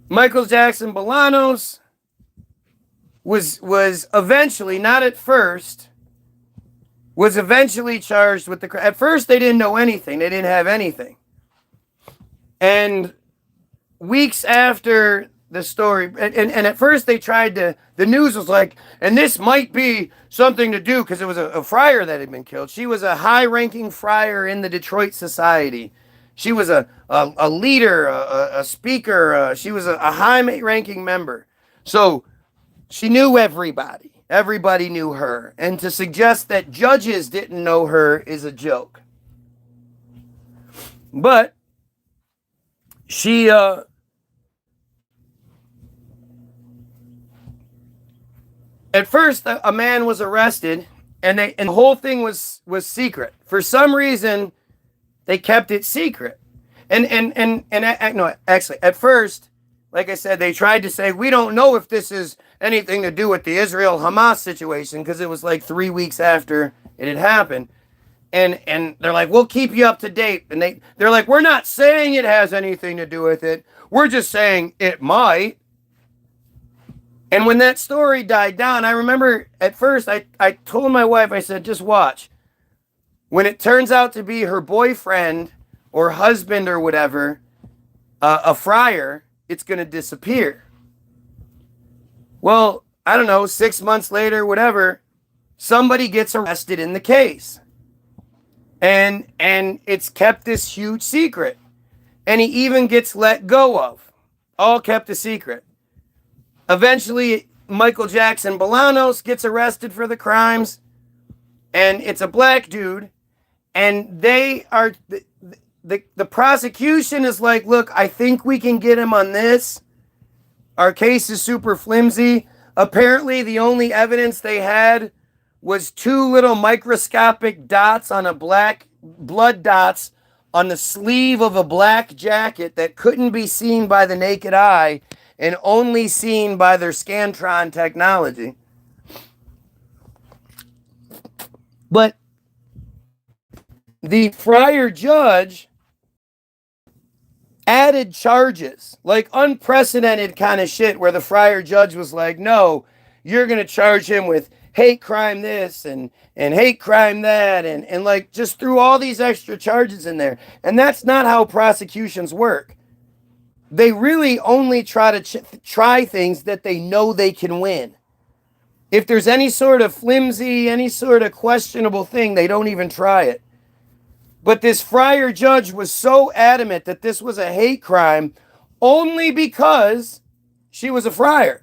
Michael Jackson Bolanos was eventually, not at first, was eventually charged with the crime. At first, they didn't know anything. They didn't have anything. And weeks after the story, and at first they tried to, the news was like, and this might be something to do, because it was a friar that had been killed. She was a high-ranking friar in the Detroit society. She was a leader, a speaker. She was a high-ranking member. So she knew everybody. Everybody knew her. And to suggest that judges didn't know her is a joke. But she at first a man was arrested, and the whole thing was secret. For some reason, they kept it secret. No, actually, at first, like I said, they tried to say, we don't know if this is anything to do with the Israel-Hamas situation, because it was like 3 weeks after it had happened. And they're like, we'll keep you up to date. And they're like, we're not saying it has anything to do with it. We're just saying it might. And when that story died down, I remember at first I told my wife, I said, just watch. When it turns out to be her boyfriend or husband or whatever, a friar, it's going to disappear. Well, I don't know, 6 months later, whatever, somebody gets arrested in the case. And it's kept this huge secret. And he even gets let go of. All kept a secret. Eventually, Michael Jackson Bolanos gets arrested for the crimes. And it's a black dude. And the prosecution is like, look, I think we can get him on this. Our case is super flimsy. Apparently, the only evidence they had was 2 little microscopic dots on a black, blood dots on the sleeve of a black jacket that couldn't be seen by the naked eye and only seen by their Scantron technology. But the friar judge added charges, like unprecedented kind of shit, where the friar judge was like, no, you're going to charge him with hate crime this and hate crime that, and like just threw all these extra charges in there. And that's not how prosecutions work. They really only try to try things that they know they can win. If there's any sort of flimsy, any sort of questionable thing, they don't even try it. But this friar judge was so adamant that this was a hate crime only because she was a friar.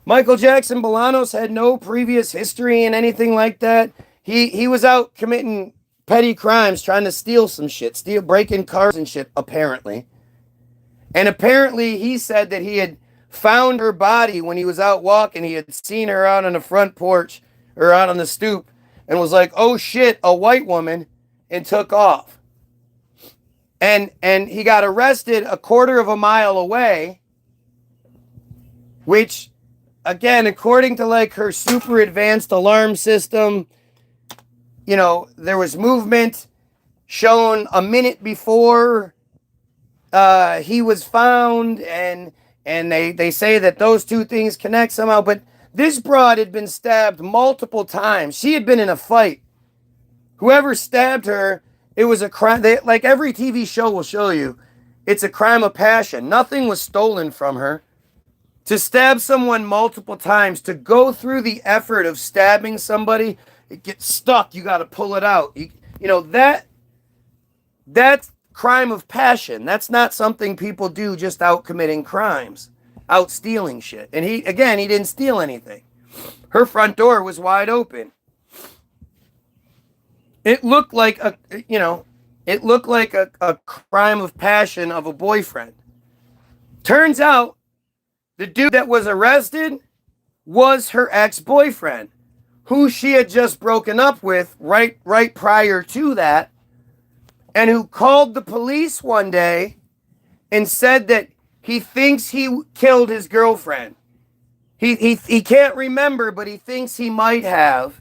Michael Jackson Bolanos had no previous history and anything like that. He was out committing petty crimes, trying to steal some shit, breaking cars and shit, apparently. And apparently he said that he had found her body when he was out walking. He had seen her out on the front porch or out on the stoop and was like, oh shit, a white woman, and took off. And he got arrested a quarter of a mile away, which, again, according to like her super advanced alarm system, you know, there was movement shown a minute before he was found, and they say that those two things connect somehow. But this broad had been stabbed multiple times. She had been in a fight. Whoever stabbed her, it was a crime. Like every TV show will show you, it's a crime of passion. Nothing was stolen from her. To stab someone multiple times, to go through the effort of stabbing somebody, it gets stuck. You got to pull it out. You know, that's crime of passion. That's not something people do just out committing crimes, out stealing shit. And he didn't steal anything. Her front door was wide open. It looked like a crime of passion of a boyfriend. Turns out the dude that was arrested was her ex-boyfriend, who she had just broken up with right prior to that, and who called the police one day and said that he thinks he killed his girlfriend. He can't remember, but he thinks he might have,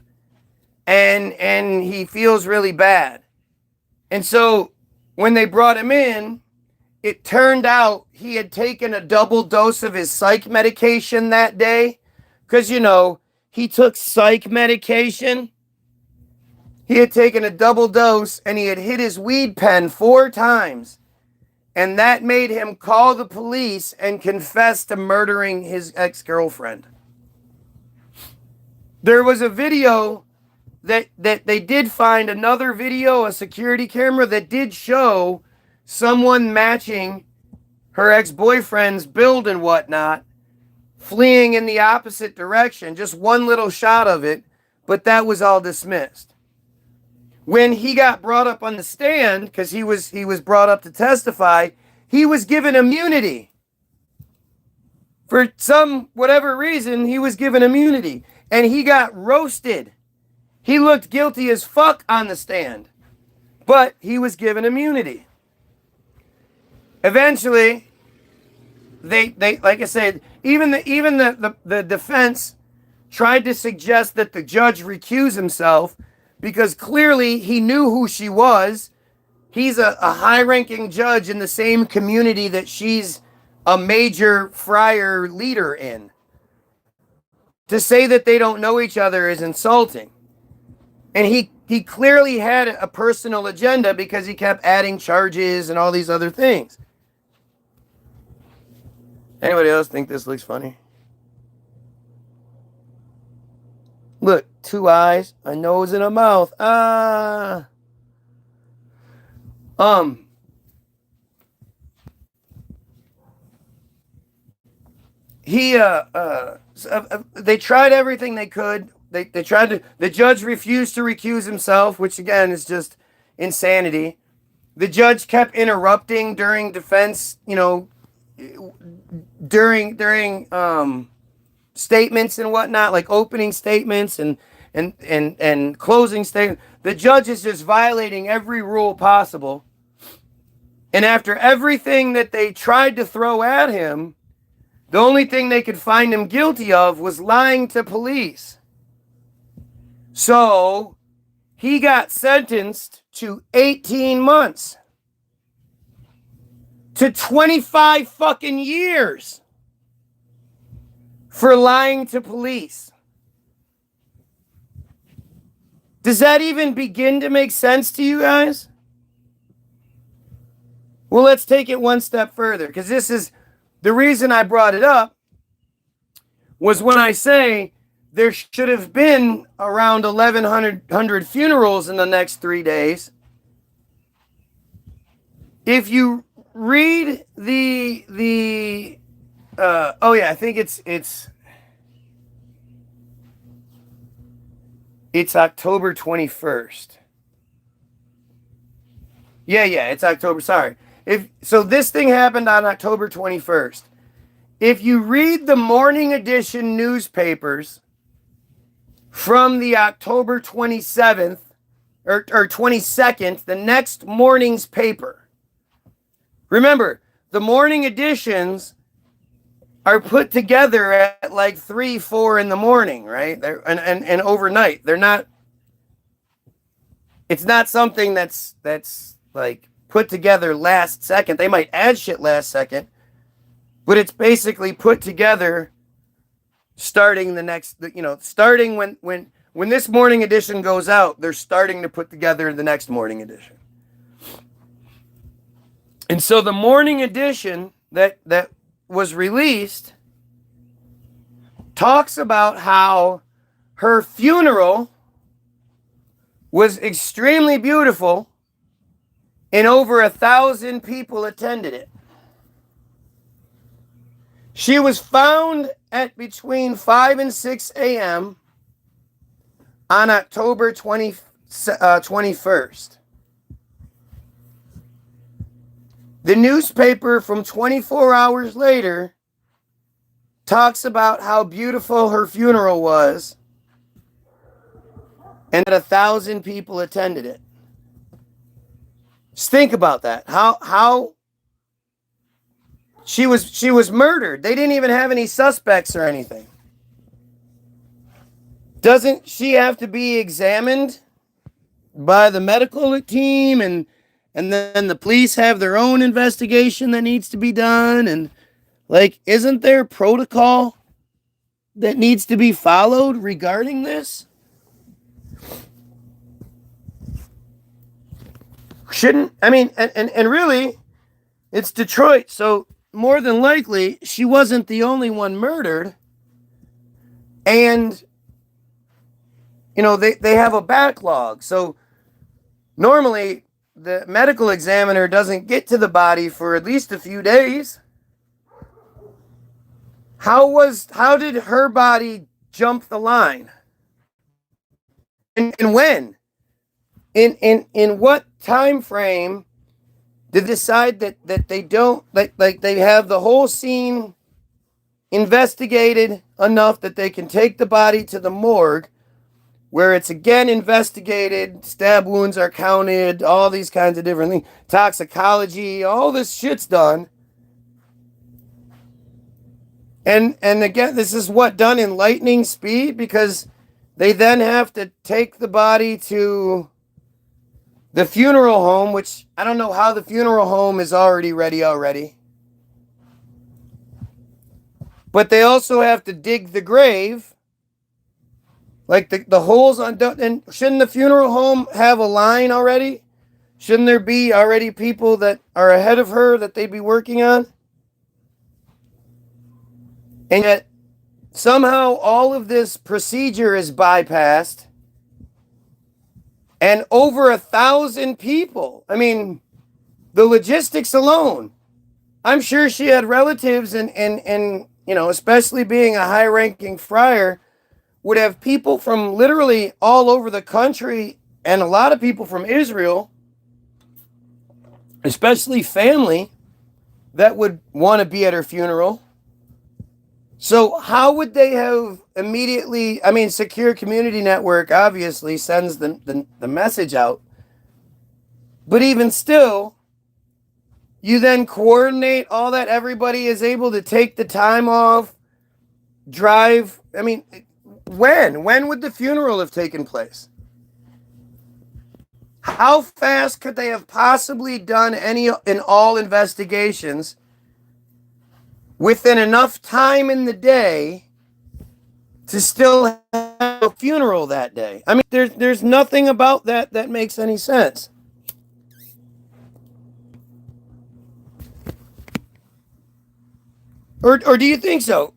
and he feels really bad. And so when they brought him in, it turned out he had taken a double dose of his psych medication that day. Because, you know, he took psych medication. He had taken a double dose and he had hit his weed pen 4 times. And that made him call the police and confess to murdering his ex-girlfriend. There was a video that they did find, another video, a security camera that did show someone matching her ex-boyfriend's build and whatnot, fleeing in the opposite direction. Just one little shot of it, but that was all dismissed. When he got brought up on the stand, because he was brought up to testify, he was given immunity. For some whatever reason, he was given immunity, and he got roasted. He looked guilty as fuck on the stand, but he was given immunity. Eventually, they like I said, even the defense tried to suggest that the judge recuse himself because clearly he knew who she was. He's a high-ranking judge in the same community that she's a major friar leader in. To say that they don't know each other is insulting. And he clearly had a personal agenda because he kept adding charges and all these other things. Anybody else think this looks funny? Look, 2 eyes, a nose, and a mouth. They tried everything they could. They tried to, the judge refused to recuse himself, which again is just insanity. the judge kept interrupting during defense, during statements and whatnot, like opening statements and closing statements. The judge is just violating every rule possible. And after everything that they tried to throw at him, the only thing they could find him guilty of was lying to police. So he got sentenced to 18 months. To 25 fucking years for lying to police. Does that even begin to make sense to you guys? Well, let's take it one step further, because this is the reason I brought it up, was when I say there should have been around 1,100 funerals in the next 3 days. If you read I think it's October 21st. Yeah, it's October, sorry. So this thing happened on October 21st. If you read the morning edition newspapers from the October 27th or 22nd, the next morning's paper. Remember, the morning editions are put together at like 3, 4 in the morning, right? And overnight. They're not, it's not something that's like put together last second. They might add shit last second, but it's basically put together starting the next, starting when this morning edition goes out, they're starting to put together the next morning edition. And so the morning edition that was released talks about how her funeral was extremely beautiful and over 1,000 people attended it. She was found at between 5 and 6 a.m. on October 21st. The newspaper from 24 hours later talks about how beautiful her funeral was and that 1,000 people attended it. Just think about that. How she was murdered. They didn't even have any suspects or anything. Doesn't she have to be examined by the medical team and then the police have their own investigation that needs to be done? And like, isn't there protocol that needs to be followed regarding this? And really, it's Detroit, so more than likely, she wasn't the only one murdered. And, they have a backlog. So normally, the medical examiner doesn't get to the body for at least a few days. How did her body jump the line? And when? In what time frame did they decide that they don't, like they have the whole scene investigated enough that they can take the body to the morgue where it's again investigated, stab wounds are counted, all these kinds of different things, toxicology, all this shit's done. And again, this is done in lightning speed, because they then have to take the body to the funeral home, which I don't know how the funeral home is already ready already. But they also have to dig the grave. Like the holes on, and shouldn't the funeral home have a line already? Shouldn't there be already people that are ahead of her that they'd be working on? And yet, somehow all of this procedure is bypassed. And over 1,000 people. I mean, the logistics alone. I'm sure she had relatives and especially being a high-ranking friar, would have people from literally all over the country and a lot of people from Israel especially family that would want to be at her funeral. So how would they have immediately, I mean, Secure Community Network obviously sends the message out. But even still, you then coordinate all that, everybody is able to take the time off, drive. I mean, when? When would the funeral have taken place? How fast could they have possibly done any and all investigations within enough time in the day to still have a funeral that day? I mean, there's nothing about that that makes any sense. Or do you think so?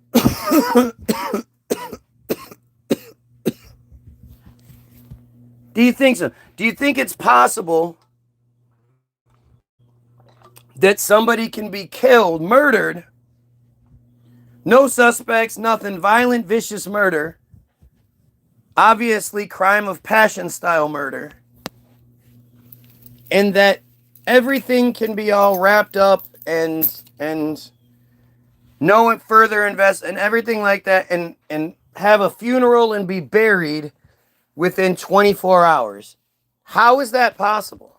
Do you think so? Do you think it's possible that somebody can be killed, murdered, no suspects, nothing, violent, vicious murder, obviously crime of passion style murder, and that everything can be all wrapped up and no further invest and everything like that, and have a funeral and be buried within 24 hours? How is that possible?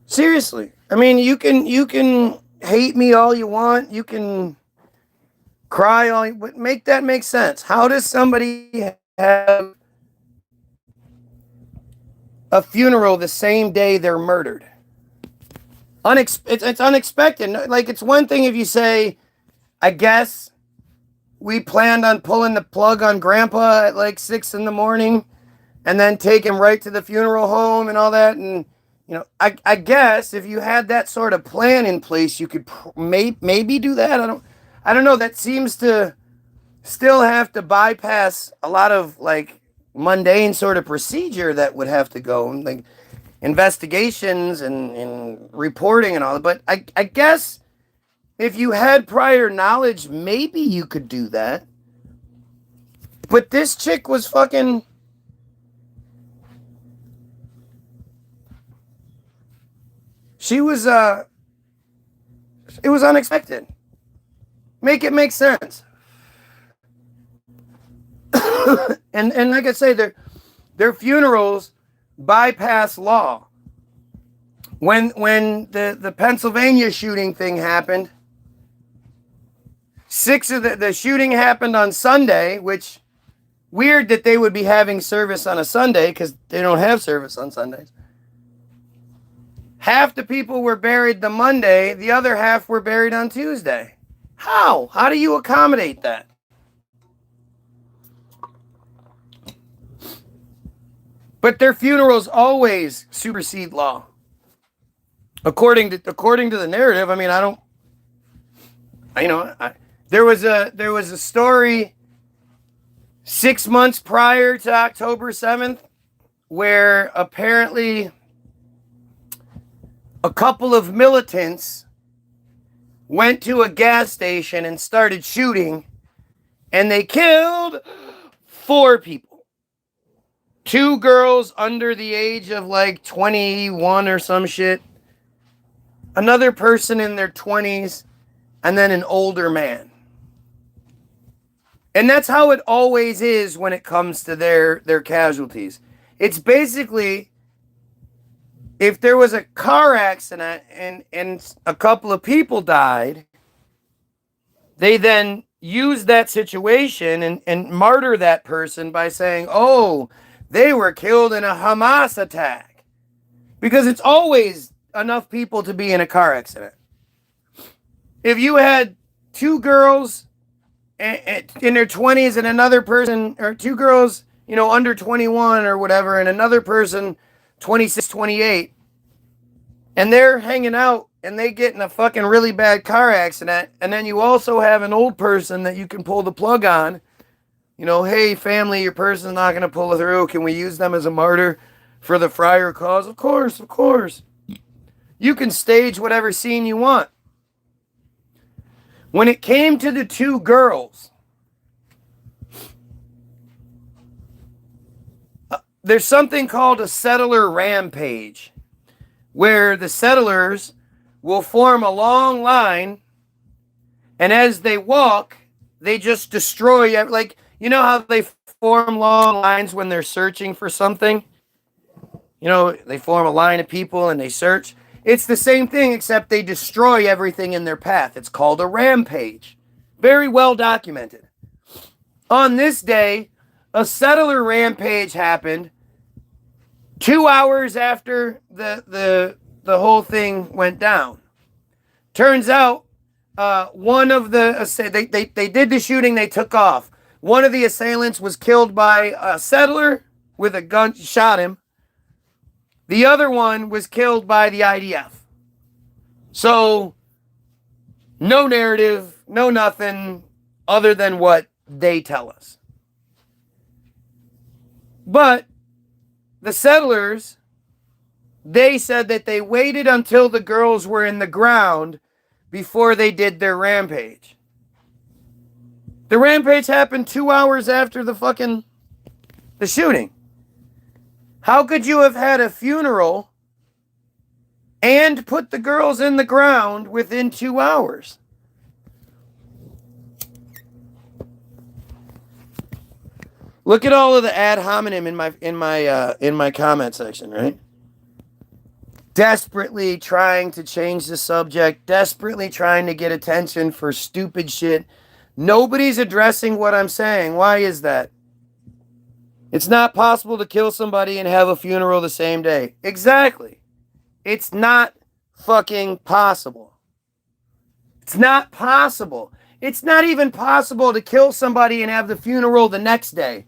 Seriously. I mean, you can hate me all you want. You can cry all you, but make that make sense. How does somebody have a funeral the same day they're murdered? It's unexpected. Like, it's one thing if you say, I guess we planned on pulling the plug on Grandpa at like 6 a.m. and then take him right to the funeral home and all that. And, you know, I guess if you had that sort of plan in place, you could maybe do that. I don't know. That seems to still have to bypass a lot of like mundane sort of procedure that would have to go, like investigations and reporting and all that. But I guess if you had prior knowledge, maybe you could do that. But this chick was fucking... She was, it was unexpected. Make it make sense. and like I say, their funerals bypass law. When the Pennsylvania shooting thing happened, the shooting happened on Sunday, which weird that they would be having service on a Sunday because they don't have service on Sundays. Half the people were buried the Monday, the other half were buried on Tuesday. How? How do you accommodate that? But their funerals always supersede law. According to the narrative. I mean, there was a story 6 months prior to October 7th where apparently a couple of militants went to a gas station and started shooting, and they killed 4 people. 2 girls under the age of like 21 or some shit, another person in their 20s, and then an older man. And that's how it always is when it comes to their casualties. It's basically, if there was a car accident and a couple of people died, they then use that situation and martyr that person by saying, oh, they were killed in a Hamas attack. Because it's always enough people to be in a car accident. If you had 2 girls in their 20s and another person, or 2 girls, under 21 or whatever, and another person 26, 28, and they're hanging out and they get in a fucking really bad car accident, and then you also have an old person that you can pull the plug on, hey, family, your person's not going to pull through. Can we use them as a martyr for the friar cause? Of course, of course. You can stage whatever scene you want. When it came to the 2 girls, there's something called a settler rampage, where the settlers will form a long line, and as they walk, they just destroy, like, you know how they form long lines when they're searching for something? You know, they form a line of people and they search. It's the same thing, except they destroy everything in their path. It's called a rampage. Very well documented. On this day, a settler rampage happened 2 hours after the whole thing went down. Turns out, one of the they did the shooting. They took off. One of the assailants was killed by a settler with a gun, shot him. The other one was killed by the IDF. So, no narrative, no nothing other than what they tell us. But the settlers, they said that they waited until the girls were in the ground before they did their rampage. The rampage happened 2 hours after the shooting. How could you have had a funeral and put the girls in the ground within 2 hours? Look at all of the ad hominem in my comment section, right? Desperately trying to change the subject, desperately trying to get attention for stupid shit. Nobody's addressing what I'm saying. Why is that? It's not possible to kill somebody and have a funeral the same day. Exactly. It's not fucking possible. It's not possible. It's not even possible to kill somebody and have the funeral the next day.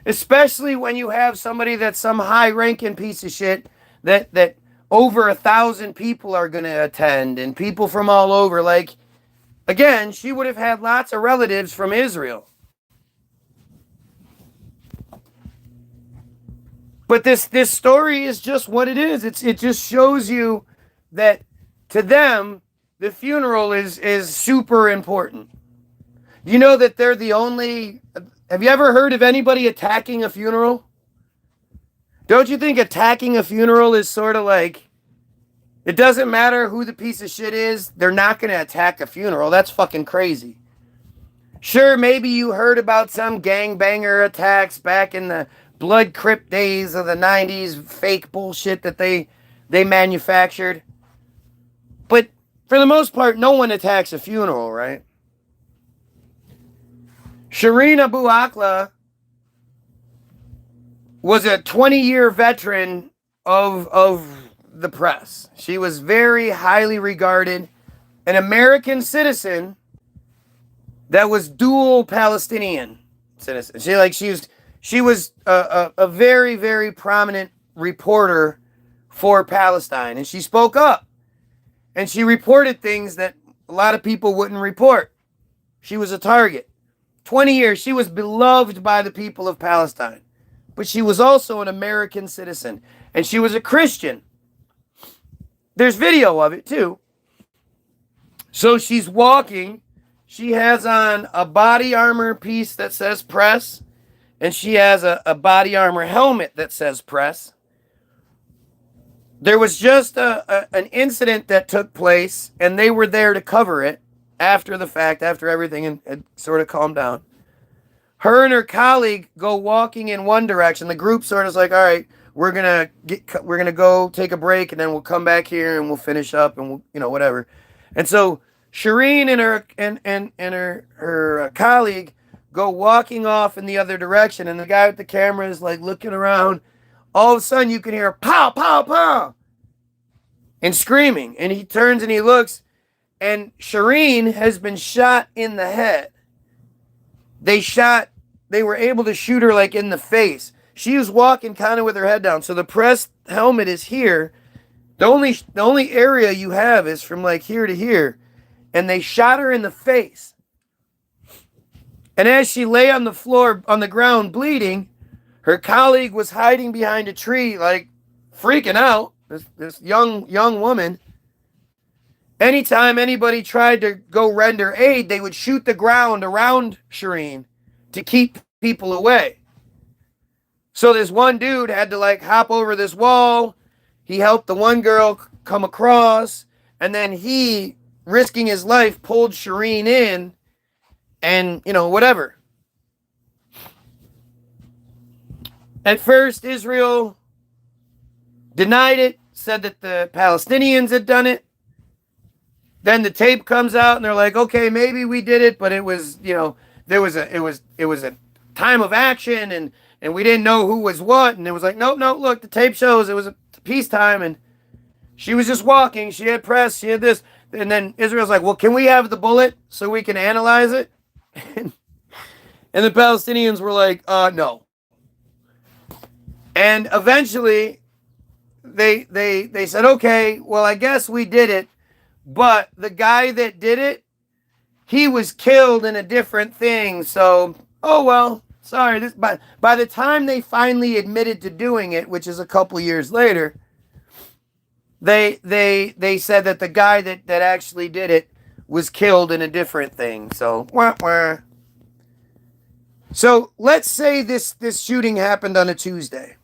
Especially when you have somebody that's some high-ranking piece of shit that over 1,000 people are going to attend, and people from all over. Like, again, she would have had lots of relatives from Israel. But this story is just what it is. It just shows you that to them, the funeral is super important. You know that they're the only... Have you ever heard of anybody attacking a funeral? Don't you think attacking a funeral is sort of like, it doesn't matter who the piece of shit is, they're not going to attack a funeral? That's fucking crazy. Sure, maybe you heard about some gangbanger attacks back in the blood crypt days of the 90s, fake bullshit that they manufactured. But for the most part, no one attacks a funeral, right? Shireen Abu Akleh was a 20-year veteran of the press. She was very highly regarded, an American citizen that was dual Palestinian citizen. She was a very, very prominent reporter for Palestine, and she spoke up, and she reported things that a lot of people wouldn't report. She was a target. 20 years, she was beloved by the people of Palestine. But she was also an American citizen. And she was a Christian. There's video of it, too. So she's walking. She has on a body armor piece that says press. And she has a body armor helmet that says press. There was just an incident that took place. And they were there to cover it. After the fact, after everything had sort of calmed down. Her and her colleague go walking in one direction. The group sort of is like, all right, we're gonna go take a break, and then we'll come back here and we'll finish up, and we'll, whatever. And so Shireen and her colleague go walking off in the other direction, and the guy with the camera is like looking around. All of a sudden, you can hear pow, pow, pow, and screaming. And he turns and he looks. And Shireen has been shot in the head. They were able to shoot her like in the face. She was walking kind of with her head down. So the press helmet is here. The only area you have is from like here to here. And they shot her in the face. And as she lay on the floor, on the ground, bleeding, her colleague was hiding behind a tree, like freaking out. This young woman. Anytime anybody tried to go render aid, they would shoot the ground around Shireen to keep people away. So this one dude had to like hop over this wall. He helped the one girl come across, and then he, risking his life, pulled Shireen in, and, you know, whatever. At first, Israel denied it, said that the Palestinians had done it. Then the tape comes out, and they're like, okay, maybe we did it, but it was, you know, it was a time of action, and we didn't know who was what, and it was like, nope, look, the tape shows it was a peacetime, and she was just walking, she had press, she had this, and then Israel's like, well, can we have the bullet so we can analyze it? And the Palestinians were like, no. And eventually, they said, okay, well, I guess we did it, but the guy that did it, he was killed in a different thing, so, oh well, sorry. By the time they finally admitted to doing it, which is a couple years later, they said that the guy that actually did it was killed in a different thing, so, wah, wah. So, let's say this shooting happened on a Tuesday.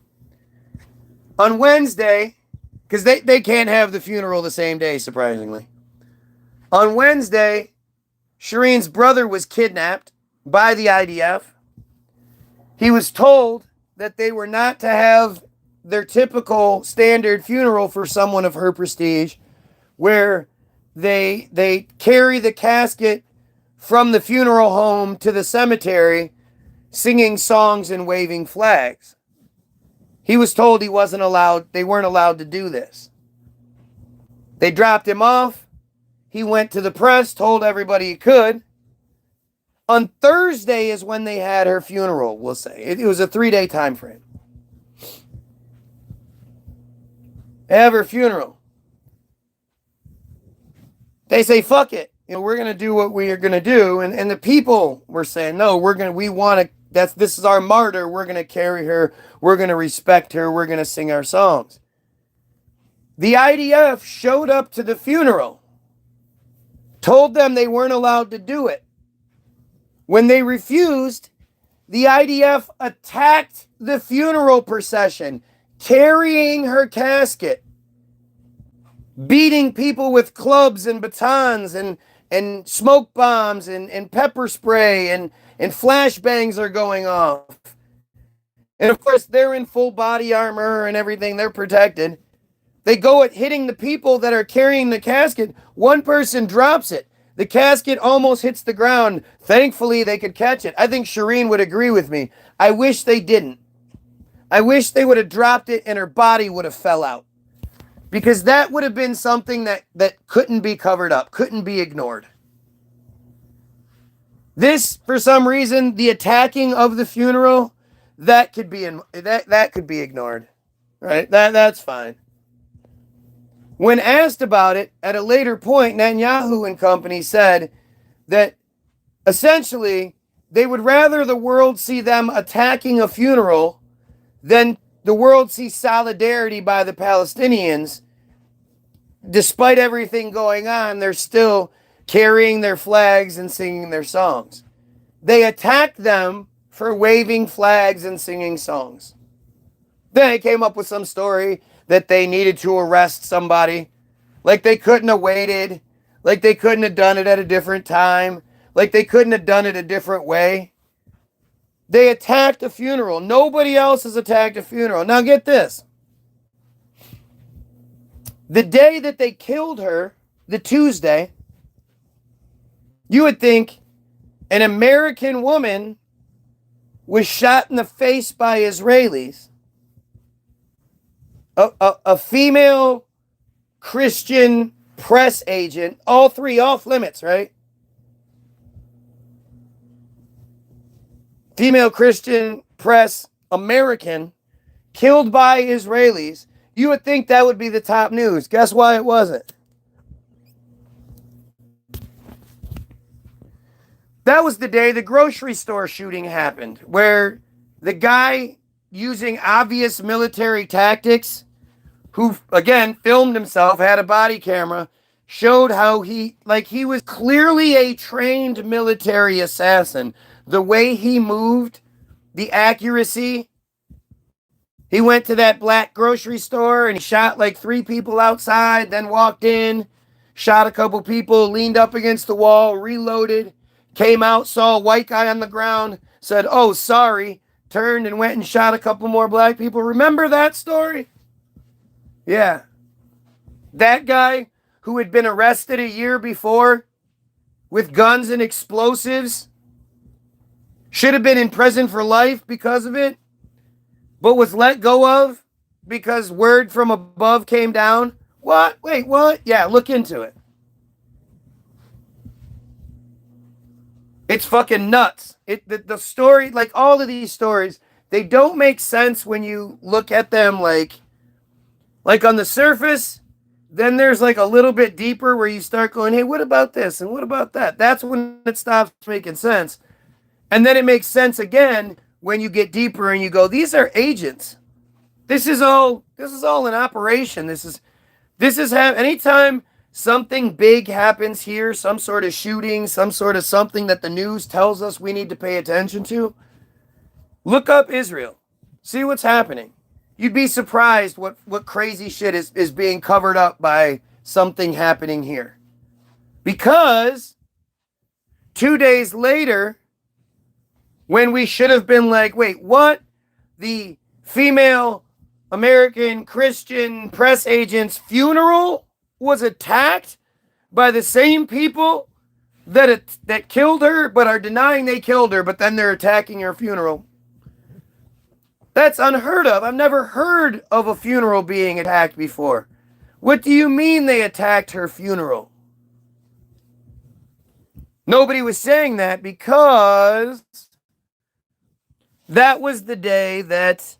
On Wednesday, because they can't have the funeral the same day, surprisingly. On Wednesday, Shireen's brother was kidnapped by the IDF. He was told that they were not to have their typical standard funeral for someone of her prestige, where they carry the casket from the funeral home to the cemetery, singing songs and waving flags. He was told they weren't allowed to do this. They dropped him off. He went to the press, told everybody he could. On Thursday is when they had her funeral, we'll say. It was a 3-day time frame. They have her funeral. They say, fuck it. You know, we're going to do what we are going to do. And the people were saying, no, this is our martyr. We're going to carry her. We're going to respect her. We're going to sing our songs. The IDF showed up to the funeral, told them they weren't allowed to do it. When they refused, the IDF attacked the funeral procession, carrying her casket, beating people with clubs and batons and smoke bombs and pepper spray and flashbangs are going off. And of course, they're in full body armor and everything. They're protected. They go at hitting the people that are carrying the casket. One person drops it. The casket almost hits the ground. Thankfully, they could catch it. I think Shireen would agree with me. I wish they didn't. I wish they would have dropped it and her body would have fell out. Because that would have been something that couldn't be covered up, couldn't be ignored. This, for some reason, the attacking of the funeral, that could be ignored. Right? That's fine. When asked about it at a later point, Netanyahu and company said that essentially they would rather the world see them attacking a funeral than the world see solidarity by the Palestinians. Despite everything going on, they're still carrying their flags and singing their songs. They attacked them for waving flags and singing songs. Then they came up with some story that they needed to arrest somebody. Like they couldn't have waited. Like they couldn't have done it at a different time. Like they couldn't have done it a different way. They attacked a funeral. Nobody else has attacked a funeral. Now get this. The day that they killed her, the Tuesday, you would think an American woman was shot in the face by Israelis. A female Christian press agent, all three off limits, right? Female Christian press, American, killed by Israelis. You would think that would be the top news. Guess why it wasn't? That was the day the grocery store shooting happened, where the guy using obvious military tactics, who, again, filmed himself, had a body camera, showed how he was clearly a trained military assassin. The way he moved, the accuracy, He went to that black grocery store and he shot like 3 people outside, then walked in, shot a couple people, leaned up against the wall, reloaded, came out, saw a white guy on the ground, said, "Oh, sorry," turned and went and shot a couple more black people. Remember that story? Yeah. That guy who had been arrested a year before with guns and explosives should have been in prison for life because of it, but was let go of because word from above came down. What? Wait, what? Yeah, look into it. It's fucking nuts. The story, like all of these stories, they don't make sense when you look at them like on the surface. Then there's like a little bit deeper where you start going, hey, what about this? And what about that? That's when it stops making sense. And then it makes sense again when you get deeper and you go, these are agents. This is all an operation. This is anytime something big happens here, some sort of shooting, some sort of something that the news tells us we need to pay attention to, look up Israel. See what's happening. You'd be surprised what crazy shit is being covered up by something happening here. Because 2 days later, when we should have been like, wait, what? The female American Christian press agent's funeral was attacked by the same people that killed her, but are denying they killed her, but then they're attacking her funeral. That's unheard of. I've never heard of a funeral being attacked before. What do you mean they attacked her funeral? Nobody was saying that because that was the day that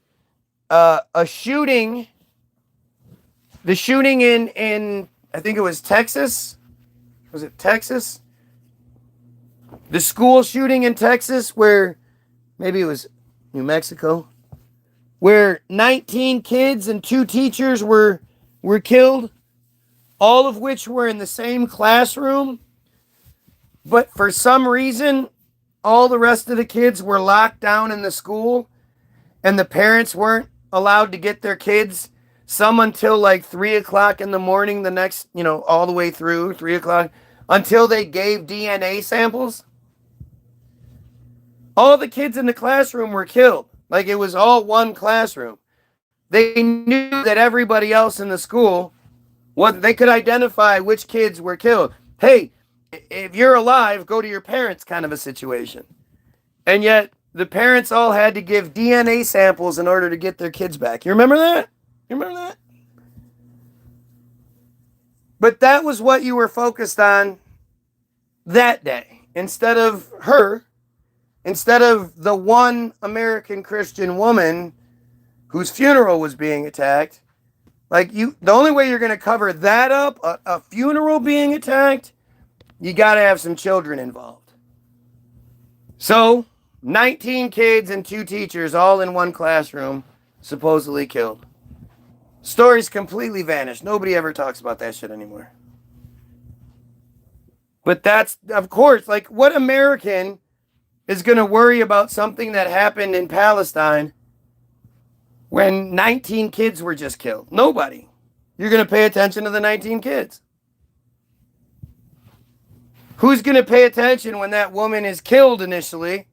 the shooting in I think it was Texas. Was it Texas? The school shooting in Texas, where maybe it was New Mexico, where 19 kids and 2 teachers were killed, all of which were in the same classroom. But for some reason, all the rest of the kids were locked down in the school, and the parents weren't allowed to get their kids, some until like 3 o'clock in the morning the next, all the way through 3 o'clock, until they gave DNA samples. All the kids in the classroom were killed. Like it was all one classroom. They knew that everybody else in the school, they could identify which kids were killed. Hey, if you're alive, go to your parents kind of a situation. And yet the parents all had to give DNA samples in order to get their kids back. You remember that? But that was what you were focused on that day. Instead of the one American Christian woman whose funeral was being attacked. The only way you're going to cover that up, a funeral being attacked, you got to have some children involved. So, 19 kids and 2 teachers all in one classroom, supposedly killed. Stories completely vanished. Nobody ever talks about that shit anymore. But that's, of course, what American is going to worry about something that happened in Palestine when 19 kids were just killed? Nobody. You're going to pay attention to the 19 kids. Who's going to pay attention when that woman is killed initially,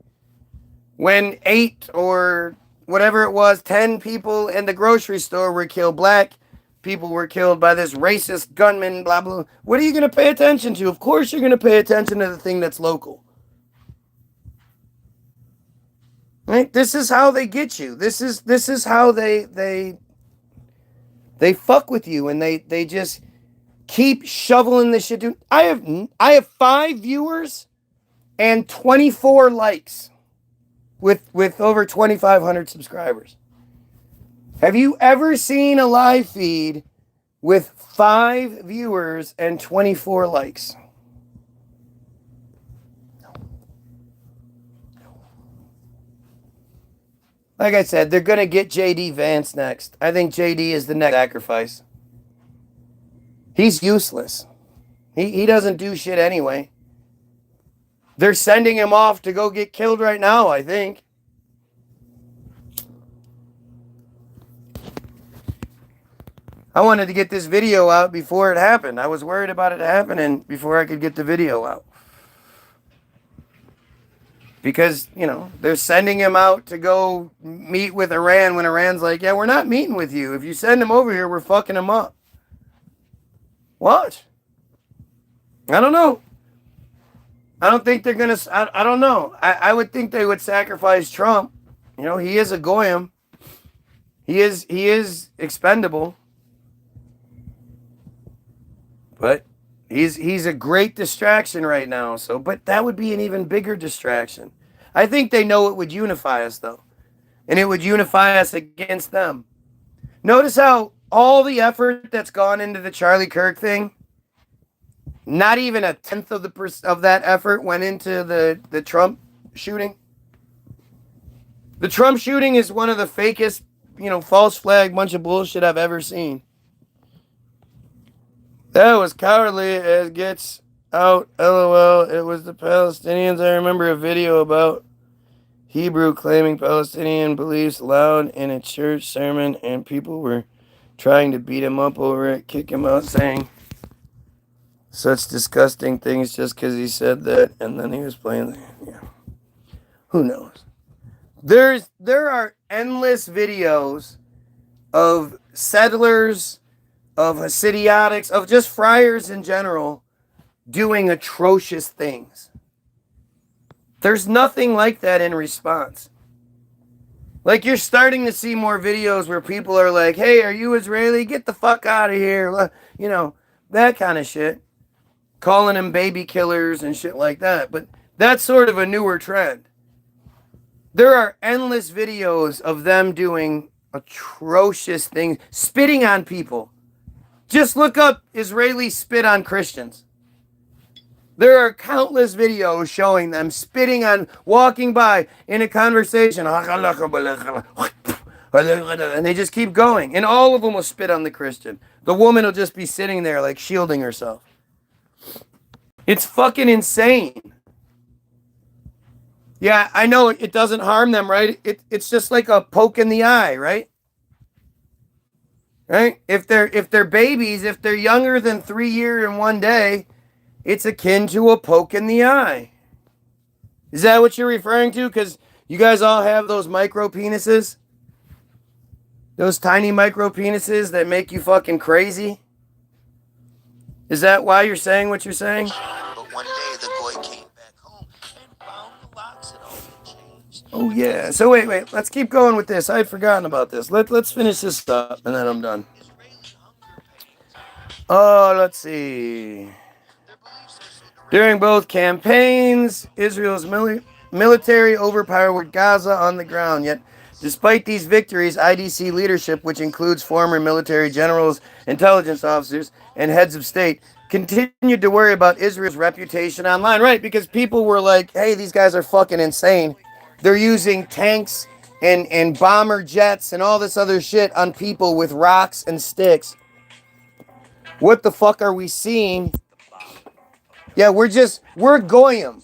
when 8 or whatever it was, 10 people in the grocery store were killed, black people were killed by this racist gunman, blah, blah. What are you going to pay attention to? Of course you're going to pay attention to the thing that's local. Right? This is how they get you. This is how they fuck with you, and they just keep shoveling this shit. Dude, I have 5 viewers and 24 likes with over 2,500 subscribers. Have you ever seen a live feed with 5 viewers and 24 likes? Like I said, they're going to get JD Vance next. I think JD is the next sacrifice. He's useless. He doesn't do shit anyway. They're sending him off to go get killed right now, I think. I wanted to get this video out before it happened. I was worried about it happening before I could get the video out. Because, you know, they're sending him out to go meet with Iran when Iran's like, yeah, we're not meeting with you. If you send him over here, we're fucking him up. What? I don't know. I don't think they're going to, I don't know. I would think they would sacrifice Trump. You know, he is a goyim. He is expendable. But he's a great distraction right now. So, but that would be an even bigger distraction. I think they know it would unify us, though. And it would unify us against them. Notice how all the effort that's gone into the Charlie Kirk thing, not even a tenth of that effort went into the Trump shooting. The Trump shooting is one of the fakest, you know, false flag bunch of bullshit I've ever seen. That was cowardly as gets out, LOL. It was the Palestinians. I remember a video about Hebrew claiming Palestinian beliefs loud in a church sermon, and people were trying to beat him up over it, kick him out, saying such disgusting things just because he said that, and then he was playing. Yeah. Who knows? There are endless videos of settlers, of Hasidiotics, of just friars in general, doing atrocious things. There's nothing like that in response. Like, you're starting to see more videos where people are like, hey, are you Israeli? Get the fuck out of here. You know, that kind of shit. Calling them baby killers and shit like that. But that's sort of a newer trend. There are endless videos of them doing atrocious things, spitting on people. Just look up Israeli spit on Christians. There are countless videos showing them spitting on, walking by in a conversation. And they just keep going. And all of them will spit on the Christian. The woman will just be sitting there like shielding herself. It's fucking insane. Yeah, I know it doesn't harm them, right? It's just like a poke in the eye, right? Right? If they're babies, if they're younger than 3 years and 1 day, it's akin to a poke in the eye. Is that what you're referring to? Because you guys all have those micro penises? Those tiny micro penises that make you fucking crazy? Is that why you're saying what you're saying? But one day the boy came back home and found the locks had all been changed. Oh yeah. So wait. Let's keep going with this. I had forgotten about this. Let's finish this up and then I'm done. Oh, let's see. During both campaigns, Israel's military overpowered Gaza on the ground. Yet, despite these victories, IDC leadership, which includes former military generals, intelligence officers, and heads of state, continued to worry about Israel's reputation online. Right, because people were like, hey, these guys are fucking insane. They're using tanks and bomber jets and all this other shit on people with rocks and sticks. What the fuck are we seeing? Yeah, we're goyim.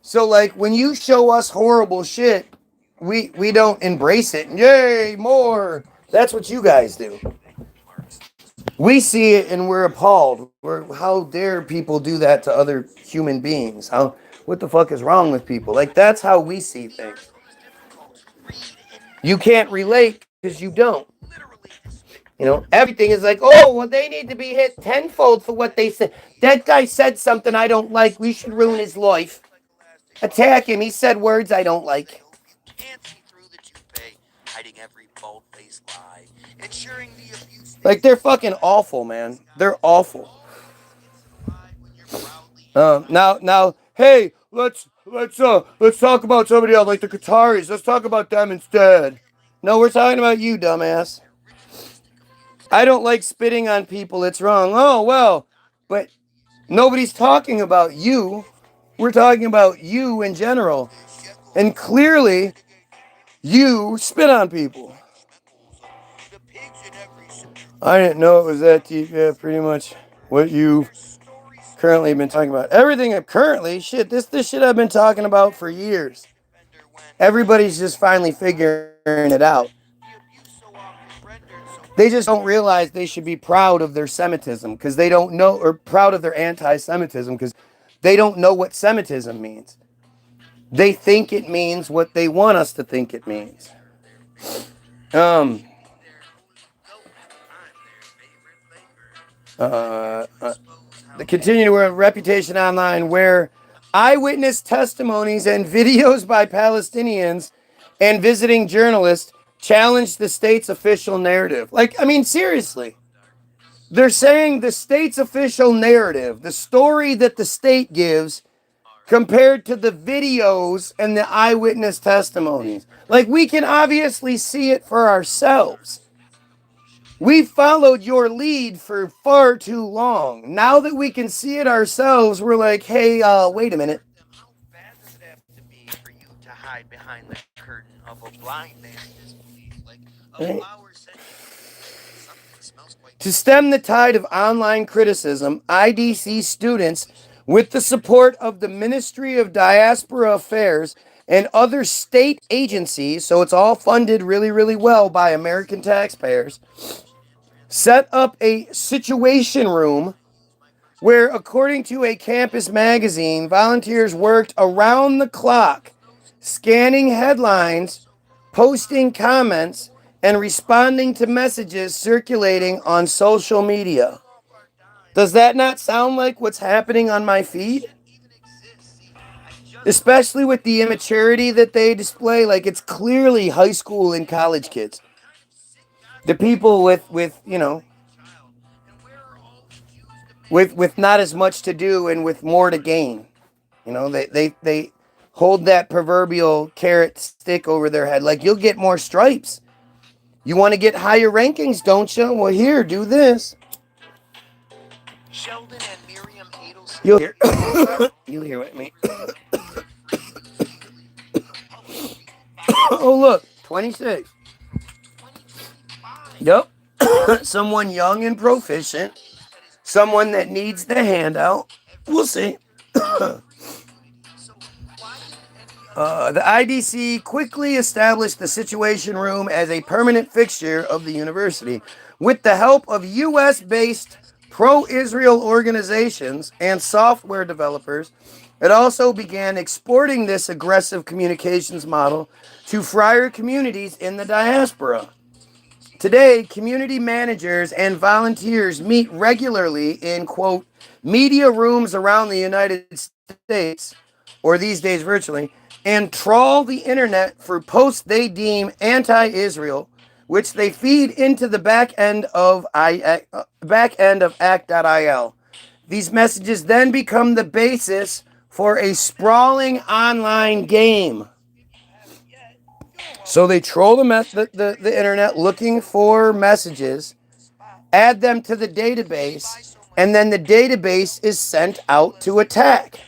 So like when you show us horrible shit, we don't embrace it. Yay, more. That's what you guys do. We see it and we're appalled. How dare people do that to other human beings? What the fuck is wrong with people? Like, that's how we see things. You can't relate because you don't. You know, everything is like, oh, well, they need to be hit tenfold for what they said. That guy said something I don't like. We should ruin his life. Attack him. He said words I don't like. Like, they're fucking awful, man. They're awful. Now, hey, let's talk about somebody else, like the Qataris. Let's talk about them instead. No, we're talking about you, dumbass. I don't like spitting on people. It's wrong. Oh, well, but nobody's talking about you. We're talking about you in general. And clearly, you spit on people. I didn't know it was that deep. Yeah, pretty much what you've currently been talking about. Everything shit, this shit I've been talking about for years. Everybody's just finally figuring it out. They just don't realize they should be proud of their Semitism because they don't know, or proud of their anti-Semitism because they don't know what Semitism means. They think it means what they want us to think it means. The continued reputation online where eyewitness testimonies and videos by Palestinians and visiting journalists challenge the state's official narrative. Like, I mean, seriously. They're saying the state's official narrative, the story that the state gives, compared to the videos and the eyewitness testimonies. Like, we can obviously see it for ourselves. We followed your lead for far too long. Now that we can see it ourselves, we're like, hey, wait a minute. How bad does it have to be for you to hide behind the curtain of a blind man's disbelief? Like a Right. flower scented something that smells quite To stem the tide of online criticism, IDC students, with the support of the Ministry of Diaspora Affairs and other state agencies, so it's all funded really, really well by American taxpayers, set up a situation room where, according to a campus magazine, volunteers worked around the clock, scanning headlines, posting comments, and responding to messages circulating on social media. Does that not sound like what's happening on my feed? Especially with the immaturity that they display, like it's clearly high school and college kids. The people with you know, with not as much to do and with more to gain. You know, they hold that proverbial carrot stick over their head. Like, you'll get more stripes. You want to get higher rankings, don't you? Well, here, do this. Sheldon and Miriam Adelson. You'll hear. You'll hear what I mean. Oh, look, 26. Yep. Someone young and proficient. Someone that needs the handout. We'll see. The IDC quickly established the Situation Room as a permanent fixture of the university. With the help of US-based pro-Israel organizations and software developers, it also began exporting this aggressive communications model to friar communities in the diaspora. Today, community managers and volunteers meet regularly in, quote, media rooms around the United States, or these days virtually, and trawl the internet for posts they deem anti-Israel, which they feed into the back end of act.il. These messages then become the basis for a sprawling online game. So they troll the internet looking for messages, add them to the database, and then the database is sent out to attack.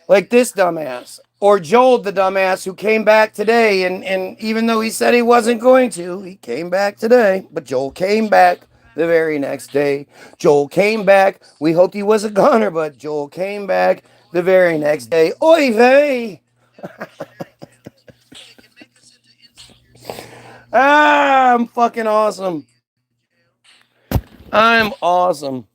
Like this dumbass. Or Joel, the dumbass, who came back today, and even though he said he wasn't going to, he came back today. But Joel came back the very next day. Joel came back. We hoped he was a goner, but Joel came back the very next day. Oy vey! I'm fucking awesome. I'm awesome.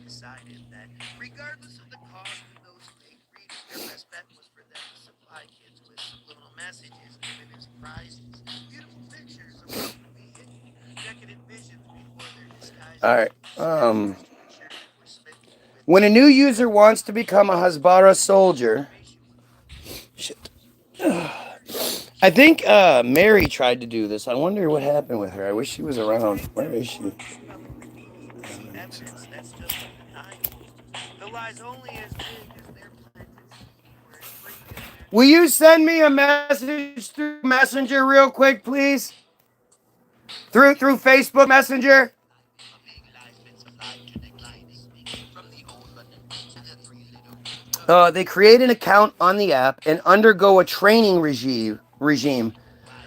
Decided that regardless of the cost of those fake readers, their best bet was for them to supply kids with subliminal messages given as prizes. Beautiful pictures of what would be hidden, decadent visions before their disguise. All right. When a new user wants to become a Hasbara soldier, shit. I think Mary tried to do this. I wonder what happened with her. I wish she was around. Where is she? Will you send me a message through Messenger real quick, please? Through Facebook Messenger. They create an account on the app and undergo a training regime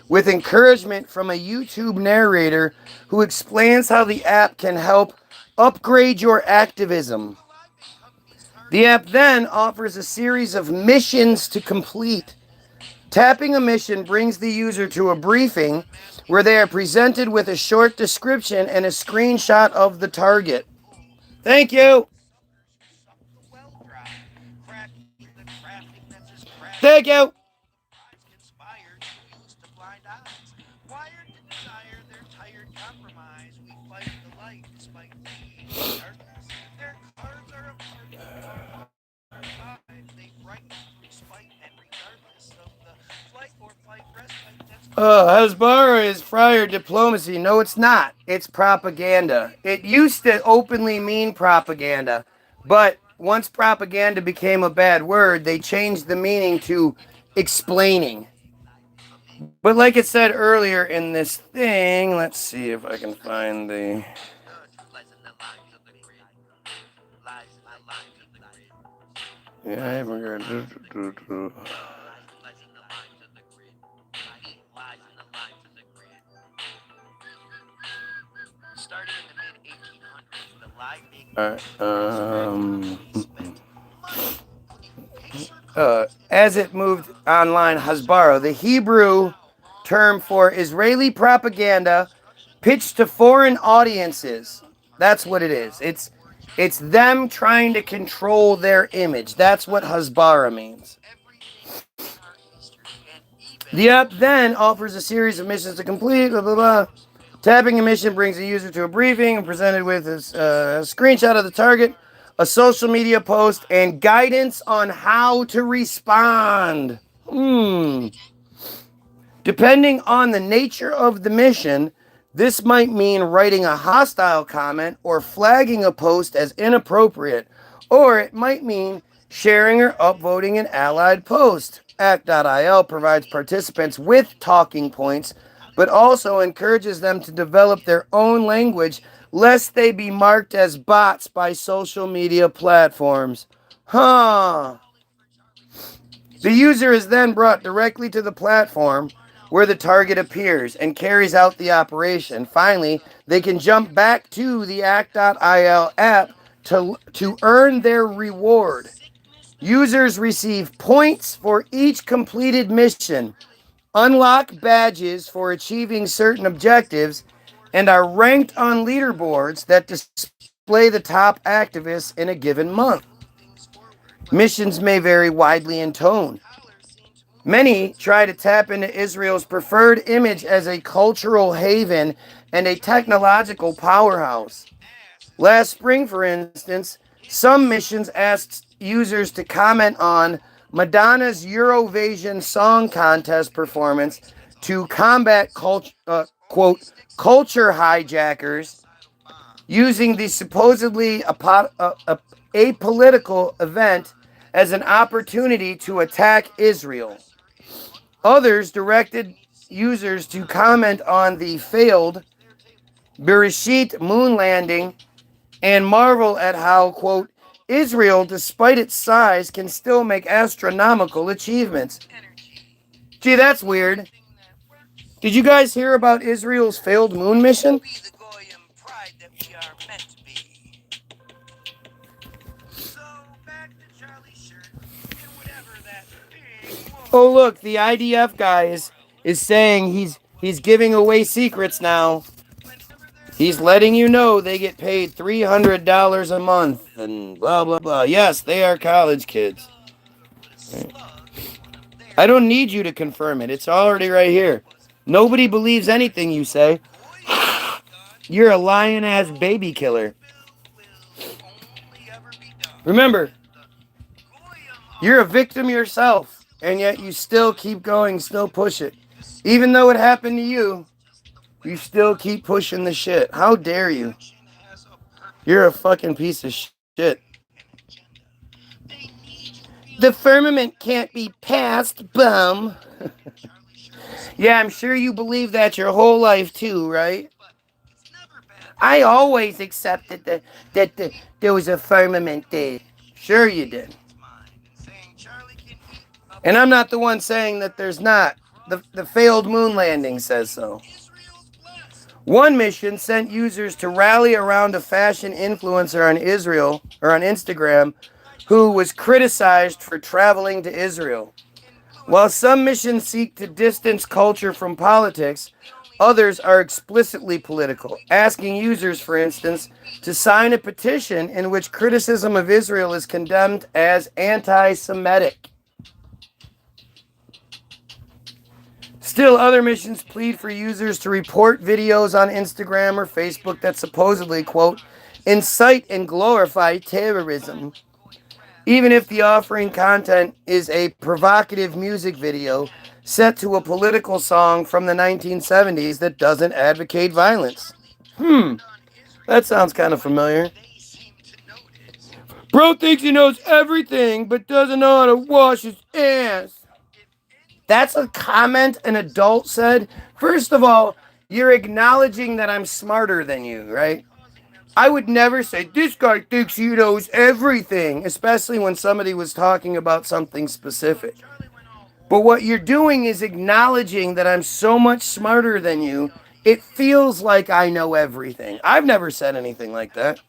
with encouragement from a YouTube narrator who explains how the app can help upgrade your activism. The app then offers a series of missions to complete. Tapping a mission brings the user to a briefing where they are presented with a short description and a screenshot of the target. Thank you. Thank you. Conspired to use the blind eyes. Wired to desire their tired compromise, we fight the light despite the darkness. Their cards are a part of our lives. They brighten through spite and regardless of the flight or fight respite that's Hasbara is friar diplomacy. No, it's not. It's propaganda. It used to openly mean propaganda, but once propaganda became a bad word, they changed the meaning to explaining. But like it said earlier in this thing, let's see if I can find the... Yeah, I haven't heard... starting in the mid-1800s, the live as it moved online, Hasbara, the Hebrew term for Israeli propaganda pitched to foreign audiences. That's what it is. It's them trying to control their image. That's what Hasbara means. The app then offers a series of missions to complete, blah, blah, blah. Tapping a mission brings the user to a briefing and presented with a screenshot of the target, a social media post, and guidance on how to respond. Depending on the nature of the mission, this might mean writing a hostile comment or flagging a post as inappropriate, or it might mean sharing or upvoting an allied post. Act.il provides participants with talking points, but also encourages them to develop their own language lest they be marked as bots by social media platforms. The user is then brought directly to the platform where the target appears and carries out the operation. Finally, they can jump back to the Act.il app to earn their reward. Users receive points for each completed mission, unlock badges for achieving certain objectives, and are ranked on leaderboards that display the top activists in a given month. Missions may vary widely in tone. Many try to tap into Israel's preferred image as a cultural haven and a technological powerhouse. Last spring, for instance, some missions asked users to comment on Madonna's Eurovision Song Contest performance to combat quote, culture hijackers using the supposedly apolitical event as an opportunity to attack Israel. Others directed users to comment on the failed Bereshit moon landing and marvel at how, quote, Israel, despite its size, can still make astronomical achievements. Gee, that's weird. Did you guys hear about Israel's failed moon mission? Oh, look, the IDF guy is saying he's giving away secrets now. He's letting you know they get paid $300 a month and blah, blah, blah. Yes, they are college kids. I don't need you to confirm it. It's already right here. Nobody believes anything you say. You're a lying-ass baby killer. Remember, you're a victim yourself, and yet you still keep going, still push it. Even though it happened to you, you still keep pushing the shit. How dare you? You're a fucking piece of shit. The firmament can't be passed, bum. Yeah, I'm sure you believe that your whole life too, right? I always accepted that there was a firmament there. Sure you did. And I'm not the one saying that there's not. The failed moon landing says so. One mission sent users to rally around a fashion influencer on Israel or on Instagram who was criticized for traveling to Israel. While some missions seek to distance culture from politics, others are explicitly political, asking users, for instance, to sign a petition in which criticism of Israel is condemned as anti-Semitic. Still, other missions plead for users to report videos on Instagram or Facebook that supposedly, quote, incite and glorify terrorism. Even if the offering content is a provocative music video set to a political song from the 1970s that doesn't advocate violence. That sounds kind of familiar. Bro thinks he knows everything, but doesn't know how to wash his ass. That's a comment an adult said. First of all, you're acknowledging that I'm smarter than you, right? I would never say, this guy thinks he knows everything, especially when somebody was talking about something specific. But what you're doing is acknowledging that I'm so much smarter than you, it feels like I know everything. I've never said anything like that.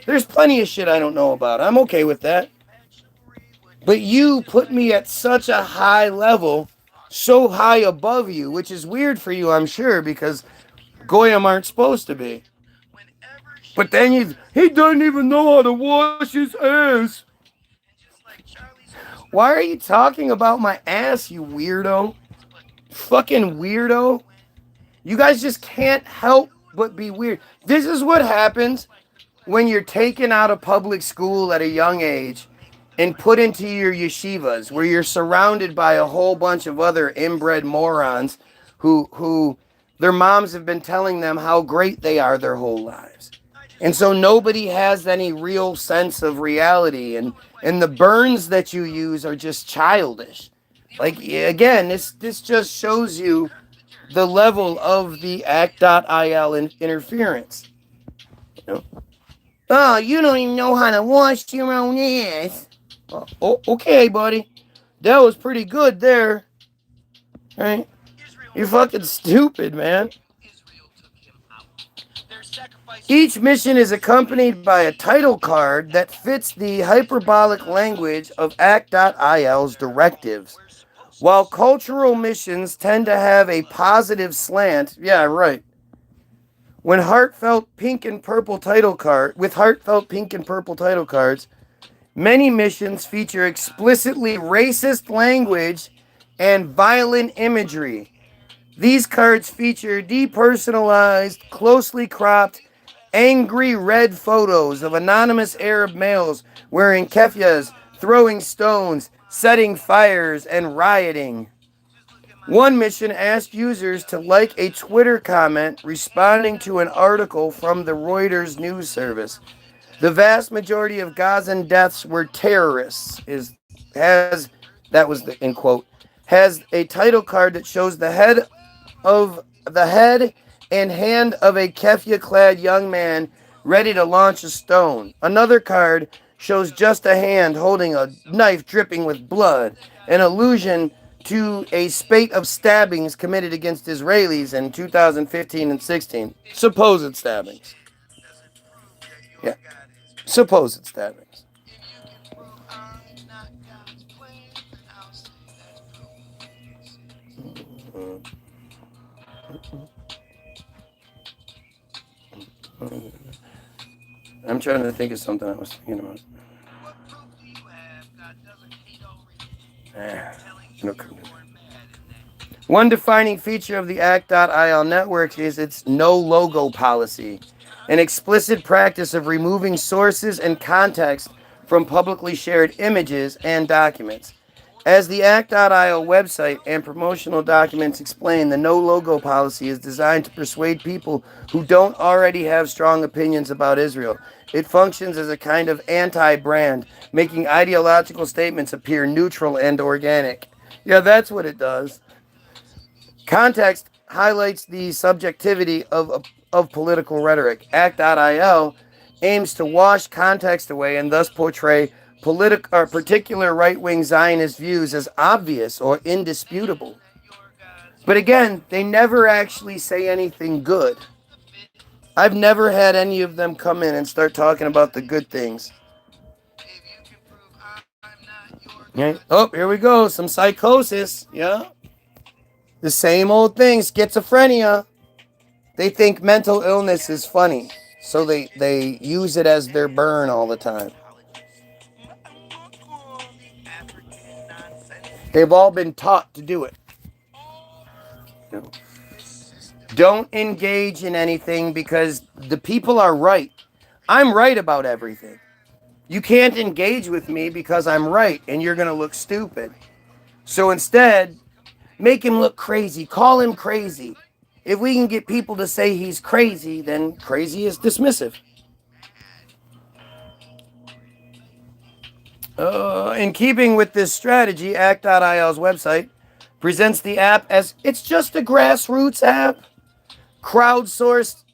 There's plenty of shit I don't know about. I'm okay with that. But you put me at such a high level, so high above you, which is weird for you, I'm sure, because Goyim aren't supposed to be. But then he doesn't even know how to wash his ass. Why are you talking about my ass, you weirdo? Fucking weirdo. You guys just can't help but be weird. This is what happens when you're taken out of public school at a young age and put into your yeshivas, where you're surrounded by a whole bunch of other inbred morons who their moms have been telling them how great they are their whole lives. And so nobody has any real sense of reality, and the burns that you use are just childish. Like, again, this just shows you the level of the act.il interference. You know? Oh, you don't even know how to wash your own ass. Oh, okay, buddy. That was pretty good there. Right? You're fucking stupid, man. Each mission is accompanied by a title card that fits the hyperbolic language of ACT.il's directives. While cultural missions tend to have a positive slant, yeah, right. With heartfelt pink and purple title cards, many missions feature explicitly racist language and violent imagery. These cards feature depersonalized, closely cropped, angry red photos of anonymous Arab males wearing keffiyehs, throwing stones, setting fires, and rioting. One mission asked users to like a Twitter comment responding to an article from the Reuters news service. The vast majority of Gazan deaths were terrorists. Has a title card that shows the head and hand of a keffiyeh-clad young man ready to launch a stone. Another card shows just a hand holding a knife dripping with blood, an allusion to a spate of stabbings committed against Israelis in 2015 and 16. Supposed stabbings. Yeah. Supposed stabbings. I'm trying to think of something I was thinking about. One defining feature of the ACT.il network is its no logo policy, an explicit practice of removing sources and context from publicly shared images and documents. As the ACT.io website and promotional documents explain, the no logo policy is designed to persuade people who don't already have strong opinions about Israel. It functions as a kind of anti-brand, making ideological statements appear neutral and organic. Yeah, that's what it does. Context highlights the subjectivity of of political rhetoric. Act.il aims to wash context away and thus portray particular right-wing Zionist views as obvious or indisputable. But again, they never actually say anything good. I've never had any of them come in and start talking about the good things. Right? Oh, here we go. Some psychosis. Yeah. The same old thing. Schizophrenia. They think mental illness is funny. So they use it as their burn all the time. They've all been taught to do it. Don't engage in anything because the people are right. I'm right about everything. You can't engage with me because I'm right and you're going to look stupid. So instead, make him look crazy. Call him crazy. If we can get people to say he's crazy, then crazy is dismissive. In keeping with this strategy, Act.il's website presents the app as it's just a grassroots app. Grassroots.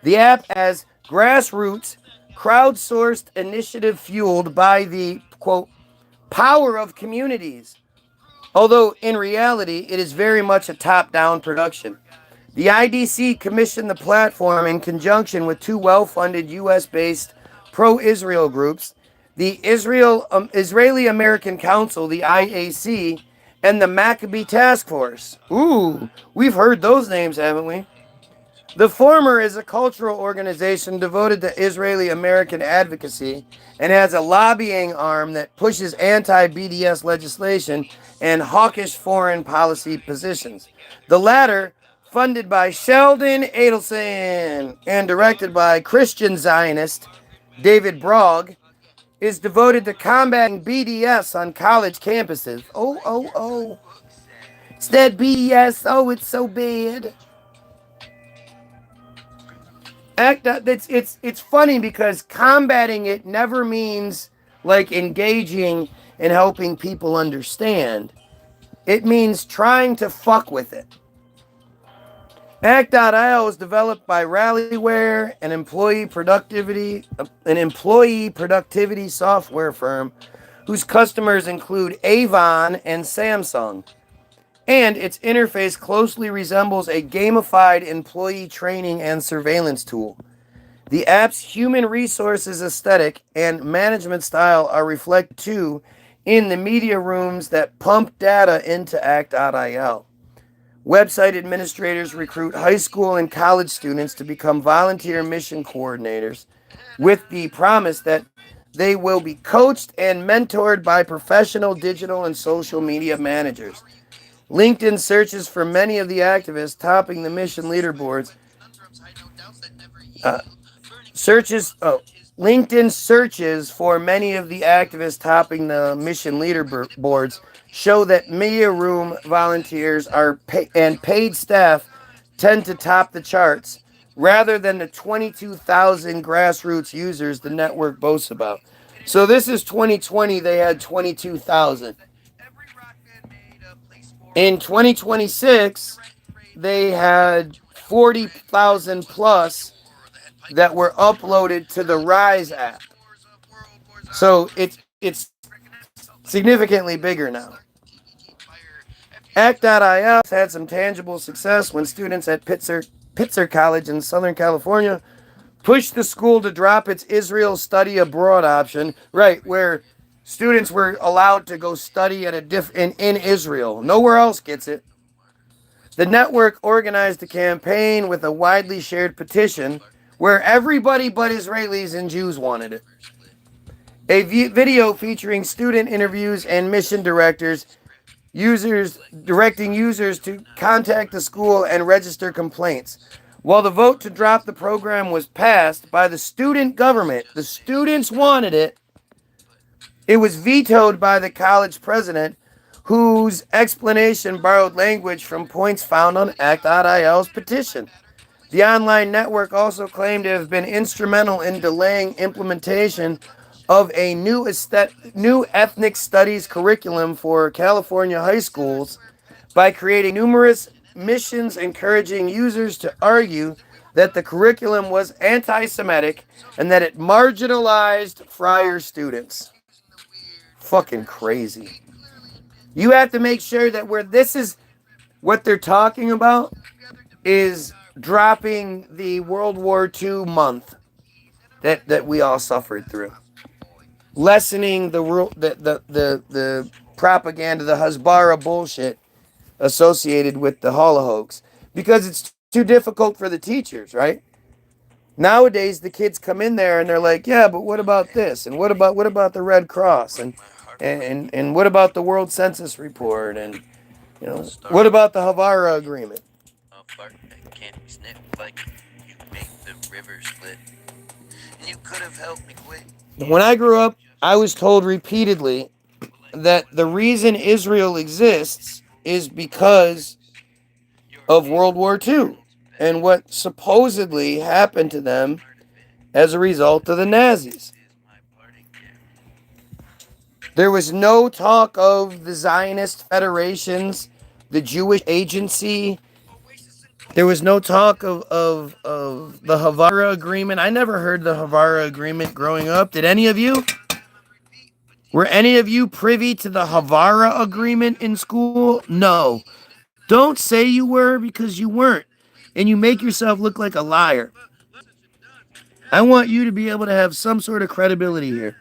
The app as grassroots, crowdsourced initiative fueled by the, quote, power of communities. Although in reality, it is very much a top-down production. The IDC commissioned the platform in conjunction with two well-funded U.S.-based pro-Israel groups, the Israeli American Council, the IAC, and the Maccabee Task Force. Ooh, we've heard those names, haven't we? The former is a cultural organization devoted to Israeli American advocacy and has a lobbying arm that pushes anti-BDS legislation and hawkish foreign policy positions. The latter, funded by Sheldon Adelson and directed by Christian Zionist David Brogg, is devoted to combating BDS on college campuses. Oh. It's that BDS. Oh, it's so bad. It's funny because combating it never means like engaging and helping people understand. It means trying to fuck with it. Act.io is developed by Rallyware, an employee productivity software firm whose customers include Avon and Samsung. And its interface closely resembles a gamified employee training and surveillance tool. The app's human resources aesthetic and management style are reflected too in the media rooms that pump data into Act.io. Website administrators recruit high school and college students to become volunteer mission coordinators with the promise that they will be coached and mentored by professional digital and social media managers. LinkedIn searches for many of the activists topping the mission leaderboards. LinkedIn searches for many of the activists topping the mission leaderboards show that media room volunteers and paid staff tend to top the charts rather than the 22,000 grassroots users the network boasts about. So this is 2020, they had 22,000. In 2026, they had 40,000 plus that were uploaded to the Rise app. So it's significantly bigger now. Act.io has had some tangible success when students at Pitzer College in Southern California pushed the school to drop its Israel study abroad option, right, where students were allowed to go study at in Israel. Nowhere else gets it. The network organized a campaign with a widely shared petition where everybody but Israelis and Jews wanted it. A video featuring student interviews and mission directing users to contact the school and register complaints. While the vote to drop the program was passed by the student government, the students wanted it, it was vetoed by the college president, whose explanation borrowed language from points found on Act.il's petition. The online network also claimed to have been instrumental in delaying implementation of a new ethnic studies curriculum for California high schools by creating numerous missions encouraging users to argue that the curriculum was anti-Semitic and that it marginalized friar students. Fucking crazy. You have to make sure that where this is what they're talking about is dropping the World War II month that we all suffered through, lessening the propaganda, the Hasbara bullshit associated with the Holocaust, because it's too difficult for the teachers, right? Nowadays, the kids come in there and they're like, yeah, but what about this? And what about the Red Cross? And what about the World Census Report? And what about the Havara Agreement? Bark that candy snip like you make the river split. And you could have helped me quit. When I grew up, I was told repeatedly that the reason Israel exists is because of World War II and what supposedly happened to them as a result of the Nazis. There was no talk of the Zionist federations, the Jewish agency. There was no talk of the Havara Agreement. I never heard the Havara Agreement growing up. Did any of you? Were any of you privy to the Havara Agreement in school? No. Don't say you were, because you weren't. And you make yourself look like a liar. I want you to be able to have some sort of credibility here.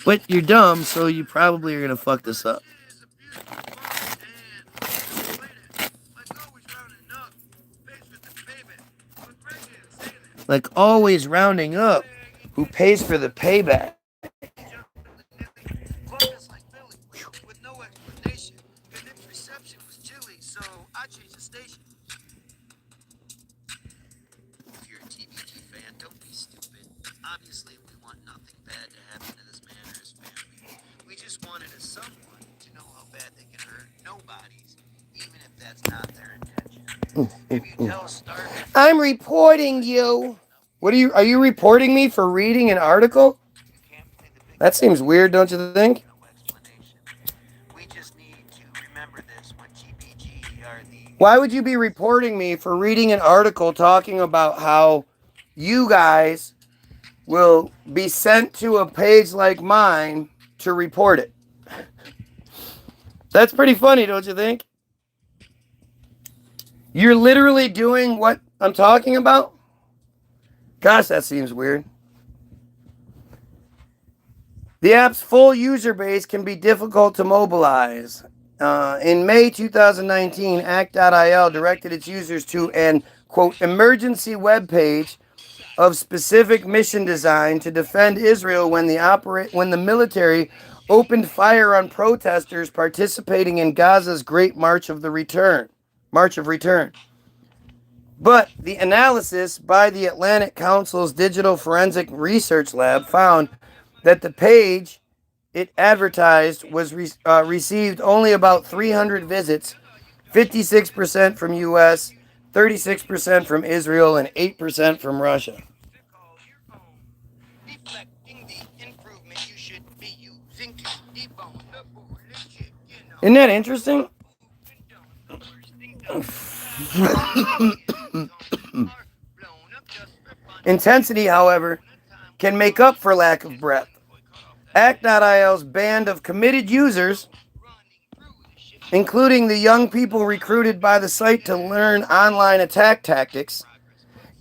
But you're dumb, so you probably are going to fuck this up. Like always rounding up. Who pays for the payback? With no explanation, and its reception was chilly, so I changed the station. If you're a TBG fan, don't be stupid. Obviously, we want nothing bad to happen to this man or his family. We just wanted a someone to know how bad they can hurt nobodies, even if that's not their intention. If you tell Starving, I'm reporting you. Are you reporting me for reading an article? you can't play the big That seems weird, don't you think? no explanation. We just need to remember this when TBG are the Why would you be reporting me for reading an article talking about how you guys will be sent to a page like mine to report it? That's pretty funny, don't you think? You're literally doing what I'm talking about? Gosh, that seems weird. The app's full user base can be difficult to mobilize. In May 2019, Act.il directed its users to an, quote, emergency web page of specific mission design to defend Israel when the military opened fire on protesters participating in Gaza's Great March of Return. But the analysis by the Atlantic Council's Digital Forensic Research Lab found that the page it advertised was received only about 300 visits, 56% from U.S., 36% from Israel, and 8% from Russia. deflecting the improvement you should be using to debone the bullshit, you know. Isn't that interesting? Intensity, however, can make up for lack of breadth. Act.il's band of committed users, including the young people recruited by the site to learn online attack tactics,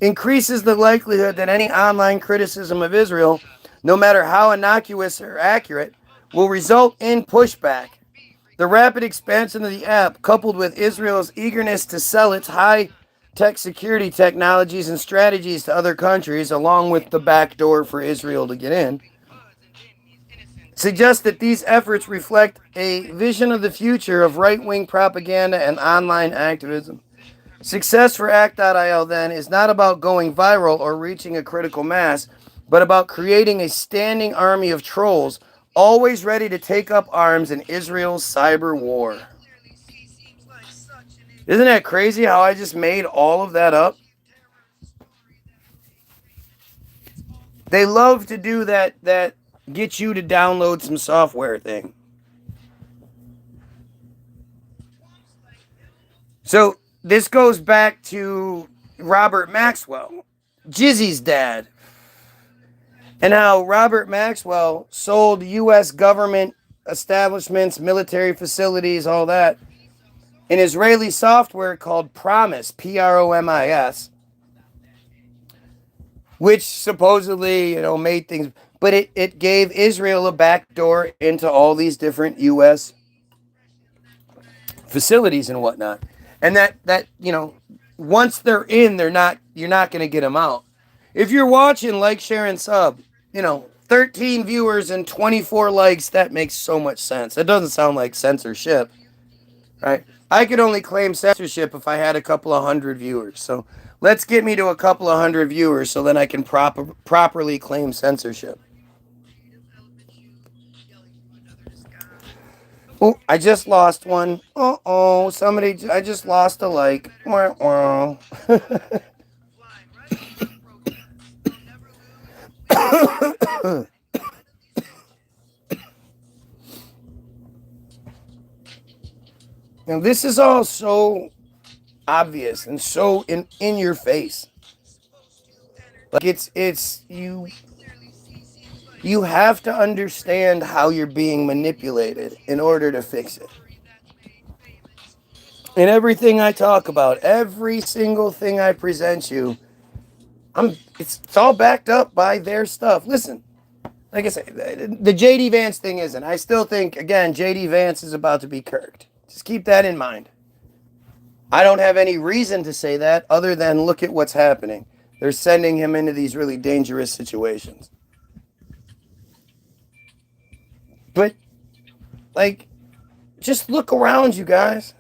increases the likelihood that any online criticism of Israel, no matter how innocuous or accurate, will result in pushback. The rapid expansion of the app, coupled with Israel's eagerness to sell its high-tech security technologies and strategies to other countries, along with the back door for Israel to get in, suggests that these efforts reflect a vision of the future of right-wing propaganda and online activism. Success for Act.il, then, is not about going viral or reaching a critical mass, but about creating a standing army of trolls, always ready to take up arms in Israel's cyber war. Isn't that crazy how I just made all of that up? They love to do that get you to download some software thing. So this goes back to Robert Maxwell, Jizzy's dad, and how Robert Maxwell sold U.S. government establishments, military facilities, all that, an Israeli software called Promise, Promis, which supposedly, made things, but it gave Israel a backdoor into all these different U.S. facilities and whatnot. And that once they're in, you're not going to get them out. If you're watching, like, share, and sub, 13 viewers and 24 likes, that makes so much sense. It doesn't sound like censorship, right? I could only claim censorship if I had a couple of hundred viewers. So let's get me to a couple of hundred viewers so then I can properly claim censorship. Oh, I just lost one. Uh-oh, I just lost a like. Wah, wah. Now, this is all so obvious and so in your face. Like, it's you have to understand how you're being manipulated in order to fix it. And everything I talk about, every single thing I present you, it's all backed up by their stuff. Listen, like I said, the JD Vance thing isn't. I still think, again, JD Vance is about to be kirked. Just keep that in mind. I don't have any reason to say that other than look at what's happening. They're sending him into these really dangerous situations. But, like, just look around, you guys.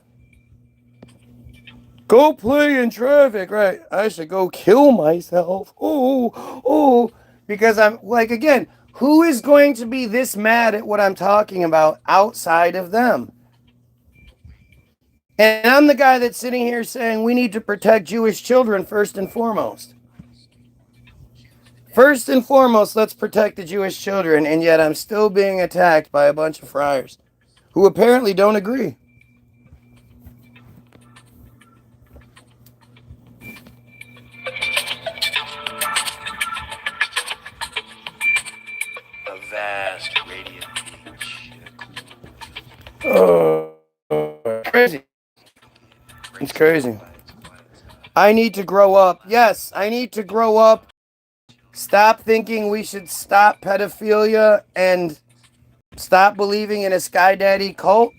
Go play in traffic, right? I should go kill myself. Oh, because I'm, like, again, who is going to be this mad at what I'm talking about outside of them? And I'm the guy that's sitting here saying we need to protect Jewish children first and foremost. First and foremost, let's protect the Jewish children, and yet I'm still being attacked by a bunch of friars who apparently don't agree. A vast radiant beach. Oh, crazy. It's crazy. I need to grow up. Yes, I need to grow up. Stop thinking we should stop pedophilia and stop believing in a Sky Daddy cult.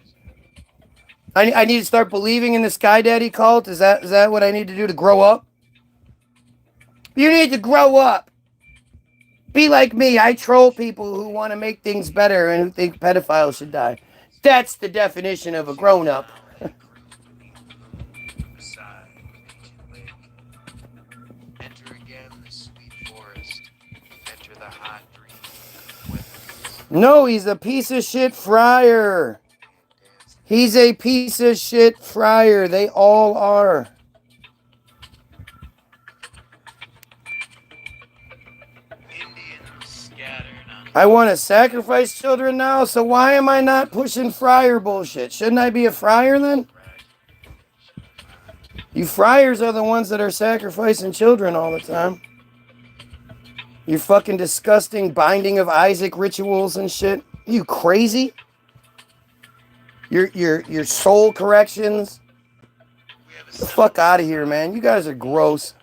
I need to start believing in the Sky Daddy cult. Is that what I need to do to grow up? You need to grow up. Be like me. I troll people who want to make things better and who think pedophiles should die. That's the definition of a grown-up. Enter again the sweet forest. Enter the hot green. No, he's a piece of shit friar. He's a piece of shit friar. They all are. I want to sacrifice children now, so why am I not pushing friar bullshit? Shouldn't I be a friar then? You friars are the ones that are sacrificing children all the time. You fucking disgusting binding of Isaac rituals and shit. Are you crazy? Your soul corrections. Get the fuck out of here, man. You guys are gross.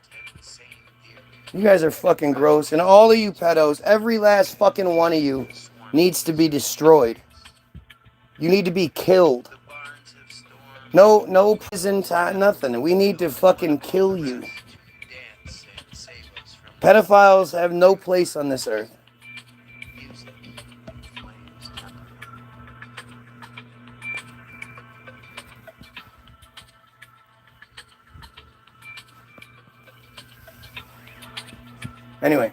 You guys are fucking gross. And all of you pedos, every last fucking one of you needs to be destroyed. You need to be killed. No prison time, nothing. We need to fucking kill you. Pedophiles have no place on this earth. Anyway,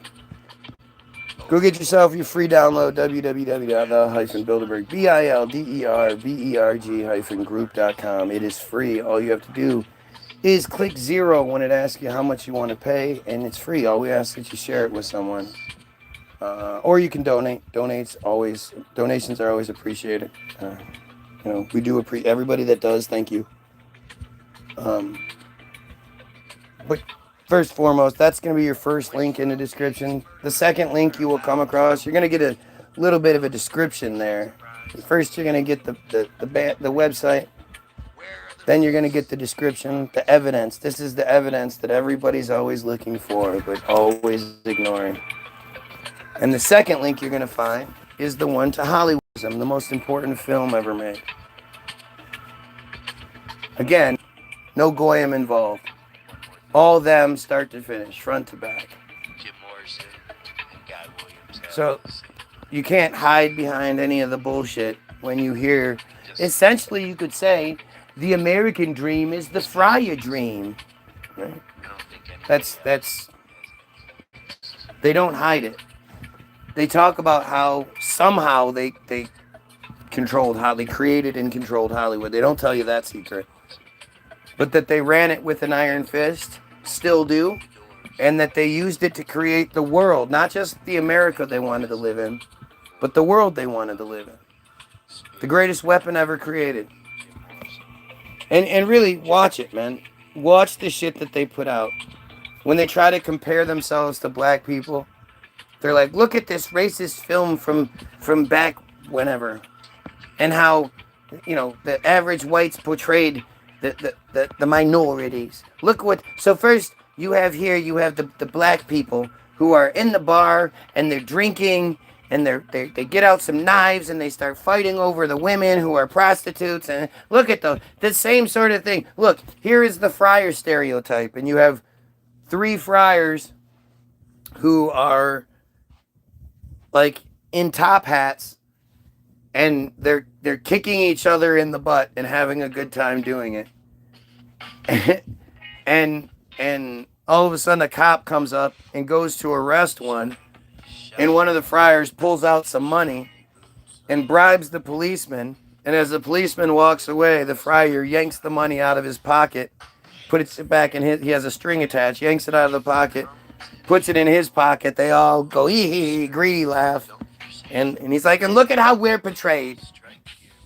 go get yourself your free download, www.the-bilderberg, bilderberg-group.com. It is free. All you have to do is click 0 when it asks you how much you want to pay, and it's free. All we ask is that you share it with someone. Or you can donate. Donations are always appreciated. We do appreciate everybody that does. Thank you. But first and foremost, that's going to be your first link in the description. The second link you will come across, you're going to get a little bit of a description there. First, you're going to get the website. Then you're going to get the description, the evidence. This is the evidence that everybody's always looking for, but always ignoring. And the second link you're going to find is the one to Hollywoodism, the most important film ever made. Again, no Goyim involved. All them start to finish, front to back. So you can't hide behind any of the bullshit when you hear, essentially you could say, the American dream is the Friar dream. Right? That's they don't hide it. They talk about how somehow they controlled how they created and controlled Hollywood. They don't tell you that secret. But that they ran it with an iron fist, still do, and that they used it to create the world, not just the America they wanted to live in, but the world they wanted to live in. The greatest weapon ever created. And really, watch it, man. Watch the shit that they put out. When they try to compare themselves to black people, they're like, look at this racist film from back whenever. And how, the average whites portrayed the minorities. Look what... So first, you have the black people who are in the bar, and they're drinking, and they get out some knives and they start fighting over the women who are prostitutes. And look at the same sort of thing. Look, here is the friar stereotype, and you have 3 friars who are like in top hats, and they're kicking each other in the butt and having a good time doing it. and all of a sudden a cop comes up and goes to arrest one. And one of the friars pulls out some money and bribes the policeman. And as the policeman walks away, the friar yanks the money out of his pocket, puts it back in he has a string attached, yanks it out of the pocket, puts it in his pocket. They all go, hee, greedy laugh. And he's like, and look at how we're portrayed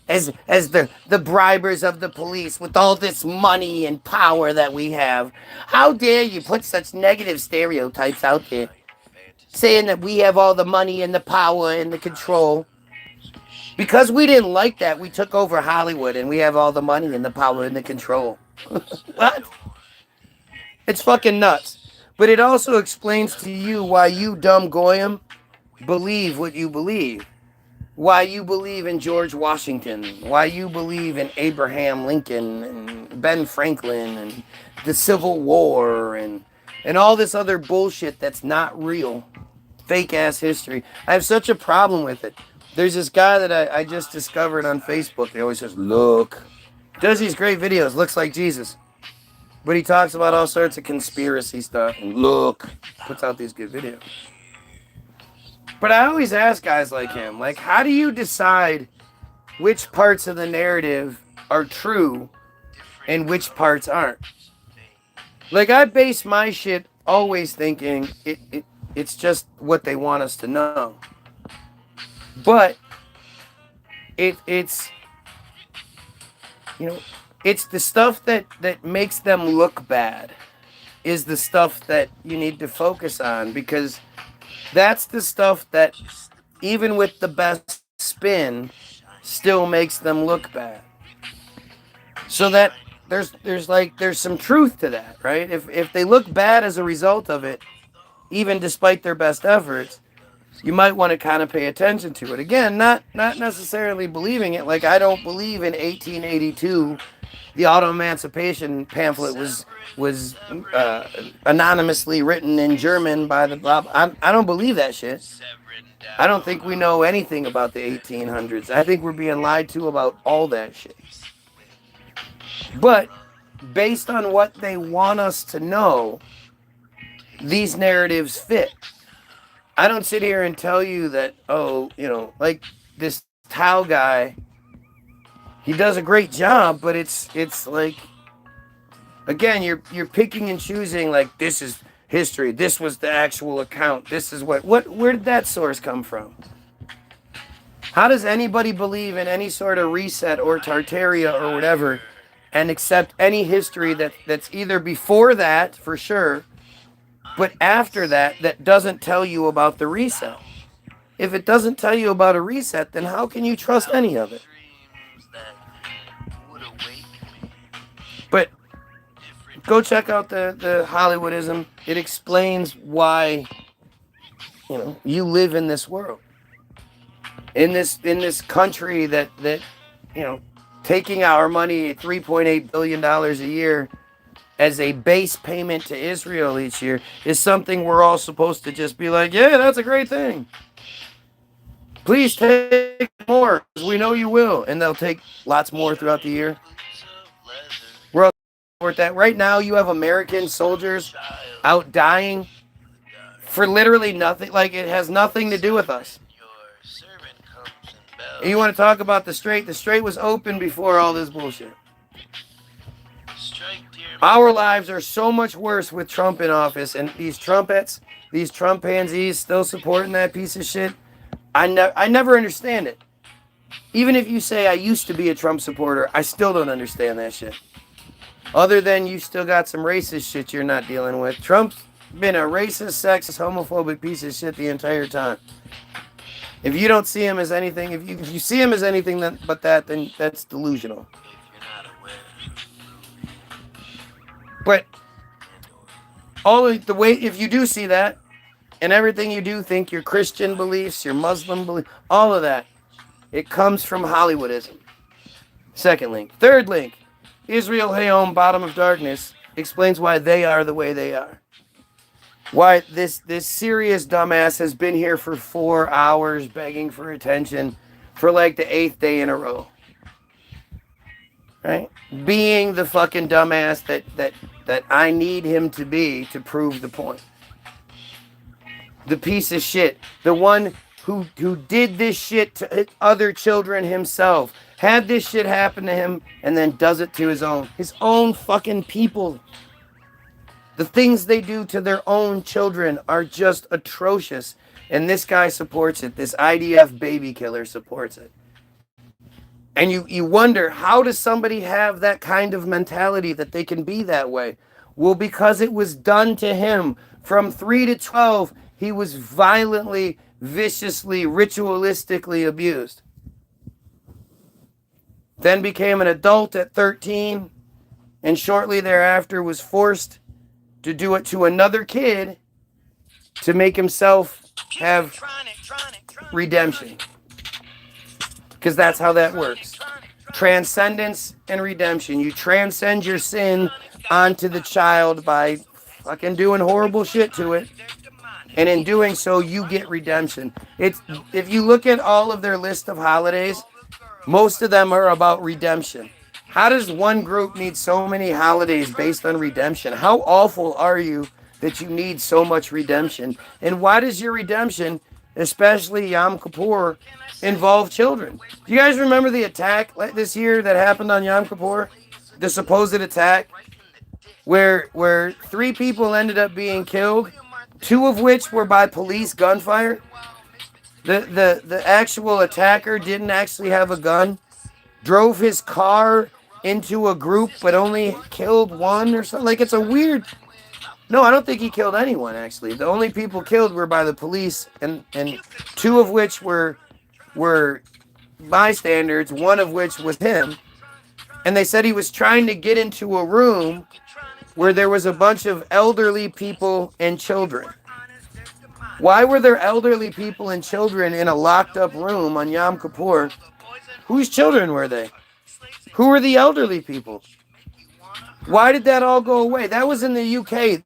as the bribers of the police with all this money and power that we have. How dare you put such negative stereotypes out there? Saying that we have all the money and the power and the control. Because we didn't like that, we took over Hollywood and we have all the money and the power and the control. What? It's fucking nuts. But it also explains to you why you dumb Goyim believe what you believe. Why you believe in George Washington. Why you believe in Abraham Lincoln and Ben Franklin and the Civil War and all this other bullshit that's not real. Fake ass history. I have such a problem with it. There's this guy that I just discovered on Facebook. He always says, look. Does these great videos. Looks like Jesus. But he talks about all sorts of conspiracy stuff. And look. Puts out these good videos. But I always ask guys like him, like, how do you decide which parts of the narrative are true and which parts aren't? Like, I base my shit always thinking it's just what they want us to know. But it's it's the stuff that makes them look bad is the stuff that you need to focus on, because that's the stuff that, even with the best spin, still makes them look bad. So that there's some truth to that, right? If they look bad as a result of it, even despite their best efforts, you might want to kind of pay attention to it. Again, not necessarily believing it. Like, I don't believe in 1882 the auto-emancipation pamphlet was anonymously written in German by the blah. I don't believe that shit. I don't think we know anything about the 1800s. I think we're being lied to about all that shit. But based on what they want us to know, these narratives fit. I don't sit here and tell you that, like this Tao guy, he does a great job, but it's like, again, you're picking and choosing, like, this is history. This was the actual account. This is where did that source come from? How does anybody believe in any sort of reset or Tartaria or whatever and accept any history that's either before that, for sure, but after that, that doesn't tell you about the reset? If it doesn't tell you about a reset, then how can you trust any of it? But go check out the Hollywoodism. It explains why, you live in this world. In this country that taking our money, $3.8 billion a year, as a base payment to Israel each year is something we're all supposed to just be like, yeah, that's a great thing. Please take more, because we know you will. And they'll take lots more throughout the year. We're all support that. Right now, you have American soldiers out dying for literally nothing. Like, it has nothing to do with us. And you want to talk about the Strait? The Strait was open before all this bullshit. Our lives are so much worse with Trump in office, and these Trumpets, these Trump pansies still supporting that piece of shit. I never understand it. Even if you say I used to be a Trump supporter, I still don't understand that shit. Other than you still got some racist shit you're not dealing with. Trump's been a racist, sexist, homophobic piece of shit the entire time. If you don't see him as anything, if you see him as anything but that, then that's delusional. But all of the way, if you do see that, and everything you do think, your Christian beliefs, your Muslim beliefs, all of that, it comes from Hollywoodism. Second link. Third link. Israel Hayom, Bottom of Darkness, explains why they are the way they are. Why this serious dumbass has been here for 4 hours begging for attention for like the 8th day in a row. Right? Being the fucking dumbass that I need him to be to prove the point. The piece of shit. The one who did this shit to other children himself. Had this shit happen to him and then does it to his own fucking people. The things they do to their own children are just atrocious. And this guy supports it. This IDF baby killer supports it. And you wonder, how does somebody have that kind of mentality that they can be that way? Well, because it was done to him. From 3 to 12, he was violently, viciously, ritualistically abused. Then became an adult at 13, and shortly thereafter was forced to do it to another kid to make himself have redemption. Because that's how that works. Transcendence and redemption. You transcend your sin onto the child by fucking doing horrible shit to it. And in doing so, you get redemption. If you look at all of their list of holidays, most of them are about redemption. How does one group need so many holidays based on redemption? How awful are you that you need so much redemption? And why does your redemption, especially Yom Kippur, involve children? Do you guys remember the attack this year that happened on Yom Kippur? The supposed attack where 3 people ended up being killed, 2 of which were by police gunfire. The actual attacker didn't actually have a gun, drove his car into a group but only killed 1 or something. Like, it's a weird... No, I don't think he killed anyone, actually. The only people killed were by the police, and 2 of which were bystanders, 1 of which was him. And they said he was trying to get into a room where there was a bunch of elderly people and children. Why were there elderly people and children in a locked up room on Yom Kippur? Whose children were they? Who were the elderly people? Why did that all go away? That was in the UK.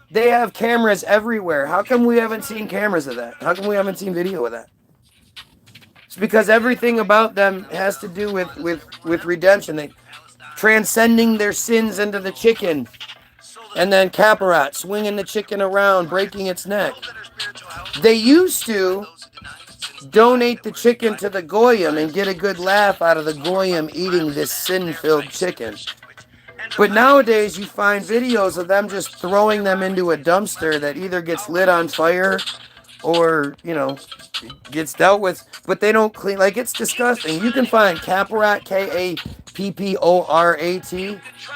They have cameras everywhere. How come we haven't seen cameras of that? How come we haven't seen video of that? It's because everything about them has to do with redemption. They transcending their sins into the chicken. And then Kaparat, swinging the chicken around, breaking its neck. They used to donate the chicken to the Goyim and get a good laugh out of the Goyim eating this sin-filled chicken. But nowadays, you find videos of them just throwing them into a dumpster that either gets lit on fire or, gets dealt with, but they don't clean. Like, it's disgusting. You can find Capporat, Kapporat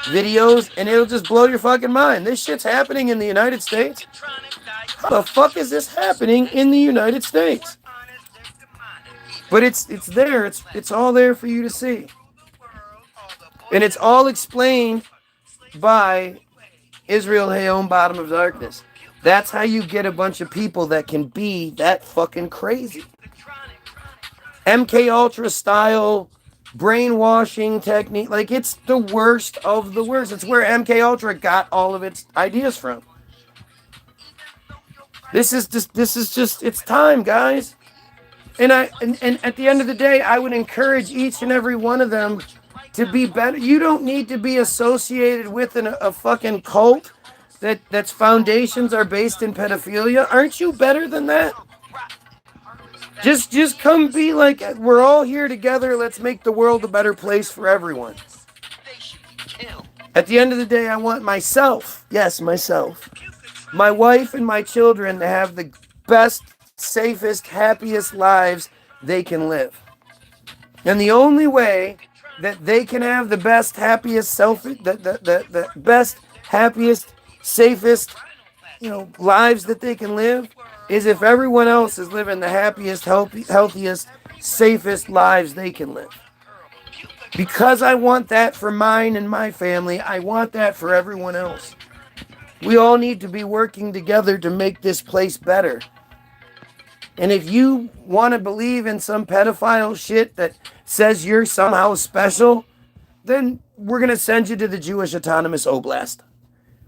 videos, and it'll just blow your fucking mind. This shit's happening in the United States. How the fuck is this happening in the United States? But it's there. It's all there for you to see. And it's all explained by Israel Hayom, Bottom of Darkness. That's how you get a bunch of people that can be that fucking crazy. MK Ultra style brainwashing technique. Like, it's the worst of the worst. It's where MK Ultra got all of its ideas from. This is just it's time, guys. And at the end of the day, I would encourage each and every one of them to be better. You don't need to be associated with a fucking cult that's foundations are based in pedophilia. Aren't you better than that? Just come be like, we're all here together. Let's make the world a better place for everyone. At the end of the day, I want myself, yes, myself, my wife and my children to have the best, safest, happiest lives they can live. And the only way that they can have the best, happiest, the best, happiest, safest, lives that they can live is if everyone else is living the happiest, healthiest, safest lives they can live. Because I want that for mine and my family, I want that for everyone else. We all need to be working together to make this place better. And if you want to believe in some pedophile shit that says you're somehow special, then we're going to send you to the Jewish Autonomous Oblast,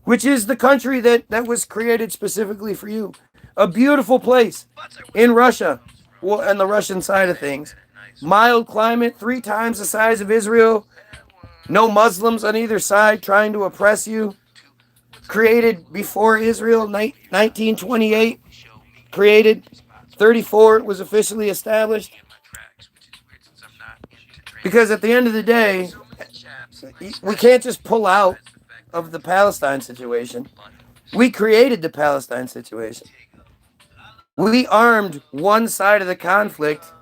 which is the country that was created specifically for you. A beautiful place in Russia, on the Russian side of things. Mild climate, 3 times the size of Israel. No Muslims on either side trying to oppress you. Created before Israel, 1928. Created 34, it was officially established. Because at the end of the day, we can't just pull out of the Palestine situation. We created the Palestine situation. We armed one side of the conflict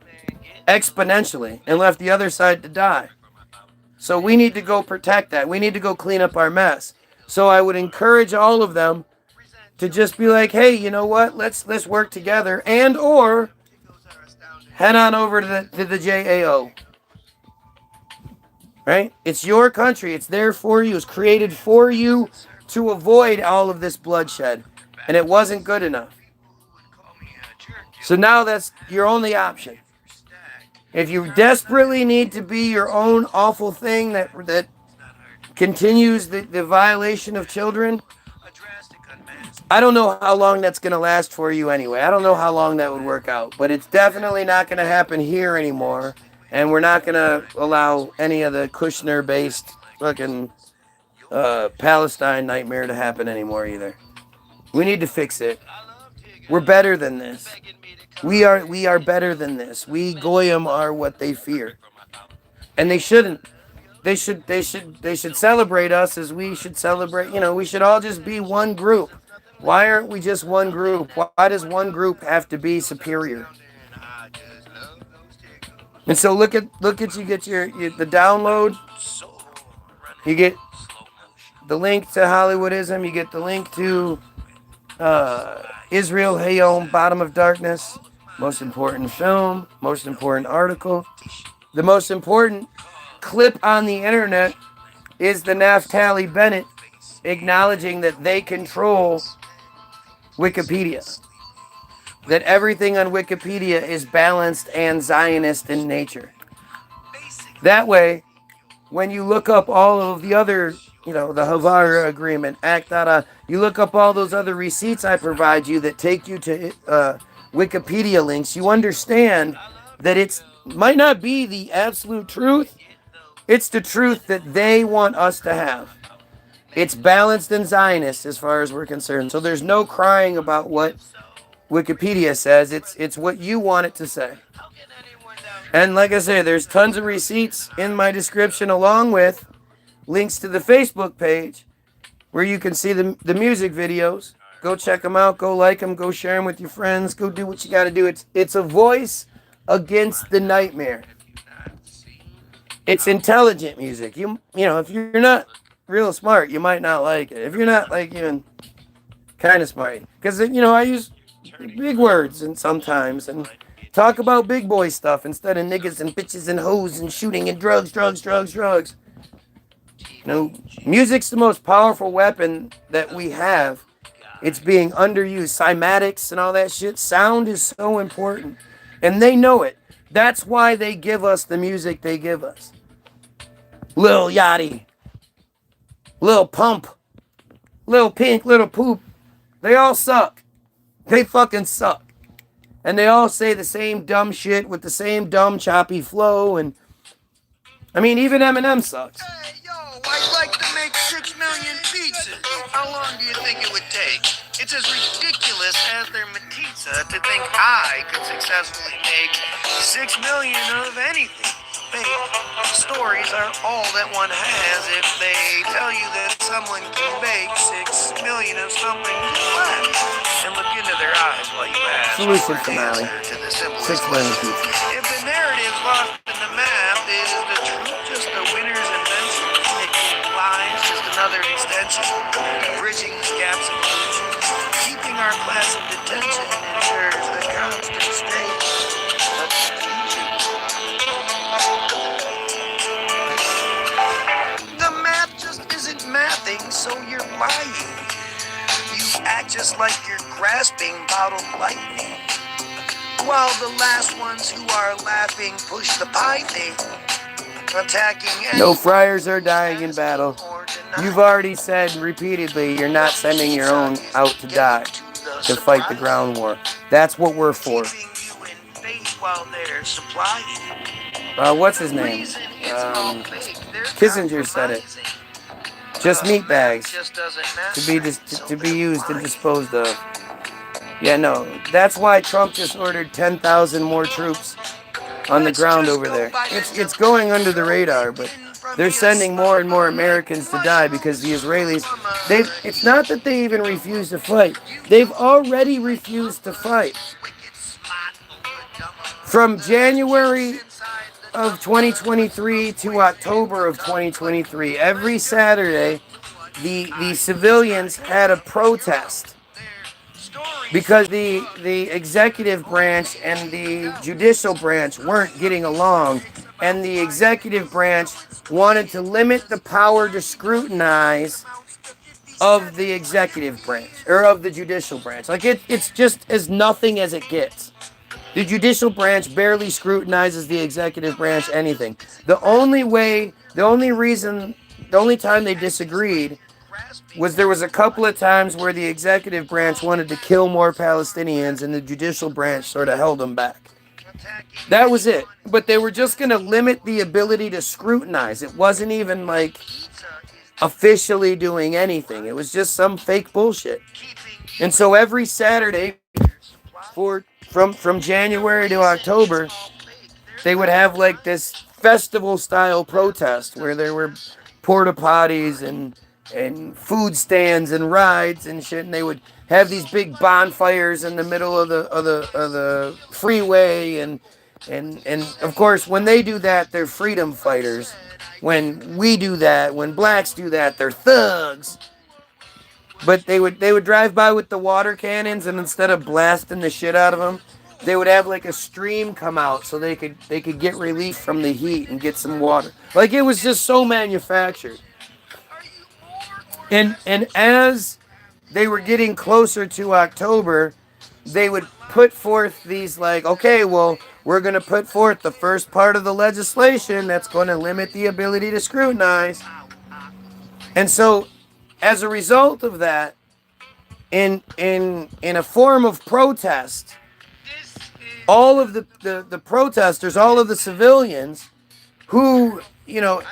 exponentially and left the other side to die. So we need to go protect that. We need to go clean up our mess. So I would encourage all of them to just be like, hey, you know what? Let's work together, and or head on over to the JAO. Right? It's your country. It's there for you. It's created for you to avoid all of this bloodshed. And it wasn't good enough. So now that's your only option. If you desperately need to be your own awful thing that continues the violation of children, I don't know how long that's going to last for you anyway. I don't know how long that would work out. But it's definitely not going to happen here anymore. And we're not going to allow any of the Kushner-based fucking Palestine nightmare to happen anymore either. We need to fix it. We're better than this. We are better than this. We Goyim are what they fear. And they shouldn't. They should celebrate us as we should celebrate. We should all just be one group. Why aren't we just one group? Why does one group have to be superior? And so look at you get the download. You get the link to Hollywoodism. You get the link to Israel Hayom, Bottom of Darkness. Most important film. Most important article. The most important clip on the internet is the Naftali Bennett acknowledging that they control Wikipedia. That everything on Wikipedia is balanced and Zionist in nature. That way, when you look up all of the other, the Havara Agreement, ACT, you look up all those other receipts I provide you that take you to Wikipedia links, you understand that it might not be the absolute truth. It's the truth that they want us to have. It's balanced and Zionist as far as we're concerned. So there's no crying about what Wikipedia says. It's what you want it to say. And like I say, there's tons of receipts in my description along with links to the Facebook page where you can see the music videos. Go check them out. Go like them. Go share them with your friends. Go do what you got to do. It's a voice against the nightmare. It's intelligent music. You know, if you're not real smart, you might not like it. If you're not like even kind of smart, because you know I use big words and sometimes and talk about big boy stuff instead of niggas and bitches and hoes and shooting and drugs. You know, music's the most powerful weapon that we have. It's being underused. Cymatics and all that shit. Sound is so important. And they know it. That's why they give us the music they give us. Lil Yachty, Lil Pump, Lil Pink, Lil Poop. They all suck. They fucking suck. And they all say the same dumb shit with the same dumb choppy flow. And I mean, even Eminem sucks. Hey, yo, I'd like to make 6 million pizzas. How long do you think it would take? It's as ridiculous as their matizza to think I could successfully make 6 million of anything. Fake stories are all that one has if they tell you that someone can bake 6 million of something flat. And look into their eyes while you ask Solution for an finale. answer to the simplest 6 million question. pizzas. If the narrative's lost in the math, is the truth just a winner's invention? Making lies just another extension? Bridging the gaps in illusion? Keeping our class in detention ensures the constant state of confusion. The math just isn't mathing, so you're lying. You act just like you're grasping bottled lightning. While the last ones who are laughing push the pie thing, attacking No friars are dying in battle. You've already said repeatedly you're not sending your own out to die, to fight the ground war. That's what we're for. What's his name? Kissinger said it. Just meat bags to be used and disposed of. Yeah, no. That's why Trump just ordered 10,000 more troops on the ground over there. It's going under the radar, but they're sending more and more Americans to die because the Israelis, it's not that they even refuse to fight. They've already refused to fight. From January of 2023 to October of 2023, every Saturday, the civilians had a protest because the executive branch and the judicial branch weren't getting along, and the executive branch wanted to limit the power to scrutinize of the executive branch or of the judicial branch. Like it's just as nothing as it gets. The judicial branch barely scrutinizes the executive branch anything. The only time they disagreed was there was a couple of times where the executive branch wanted to kill more Palestinians and the judicial branch sort of held them back. That was it. But they were just going to limit the ability to scrutinize. It wasn't even like officially doing anything. It was just some fake bullshit. And so every Saturday from January to October, they would have like this festival style protest where there were porta potties and food stands and rides and shit, and they would have these big bonfires in the middle of the freeway, and of course when they do that, they're freedom fighters. When we do that, when blacks do that, they're thugs. But they would drive by with the water cannons, and instead of blasting the shit out of them, they would have like a stream come out so they could get relief from the heat and get some water. Like it was just so manufactured. And as they were getting closer to October, they would put forth these like, okay, well, we're going to put forth the first part of the legislation that's going to limit the ability to scrutinize. And so, as a result of that, in a form of protest, all of the protesters, all of the civilians who, you know,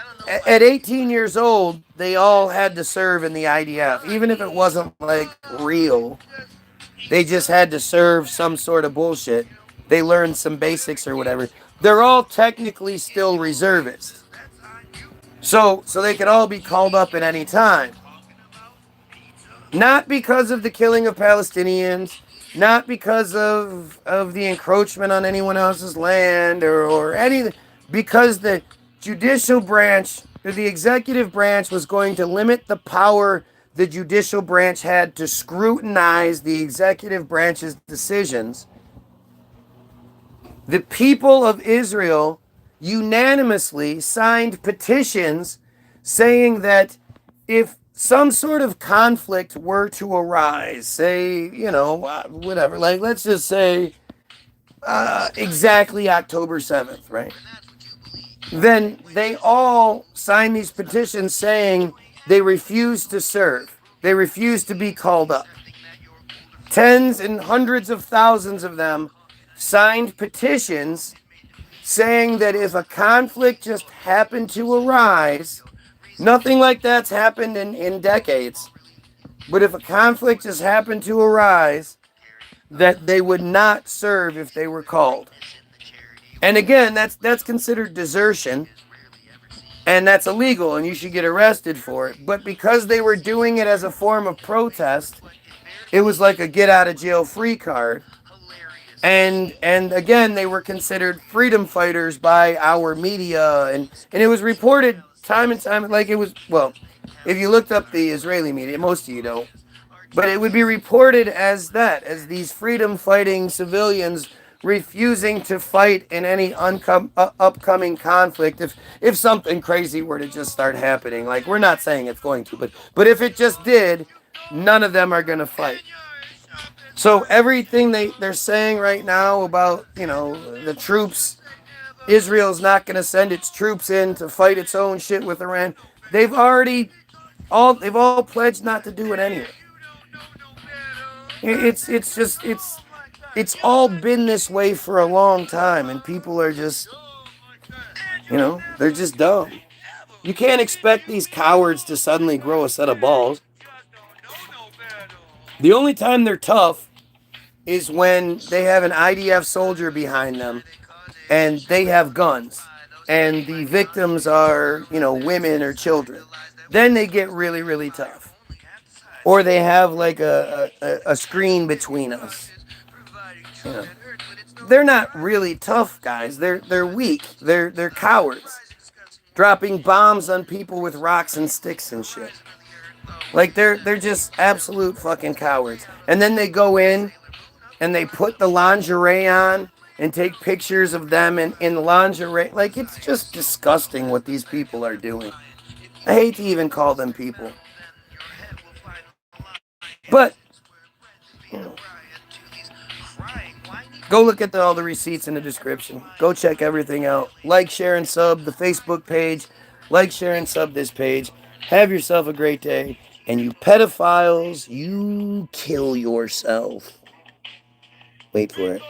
at 18 years old, they all had to serve in the IDF. Even if it wasn't, like, real, they just had to serve some sort of bullshit. They learned some basics or whatever. They're all technically still reservists. So they could all be called up at any time. Not because of the killing of Palestinians, not because of the encroachment on anyone else's land or anything, because the judicial branch or the executive branch was going to limit the power the judicial branch had to scrutinize the executive branch's decisions. The people of Israel unanimously signed petitions saying that if some sort of conflict were to arise, say, whatever, like let's just say exactly October 7th, right? Then they all signed these petitions saying they refuse to serve. They refuse to be called up. Tens and hundreds of thousands of them signed petitions saying that if a conflict just happened to arise, nothing like that's happened in decades, but if a conflict just happened to arise, that they would not serve if they were called. And again, that's considered desertion, and that's illegal, and you should get arrested for it. But because they were doing it as a form of protest, it was like a get out of jail free card. And again, they were considered freedom fighters by our media, and it was reported time and time, like it was, well, if you looked up the Israeli media, most of you don't, but it would be reported as that, as these freedom fighting civilians refusing to fight in any upcoming conflict if something crazy were to just start happening. Like, we're not saying it's going to, but if it just did, none of them are going to fight. So everything they're saying right now about, the troops, Israel's not going to send its troops in to fight its own shit with Iran. They've all pledged not to do it anyway. It's all been this way for a long time, and people are just, they're just dumb. You can't expect these cowards to suddenly grow a set of balls. The only time they're tough is when they have an IDF soldier behind them and they have guns and the victims are, women or children. Then they get really, really tough. Or they have like a screen between us. They're not really tough guys. They're weak. They're cowards. Dropping bombs on people with rocks and sticks and shit. Like they're just absolute fucking cowards. And then they go in and they put the lingerie on and take pictures of them in lingerie. Like, it's just disgusting what these people are doing. I hate to even call them people. But, go look at all the receipts in the description. Go check everything out. Like, share, and sub the Facebook page. Like, share, and sub this page. Have yourself a great day. And you pedophiles, you kill yourself. Wait for it.